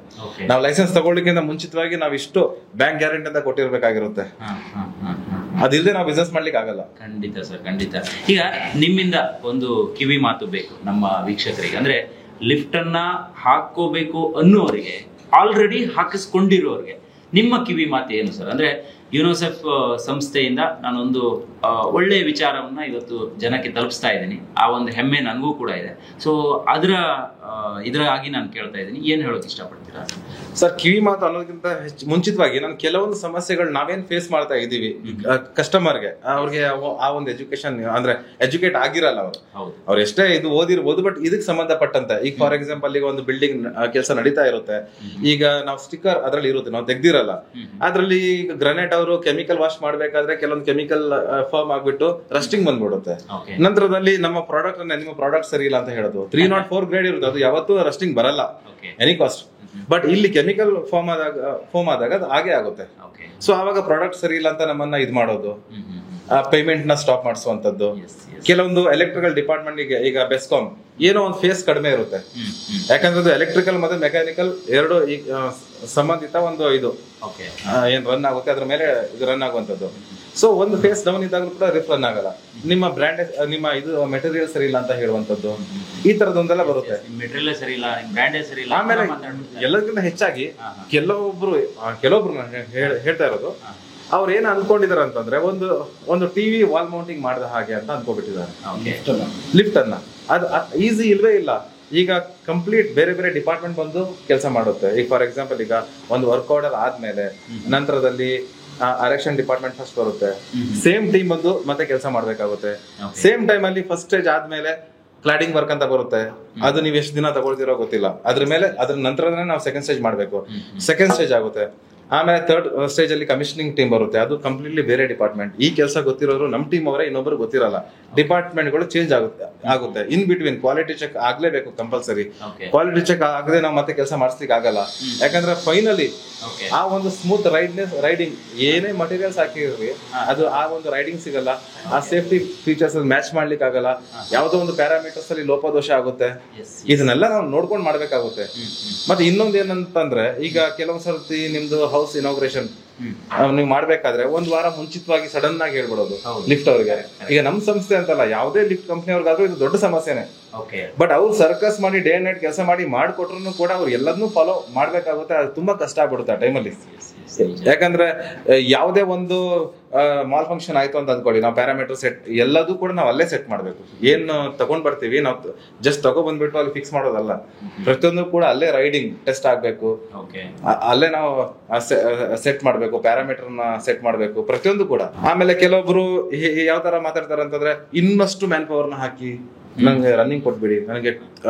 ನಾವು ಲೈಸೆನ್ಸ್ ತಗೊಳ್ಳಿಕ್ಕಿಂತ ಮುಂಚಿತವಾಗಿ ನಾವು ಇಷ್ಟು ಬ್ಯಾಂಕ್ ಗ್ಯಾರಂಟಿ ಅಂತ ಕೊಟ್ಟಿರ್ಬೇಕಾಗಿರುತ್ತೆ. ಅದಿಲ್ಲದೆ ನಾವು ಬಿಸ್ನೆಸ್ ಮಾಡ್ಲಿಕ್ಕೆ ಆಗಲ್ಲ. ಖಂಡಿತ ಸರ್, ಖಂಡಿತ. ಈಗ ನಿಮ್ಮಿಂದ ಒಂದು ಕಿವಿ ಮಾತು ಬೇಕು ನಮ್ಮ ವೀಕ್ಷಕರಿಗೆ. ಅಂದ್ರೆ ಲಿಫ್ಟ್ ಅನ್ನ ಹಾಕೋಬೇಕು ಅನ್ನೋರಿಗೆ, ಆಲ್ರೆಡಿ ಹಾಕಿಸ್ಕೊಂಡಿರೋರಿಗೆ ನಿಮ್ಮ ಕಿವಿ ಮಾತು ಏನು ಸರ್? ಅಂದ್ರೆ ಯುನಿಸೆಫ್ ಸಂಸ್ಥೆಯಿಂದ ನಾನೊಂದು ಒಳ್ಳೆಯ ವಿಚಾರವನ್ನ ಇವತ್ತು ಜನಕ್ಕೆ ತಲುಪಿಸ್ತಾ ಇದ್ದೀನಿ. ಆ ಒಂದು ಹೆಮ್ಮೆ ನನಗೂ ಕೂಡ ಇದೆ. ಸೊ ಇದರಾಗಿ ನಾನು ಕೇಳ್ತಾ ಇದ್ದೀನಿ, ಏನು ಹೇಳೋಕೆ ಇಷ್ಟಪಡ್ತೀರಾ ಸರ್? ಕಿವಿ ಮಾತು ಅನ್ನೋದಕ್ಕಿಂತ ಮುಂಚಿತವಾಗಿ ನಾನು ಕೆಲವೊಂದು ಸಮಸ್ಯೆಗಳು ನಾವೇನ್ ಫೇಸ್ ಮಾಡ್ತಾ ಇದ್ದೀವಿ ಕಸ್ಟಮರ್ಗೆ, ಅವ್ರಿಗೆ ಆ ಒಂದು ಎಜುಕೇಶನ್ ಅಂದ್ರೆ ಎಜುಕೇಟ್ ಆಗಿರಲ್ಲ ಅವ್ರು ಎಷ್ಟೇ ಇದು ಓದಿರ್ಬೋದು, ಬಟ್ ಇದಕ್ಕೆ ಸಂಬಂಧಪಟ್ಟಂತೆ ಈಗ ಫಾರ್ ಎಕ್ಸಾಂಪಲ್ ಈಗ ಒಂದು ಬಿಲ್ಡಿಂಗ್ ಕೆಲಸ ನಡೀತಾ ಇರುತ್ತೆ, ಈಗ ನಾವು ಸ್ಟಿಕ್ಕರ್ ಅದ್ರಲ್ಲಿ ಇರುತ್ತೆ, ನಾವು ತೆಗ್ದಿರಲ್ಲ, ಅದ್ರಲ್ಲಿ ಗ್ರನೈಟ್ ಅವರು ಕೆಮಿಕಲ್ ವಾಶ್ ಮಾಡ್ಬೇಕಾದ್ರೆ ಕೆಲವೊಂದು ಕೆಮಿಕಲ್ ಫಾರ್ಮ್ ಆಗ್ಬಿಟ್ಟು ರಸ್ಟಿಂಗ್ ಬಂದ್ಬಿಡುತ್ತೆ. ನಂತರದಲ್ಲಿ ನಮ್ಮ ಪ್ರಾಡಕ್ಟ್ ನಿಮ್ಮ ಪ್ರಾಡಕ್ಟ್ ಸರಿ ಇಲ್ಲ ಅಂತ ಹೇಳೋದು. 304 ಗ್ರೇಡ್ ಇರುತ್ತೆ, ಅದು ಯಾವತ್ತೂ ರಸ್ಟಿಂಗ್ ಬರಲ್ಲ ಎನಿ ಕಾಸ್ಟ್. ಬಟ್ ಇಲ್ಲಿ ಕೆಮಿಕಲ್ ಫಾರ್ಮ್ ಆದಾಗ ಅದು ಹಾಗೆ ಆಗುತ್ತೆ. ಸೊ ಆವಾಗ ಪ್ರಾಡಕ್ಟ್ ಸರಿ ಇಲ್ಲ ಅಂತ ನಮ್ಮನ್ನ ಇದು ಮಾಡೋದು, ಪೇಮೆಂಟ್ ನ ಸ್ಟಾಪ್ ಮಾಡಿಸುವಂತದ್ದು. ಕೆಲವೊಂದು ಎಲೆಕ್ಟ್ರಿಕಲ್ ಡಿಪಾರ್ಟ್ಮೆಂಟ್ ಈಗ ಬೆಸ್ಕಾಂ ಏನೋ ಒಂದು ಫೇಸ್ ಕಡಿಮೆ ಇರುತ್ತೆ, ಯಾಕಂದ್ರೆ ಅದು ಎಲೆಕ್ಟ್ರಿಕಲ್ ಮತ್ತೆ ಮೆಕ್ಯಾನಿಕಲ್ ಎರಡು ಸಂಬಂಧಿತ ಒಂದು ಇದು ಏನ್ ರನ್ ಆಗುತ್ತೆ, ಅದ್ರ ಮೇಲೆ ಇದು ರನ್ ಆಗುವಂತದ್ದು. ಸೊ ಒಂದು ಫೇಸ್ ಡೌನ್ ಇದ್ದಾಗಲೂ ಕೂಡ ರನ್ ಆಗಲ್ಲ, ನಿಮ್ಮ ಬ್ರ್ಯಾಂಡ್ ನಿಮ್ಮ ಇದು ಮೆಟೀರಿಯಲ್ ಸರಿ ಇಲ್ಲ ಅಂತ ಹೇಳುವಂತದ್ದು, ಈ ತರದೊಂದೆಲ್ಲ ಬರುತ್ತೆ. ಮೆಟೀರಿಯಲ್ ಸರಿ ಇಲ್ಲ, ಬ್ರ್ಯಾಂಡೇ ಸರಿ ಇಲ್ಲ. ಆಮೇಲೆ ಎಲ್ಲದಕ್ಕಿಂತ ಹೆಚ್ಚಾಗಿ ಕೆಲವೊಬ್ರು ಹೇಳ್ತಾ ಇರೋದು, ಅವ್ರು ಏನ್ ಅನ್ಕೊಂಡಿದಾರೆ ಅಂತಂದ್ರೆ ಒಂದು ಟಿವಿ ವಾಲ್ ಮೌಂಟಿಂಗ್ ಮಾಡಿದ ಹಾಗೆ ಅಂತ ಅನ್ಕೋಬಿಟ್ಟಿದ್ದಾರೆ ಲಿಫ್ಟ್ ಅನ್ನ. ಅದು ಈಸಿ ಇಲ್ವೇ ಇಲ್ಲ. ಈಗ ಕಂಪ್ಲೀಟ್ ಬೇರೆ ಬೇರೆ ಡಿಪಾರ್ಟ್ಮೆಂಟ್ ಬಂದು ಕೆಲಸ ಮಾಡುತ್ತೆ. ಈಗ ಫಾರ್ ಎಕ್ಸಾಂಪಲ್ ಈಗ ಒಂದು ವರ್ಕ್ ಆರ್ಡರ್ ಆದ್ಮೇಲೆ ನಂತರದಲ್ಲಿ ಅರೆಕ್ಷನ್ ಡಿಪಾರ್ಟ್ಮೆಂಟ್ ಫಸ್ಟ್ ಬರುತ್ತೆ, ಸೇಮ್ ಟೀಮ್ ಬಂದು ಮತ್ತೆ ಕೆಲಸ ಮಾಡ್ಬೇಕಾಗುತ್ತೆ. ಸೇಮ್ ಟೈಮ್ ಅಲ್ಲಿ ಫಸ್ಟ್ ಸ್ಟೇಜ್ ಆದ್ಮೇಲೆ ಕ್ಲಾಡಿಂಗ್ ವರ್ಕ್ ಅಂತ ಬರುತ್ತೆ, ಅದು ನೀವು ಎಷ್ಟು ದಿನ ತಗೊಳ್ತಿರೋ ಗೊತ್ತಿಲ್ಲ. ಅದ್ರ ಮೇಲೆ ಅದ್ರ ನಂತರನೇ ನಾವು ಸೆಕೆಂಡ್ ಸ್ಟೇಜ್ ಮಾಡ್ಬೇಕು. ಸೆಕೆಂಡ್ ಸ್ಟೇಜ್ ಆಗುತ್ತೆ, ಆಮೇಲೆ ಥರ್ಡ್ ಸ್ಟೇಜ್ ಅಲ್ಲಿ ಕಮಿಷನಿಂಗ್ ಟೀಮ್ ಬರುತ್ತೆ, ಅದು ಕಂಪ್ಲೀಟ್ಲಿ ಬೇರೆ ಡಿಪಾರ್ಟ್ಮೆಂಟ್. ಈ ಕೆಲಸ ಗೊತ್ತಿರೋರು ನಮ್ಮ ಟೀಮ್ ಅವರೇ, ಇನ್ನೊಬ್ರು ಗೊತ್ತಿರಲ್ಲ. ಡಿಪಾರ್ಟ್ಮೆಂಟ್ಗಳು ಚೇಂಜ್ ಆಗುತ್ತೆ ಇನ್ ಬಿಟ್ವೀನ್. ಕ್ವಾಲಿಟಿ ಚೆಕ್ ಆಗ್ಲೇಬೇಕು ಕಂಪಲ್ಸರಿ. ಕ್ವಾಲಿಟಿ ಚೆಕ್ ಆಗದೆ ನಾವು ಮತ್ತೆ ಕೆಲಸ ಮಾಡಿಸ್ಲಿಕ್ಕೆ ಆಗಲ್ಲ, ಯಾಕಂದ್ರೆ ಫೈನಲಿ ಆ ಒಂದು ಸ್ಮೂತ್ ರೈಡಿಂಗ್ ಏನೇ ಮಟೀರಿಯಲ್ಸ್ ಹಾಕಿರ್ರಿ ಅದು ಆ ಒಂದು ರೈಡಿಂಗ್ ಸಿಗಲ್ಲ. ಆ ಸೇಫ್ಟಿ ಫೀಚರ್ಸ್ ಮ್ಯಾಚ್ ಮಾಡ್ಲಿಕ್ಕೆ ಆಗಲ್ಲ, ಯಾವ್ದೋ ಒಂದು ಪ್ಯಾರಾಮೀಟರ್ಸ್ ಅಲ್ಲಿ ಲೋಪದೋಷ ಆಗುತ್ತೆ. ಇದನ್ನೆಲ್ಲ ನಾವು ನೋಡ್ಕೊಂಡು ಮಾಡ್ಬೇಕಾಗುತ್ತೆ. ಮತ್ತೆ ಇನ್ನೊಂದು ಏನಂತಂದ್ರೆ, ಈಗ ಕೆಲವೊಂದ್ ಸರ್ತಿ ನಿಮ್ದು ಹೌಸ್ ಇನಾಗ್ರೇಷನ್ ನೀವು ಮಾಡ್ಬೇಕಾದ್ರೆ ಒಂದ್ ವಾರ ಮುಂಚಿತವಾಗಿ ಸಡನ್ ಆಗಿ ಹೇಳ್ಬಿಡೋದು ಲಿಫ್ಟ್ ಅವ್ರಿಗೆ. ಈಗ ನಮ್ ಸಂಸ್ಥೆ ಅಂತಲ್ಲ, ಯಾವುದೇ ಲಿಫ್ಟ್ ಕಂಪ್ನಿ ಅವ್ರಿಗಾದ್ರೂ ಇದು ದೊಡ್ಡ ಸಮಸ್ಯೆನೆ. ಬಟ್ ಅವ್ರು ಸರ್ಕಸ್ ಮಾಡಿ ಡೇ ಅಂಡ್ ನೈಟ್ ಕೆಲಸ ಮಾಡಿ ಮಾಡ್ಕೊಟ್ರು ಕೂಡ ಅವ್ರು ಎಲ್ಲದನ್ನೂ ಫಾಲೋ ಮಾಡ್ಬೇಕಾಗುತ್ತೆ. ಅದು ತುಂಬಾ ಕಷ್ಟ ಆಗ್ಬಿಡುತ್ತೆ ಆ ಟೈಮಲ್ಲಿ. ಯಾಕಂದ್ರೆ ಯಾವುದೇ ಒಂದು ಮಾಲ್ ಫಂಕ್ಷನ್ ಆಯ್ತು ಅಂತ ಅಂದ್ಕೊಳ್ಳಿ, ನಾವು ಪ್ಯಾರಾಮೀಟರ್ ಸೆಟ್ ಎಲ್ಲದೂ ಕೂಡ ನಾವು ಅಲ್ಲೇ ಸೆಟ್ ಮಾಡ್ಬೇಕು. ಏನ್ ತಗೊಂಡ್ ಬರ್ತೀವಿ ನಾವು ಜಸ್ಟ್ ತಗೊಬಂದ್ಬಿಟ್ಟು ಅಲ್ಲಿ ಫಿಕ್ಸ್ ಮಾಡೋದಲ್ಲ, ಪ್ರತಿಯೊಂದು ಕೂಡ ಅಲ್ಲೇ ರೈಡಿಂಗ್ ಟೆಸ್ಟ್ ಆಗ್ಬೇಕು, ಅಲ್ಲೇ ನಾವು ಸೆಟ್ ಮಾಡ್ಬೇಕು, ಪ್ಯಾರಾಮೀಟರ್ ನ ಸೆಟ್ ಮಾಡ್ಬೇಕು, ಪ್ರತಿಯೊಂದು ಕೂಡ. ಆಮೇಲೆ ಕೆಲವೊಬ್ರು ಯಾವ ತರ ಮಾತಾಡ್ತಾರೆ ಅಂತಂದ್ರೆ, ಇನ್ನಷ್ಟು ಮ್ಯಾನ್ ಪವರ್ ನ ಹಾಕಿ ನಂಗೆ ರನ್ನಿಂಗ್ ಕೊಟ್ಬಿಡಿ, ನನಗೆ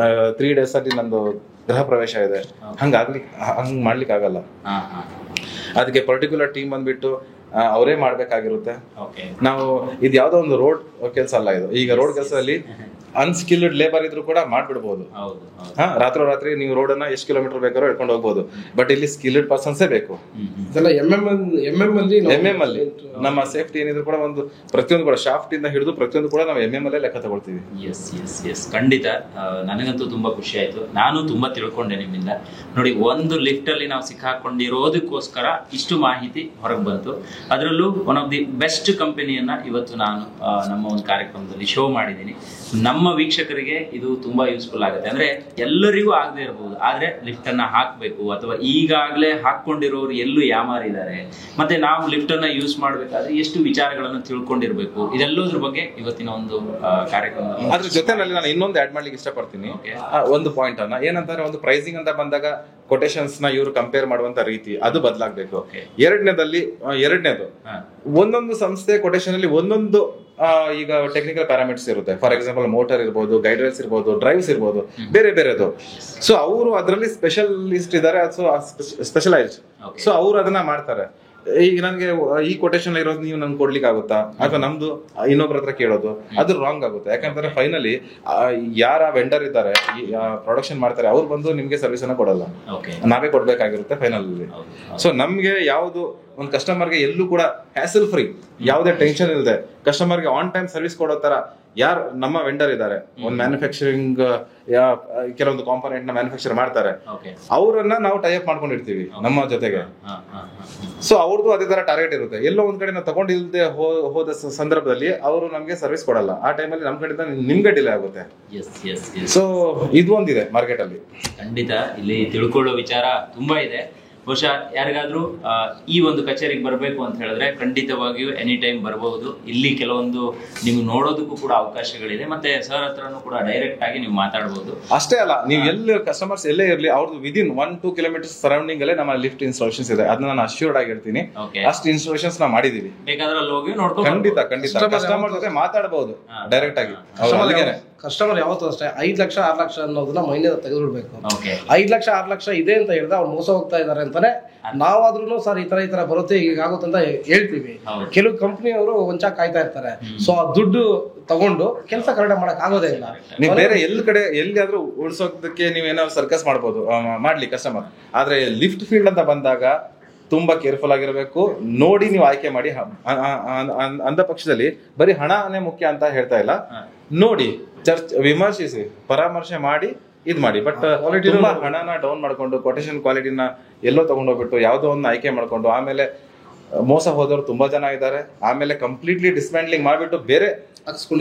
3 days ಅಲ್ಲಿ ನಂದು ಗೃಹ ಪ್ರವೇಶ ಇದೆ, ಹಂಗ್ ಮಾಡ್ಲಿಕ್ಕೆ ಆಗಲ್ಲ. ಅದಕ್ಕೆ ಪರ್ಟಿಕ್ಯುಲರ್ ಟೀಮ್ ಬಂದ್ಬಿಟ್ಟು ಅವರೇ ಮಾಡ್ಬೇಕಾಗಿರುತ್ತೆ. ನಾವು ಇದು ಯಾವ್ದೋ ಒಂದು ರೋಡ್ ಕೆಲಸ ಅಲ್ಲ ಇದು. ಈಗ ರೋಡ್ ಕೆಲಸದಲ್ಲಿ ಅನ್ಸ್ಕಿಲ್ಡ್ ಲೇಬರ್ ಇದ್ರು ಕೂಡ ಮಾಡ್ಬಿಡ್ಬೋದು. ರಾತ್ರಿ ನೀವು ರೋಡ್ ಅನ್ನ ಎಷ್ಟು ಕಿಲೋಮೀಟರ್ ಬೇಕಾದ್ರೂ ಹೇಳ್ಕೊಂಡು ಹೋಗ್ಬೋದು. ಬಟ್ ಇಲ್ಲಿ ಸ್ಕಿಲ್ಡ್ ಪರ್ಸನ್ಸೇ ಬೇಕು. MM ಅಲ್ಲಿ ನಮ್ಮ ಸೇಫ್ಟಿ ಏನಿದ್ರು ಕೂಡ ಒಂದು ಪ್ರತಿಯೊಂದು ಕೂಡ ಶಾಫ್ಟ್ ಇಂದ ಹಿಡಿದು ಪ್ರತಿಯೊಂದು ಕೂಡ ನಾವು MM ಅಲ್ಲೇ ಲೆಕ್ಕ ತಗೊಳ್ತೀವಿ. ಎಸ್ ಖಂಡಿತ. ನನಗಂತೂ ತುಂಬಾ ಖುಷಿ ಆಯ್ತು, ನಾನು ತುಂಬಾ ತಿಳ್ಕೊಂಡೆ ನಿಮ್ಮಿಂದ. ನೋಡಿ, ಒಂದು ಲಿಫ್ಟ್ ಅಲ್ಲಿ ನಾವು ಸಿಕ್ಕಾಕೊಂಡಿರೋದಕ್ಕೋಸ್ಕರ ಇಷ್ಟು ಮಾಹಿತಿ ಹೊರಗೆ ಬಂತು. ಅದರಲ್ಲೂ ಒನ್ ಆಫ್ ದಿ ಬೆಸ್ಟ್ ಕಂಪನಿಯನ್ನ ಇವತ್ತು ನಾನು ನಮ್ಮ ಒಂದು ಕಾರ್ಯಕ್ರಮದಲ್ಲಿ ಶೋ ಮಾಡಿದ್ದೀನಿ. ನಮ್ಮ ವೀಕ್ಷಕರಿಗೆ ಇದು ತುಂಬಾ ಯೂಸ್ಫುಲ್ ಆಗುತ್ತೆ. ಅಂದ್ರೆ ಎಲ್ಲರಿಗೂ ಆಗದೆ ಇರಬಹುದು, ಆದ್ರೆ ಲಿಫ್ಟ್ ಅನ್ನ ಹಾಕ್ಬೇಕು, ಅಥವಾ ಈಗಾಗಲೇ ಹಾಕೊಂಡಿರೋರು ಎಲ್ಲೂ ಯಾಮಾರಿದ್ದಾರೆ, ಮತ್ತೆ ನಾವು ಲಿಫ್ಟ್ ಅನ್ನ ಯೂಸ್ ಮಾಡ್ಬೇಕಾದ್ರೆ ಎಷ್ಟು ವಿಚಾರಗಳನ್ನು ತಿಳ್ಕೊಂಡಿರ್ಬೇಕು, ಇದೆಲ್ಲೋದ್ರ ಬಗ್ಗೆ ಇವತ್ತಿನ ಒಂದು ಕಾರ್ಯಕ್ರಮ. ಅದ್ರ ಜೊತೆನಲ್ಲಿ ನಾನು ಇನ್ನೊಂದು ಆಡ್ ಮಾಡ್ಲಿಕ್ಕೆ ಇಷ್ಟಪಡ್ತೀನಿ ಒಂದು ಪಾಯಿಂಟ್ ಅನ್ನ. ಏನಂತಂದ್ರೆ, ಒಂದು ಪ್ರೈಸಿಂಗ್ ಅಂತ ಬಂದಾಗ ಕೊಟೇಶನ್ಸ್ ನ ಇವರು ಕಂಪೇರ್ ಮಾಡುವಂತ ರೀತಿ ಅದು ಬದಲಾಗಬೇಕು. ಎರಡನೇದು ಒಂದೊಂದು ಸಂಸ್ಥೆ ಕೊಟೇಶನ್ ಅಲ್ಲಿ ಒಂದೊಂದು ಈಗ ಟೆಕ್ನಿಕಲ್ ಪ್ಯಾರಾಮೀಟರ್ಸ್ ಇರುತ್ತೆ. ಫಾರ್ ಎಕ್ಸಾಂಪಲ್ ಮೋಟರ್ ಇರ್ಬೋದು, ಗೈಡ್ ರೈಲ್ಸ್ ಇರ್ಬೋದು, ಡ್ರೈವ್ಸ್ ಇರ್ಬೋದು, ಬೇರೆ ಬೇರೆದು. ಸೊ ಅವರು ಅದರಲ್ಲಿ ಸ್ಪೆಷಲಿಸ್ಟ್ ಇದ್ದಾರೆ, ಸ್ಪೆಷಲೈಸ್ಡ್. ಸೊ ಅವರು ಅದನ್ನ ಮಾಡ್ತಾರೆ. ಈಗ ನನಗೆ ಈ ಕೊಟೇಶನ್ ಇರೋದು ನೀವು ನನ್ಗೆ ಕೊಡ್ಲಿಕ್ಕೆ ಆಗುತ್ತಾ, ಅಥವಾ ನಮ್ದು ಇನ್ನೊಬ್ರ ಹತ್ರ ಕೇಳೋದು, ಅದು ರಾಂಗ್ ಆಗುತ್ತೆ. ಯಾಕಂದ್ರೆ ಫೈನಲಿ ಯಾರ ವೆಂಡರ್ ಇದ್ದಾರೆ, ಪ್ರೊಡಕ್ಷನ್ ಮಾಡ್ತಾರೆ, ಅವ್ರು ಬಂದು ನಿಮ್ಗೆ ಸರ್ವಿಸ್ ಅನ್ನ ಕೊಡಲ್ಲ, ನಾವೇ ಕೊಡ್ಬೇಕಾಗಿರುತ್ತೆ ಫೈನಲ್ ಅಲ್ಲಿ. ಸೊ ನಮ್ಗೆ ಯಾವ್ದು ಒಂದು ಕಸ್ಟಮರ್ಗೆ ಎಲ್ಲೂ ಕೂಡ ಹ್ಯಾಸಲ್ ಫ್ರೀ, ಯಾವುದೇ ಟೆನ್ಷನ್ ಇಲ್ಲದೆ ಕಸ್ಟಮರ್ಗೆ ಆನ್ ಟೈಮ್ ಸರ್ವಿಸ್ ಕೊಡೋ ತರ ಯಾರು ನಮ್ಮ ವೆಂಡರ್ ಇದ್ದಾರೆ, ಒಂದು ಮ್ಯಾನುಫ್ಯಾಕ್ಚರಿಂಗ್ ಕೆಲವೊಂದು ಕಾಂಪೋನೆಂಟ್ ನ ಮ್ಯಾನುಫ್ಯಾಕ್ಚರ್ ಮಾಡ್ತಾರೆ, ಅವರನ್ನ ನಾವು ಟೈಅಪ್ ಮಾಡ್ಕೊಂಡಿರ್ತೀವಿ ನಮ್ಮ ಜೊತೆಗೆ. ಸೊ ಅವ್ರದ್ದು ಅದೇ ತರ ಟಾರ್ಗೆಟ್ ಇರುತ್ತೆ. ಎಲ್ಲೋ ಒಂದ್ ಕಡೆ ನಾವು ತಗೊಂಡಿಲ್ದೆ ಹೋದ ಸಂದರ್ಭದಲ್ಲಿ ಅವರು ನಮ್ಗೆ ಸರ್ವಿಸ್ ಕೊಡಲ್ಲ. ಆ ಟೈಮಲ್ಲಿ ನಮ್ ಕಡೆಯಿಂದ ನಿಮ್ಗೆ ಡಿಲೇ ಆಗುತ್ತೆ. ಸೊ ಇದು ಒಂದಿದೆ ಮಾರ್ಕೆಟ್ ಅಲ್ಲಿ. ಖಂಡಿತ ಇಲ್ಲಿ ತಿಳ್ಕೊಳ್ಳೋ ವಿಚಾರ ತುಂಬಾ ಇದೆ. ಬಹುಶಃ ಯಾರಿಗಾದ್ರೂ ಈ ಒಂದು ಕಚೇರಿಗೆ ಬರಬೇಕು ಅಂತ ಹೇಳಿದ್ರೆ ಖಂಡಿತವಾಗಿಯೂ ಎನಿ ಟೈಮ್ ಬರಬಹುದು. ಇಲ್ಲಿ ಕೆಲವೊಂದು ನಿಮ್ಗೆ ನೋಡೋದಕ್ಕೂ ಕೂಡ ಅವಕಾಶಗಳಿದೆ, ಮತ್ತೆ ಸರ್ ಹತ್ರನೂ ಕೂಡ ಡೈರೆಕ್ಟ್ ಆಗಿ ನೀವು ಮಾತಾಡಬಹುದು. ಅಷ್ಟೇ ಅಲ್ಲ, ನೀವು ಎಲ್ಲಿ ಕಸ್ಟಮರ್ಸ್ ಎಲ್ಲೇ ಇರಲಿ ಅವ್ರದ್ದು ವಿದಿನ್ 1-2 ಕಿಲೋಮೀಟರ್ ಸರೌಂಡಿಂಗ್ ಅಲ್ಲೇ ನಮ್ಮ ಲಿಫ್ಟ್ ಇನ್ಸ್ಟಾಲೇಷನ್ಸ್ ಇದೆ. ಅದನ್ನ ನಾನು ಅಶ್ಯೂರ್ಡ್ ಆಗಿರ್ತೀನಿ. ಅಷ್ಟು ಇನ್ಸ್ಟಾಲೇಷನ್ಸ್ ನಾವು ಮಾಡಿದೀವಿ. ಬೇಕಾದ್ರೆ ಅಲ್ಲಿ ಹೋಗಿ ನೋಡ್ಕೊಂಡು ಖಂಡಿತ ಕಸ್ಟಮರ್ ಜೊತೆ ಮಾತಾಡಬಹುದು ಡೈರೆಕ್ಟ್ ಆಗಿ. ಕಸ್ಟಮರ್ ಯಾವತ್ತೂ ಅಷ್ಟೇ 5 ಲಕ್ಷ 6 ಲಕ್ಷ ಅನ್ನೋದನ್ನ ಮೈಂಡ್ ತೆಗೆದುಬಿಡ್ಬೇಕು. 5 ಲಕ್ಷ 6 ಲಕ್ಷ ಇದೆ ಅಂತ ಹೇಳಿದ್ರೆ ಅವ್ರು ಮೋಸ ಹೋಗ್ತಾ ಇದಾರೆ ಅಂತಾನೆ ನಾವಾದ್ರೂ ಸರ್ ಈ ತರ ಬರುತ್ತೆ ಈಗ ಆಗುತ್ತೆ ಅಂತ ಹೇಳ್ತೀವಿ. ಕೆಲವು ಕಂಪ್ನಿಯವರು ಒಂಚ ಕಾಯ್ತಾ ಇರ್ತಾರೆ. ಸೊ ಆ ದುಡ್ಡು ತಗೊಂಡು ಕೆಲಸ ಕರೆಕ್ಟ್ ಮಾಡಕ್ ಆಗೋದೇ ಇಲ್ಲ. ನೀವು ಬೇರೆ ಎಲ್ಲಿಯಾದ್ರೂ ಉಳಿಸೋದಕ್ಕೆ ನೀವೇನಾದ್ರು ಸರ್ಕಸ್ ಮಾಡ್ಬೋದು, ಮಾಡ್ಲಿ ಕಸ್ಟಮರ್. ಆದ್ರೆ ಲಿಫ್ಟ್ ಫೀಲ್ಡ್ ಅಂತ ಬಂದಾಗ ತುಂಬಾ ಕೇರ್ಫುಲ್ ಆಗಿರ್ಬೇಕು. ನೋಡಿ ನೀವು ಆಯ್ಕೆ ಮಾಡಿ. ಅಂದ ಪಕ್ಷದಲ್ಲಿ ಬರೀ ಹಣನೇ ಮುಖ್ಯ ಅಂತ ಹೇಳ್ತಾ ಇಲ್ಲ. ನೋಡಿ ವಿಮರ್ಶಿಸಿ ಪರಾಮರ್ಶೆ ಮಾಡಿ ಇದ್ ಮಾಡಿ. ಬಟ್ ತುಂಬಾ ಹಣನ ಡೌನ್ ಮಾಡ್ಕೊಂಡು ಕೊಟೇಶನ್ ಕ್ವಾಲಿಟಿನ ಎಲ್ಲೋ ತಗೊಂಡೋಗ್ಬಿಟ್ಟು ಯಾವ್ದೋ ಒಂದು ಆಯ್ಕೆ ಮಾಡ್ಕೊಂಡು ಆಮೇಲೆ ಮೋಸ ಹೋದವರು ತುಂಬಾ ಜನ ಇದ್ದಾರೆ. ಆಮೇಲೆ ಕಂಪ್ಲೀಟ್ಲಿ ಡಿಸ್ಮ್ಯಾಂಡ್ಲಿಂಗ್ ಮಾಡ್ಬಿಟ್ಟು ಬೇರೆ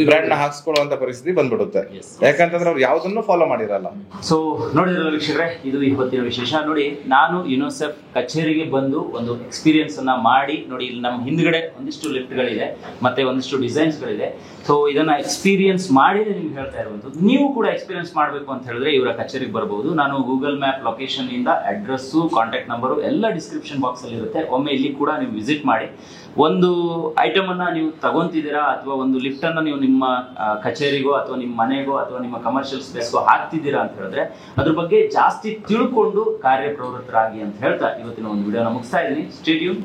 ಬ್ರ್ಯಾಂಡ್ ನ ಹಾಕ್ಸ್ಕೊಳ್ಳುವಂತ ಪರಿಸ್ಥಿತಿ ಬಂದ್ಬಿಡುತ್ತೆ. ಯಾಕಂತಂದ್ರೆ ಅವ್ರು ಯಾವ್ದನ್ನು ಫಾಲೋ ಮಾಡಿರಲ್ಲ. ಸೊ ನೋಡಿದ್ರಲ್ಲ ವೀಕ್ಷಕರೇ, ಇದು ಇವತ್ತಿನ ವಿಶೇಷ. ನೋಡಿ, ನಾನು ಯುನೋಸೆಫ್ ಕಚೇರಿಗೆ ಬಂದು ಒಂದು ಎಕ್ಸ್ಪೀರಿಯನ್ಸ್ ಅನ್ನ ಮಾಡಿ ನೋಡಿ. ಇಲ್ಲಿ ನಮ್ಮ ಹಿಂದ್ಗಡೆ ಒಂದಿಷ್ಟು ಲಿಫ್ಟ್ ಗಳಿದೆ, ಮತ್ತೆ ಒಂದಿಷ್ಟು ಡಿಸೈನ್ಸ್ ಗಳಿದೆ. ಸೊ ಇದನ್ನ ಎಕ್ಸ್ಪೀರಿಯನ್ಸ್ ಮಾಡಿ ನಿಮ್ಗೆ ಹೇಳ್ತಾ ಇರುವಂತದ್ದು. ನೀವು ಕೂಡ ಎಕ್ಸ್ಪೀರಿಯನ್ಸ್ ಮಾಡಬೇಕು ಅಂತ ಹೇಳಿದ್ರೆ ಇವರ ಕಚೇರಿಗೆ ಬರಬಹುದು. ನಾನು ಗೂಗಲ್ ಮ್ಯಾಪ್ ಲೊಕೇಶನ್ ಇಂದ ಅಡ್ರೆಸ್ಸು, ಕಾಂಟ್ಯಾಕ್ಟ್ ನಂಬರು ಎಲ್ಲ ಡಿಸ್ಕ್ರಿಪ್ಷನ್ ಬಾಕ್ಸ್ ಅಲ್ಲಿ ಇರುತ್ತೆ. ಒಮ್ಮೆ ಇಲ್ಲಿ ಕೂಡ ನೀವು ವಿಸಿಟ್ ಮಾಡಿ. ಒಂದು ಐಟಮ್ ಅನ್ನ ನೀವು ತಗೊಂತಿದ್ದೀರಾ ಅಥವಾ ಒಂದು ಲಿಫ್ಟ್ ಅನ್ನ ನೀವು ನಿಮ್ಮ ಕಚೇರಿಗೋ ಅಥವಾ ನಿಮ್ಮ ಮನೆಗೋ ಅಥವಾ ನಿಮ್ಮ ಕಮರ್ಷಿಯಲ್ ಸ್ಪೇಸ್ಗೋ ಹಾಕ್ತಿದ್ದೀರಾ ಅಂತ ಹೇಳಿದ್ರೆ ಅದ್ರ ಬಗ್ಗೆ ಜಾಸ್ತಿ ತಿಳ್ಕೊಂಡು ಕಾರ್ಯಪ್ರವೃತ್ತರಾಗಿ ಅಂತ ಹೇಳ್ತಾ ಇವತ್ತಿನ ಒಂದು ವಿಡಿಯೋನ ಮುಗಿಸ್ತಾ ಇದ್ದೀನಿ. Stay tune.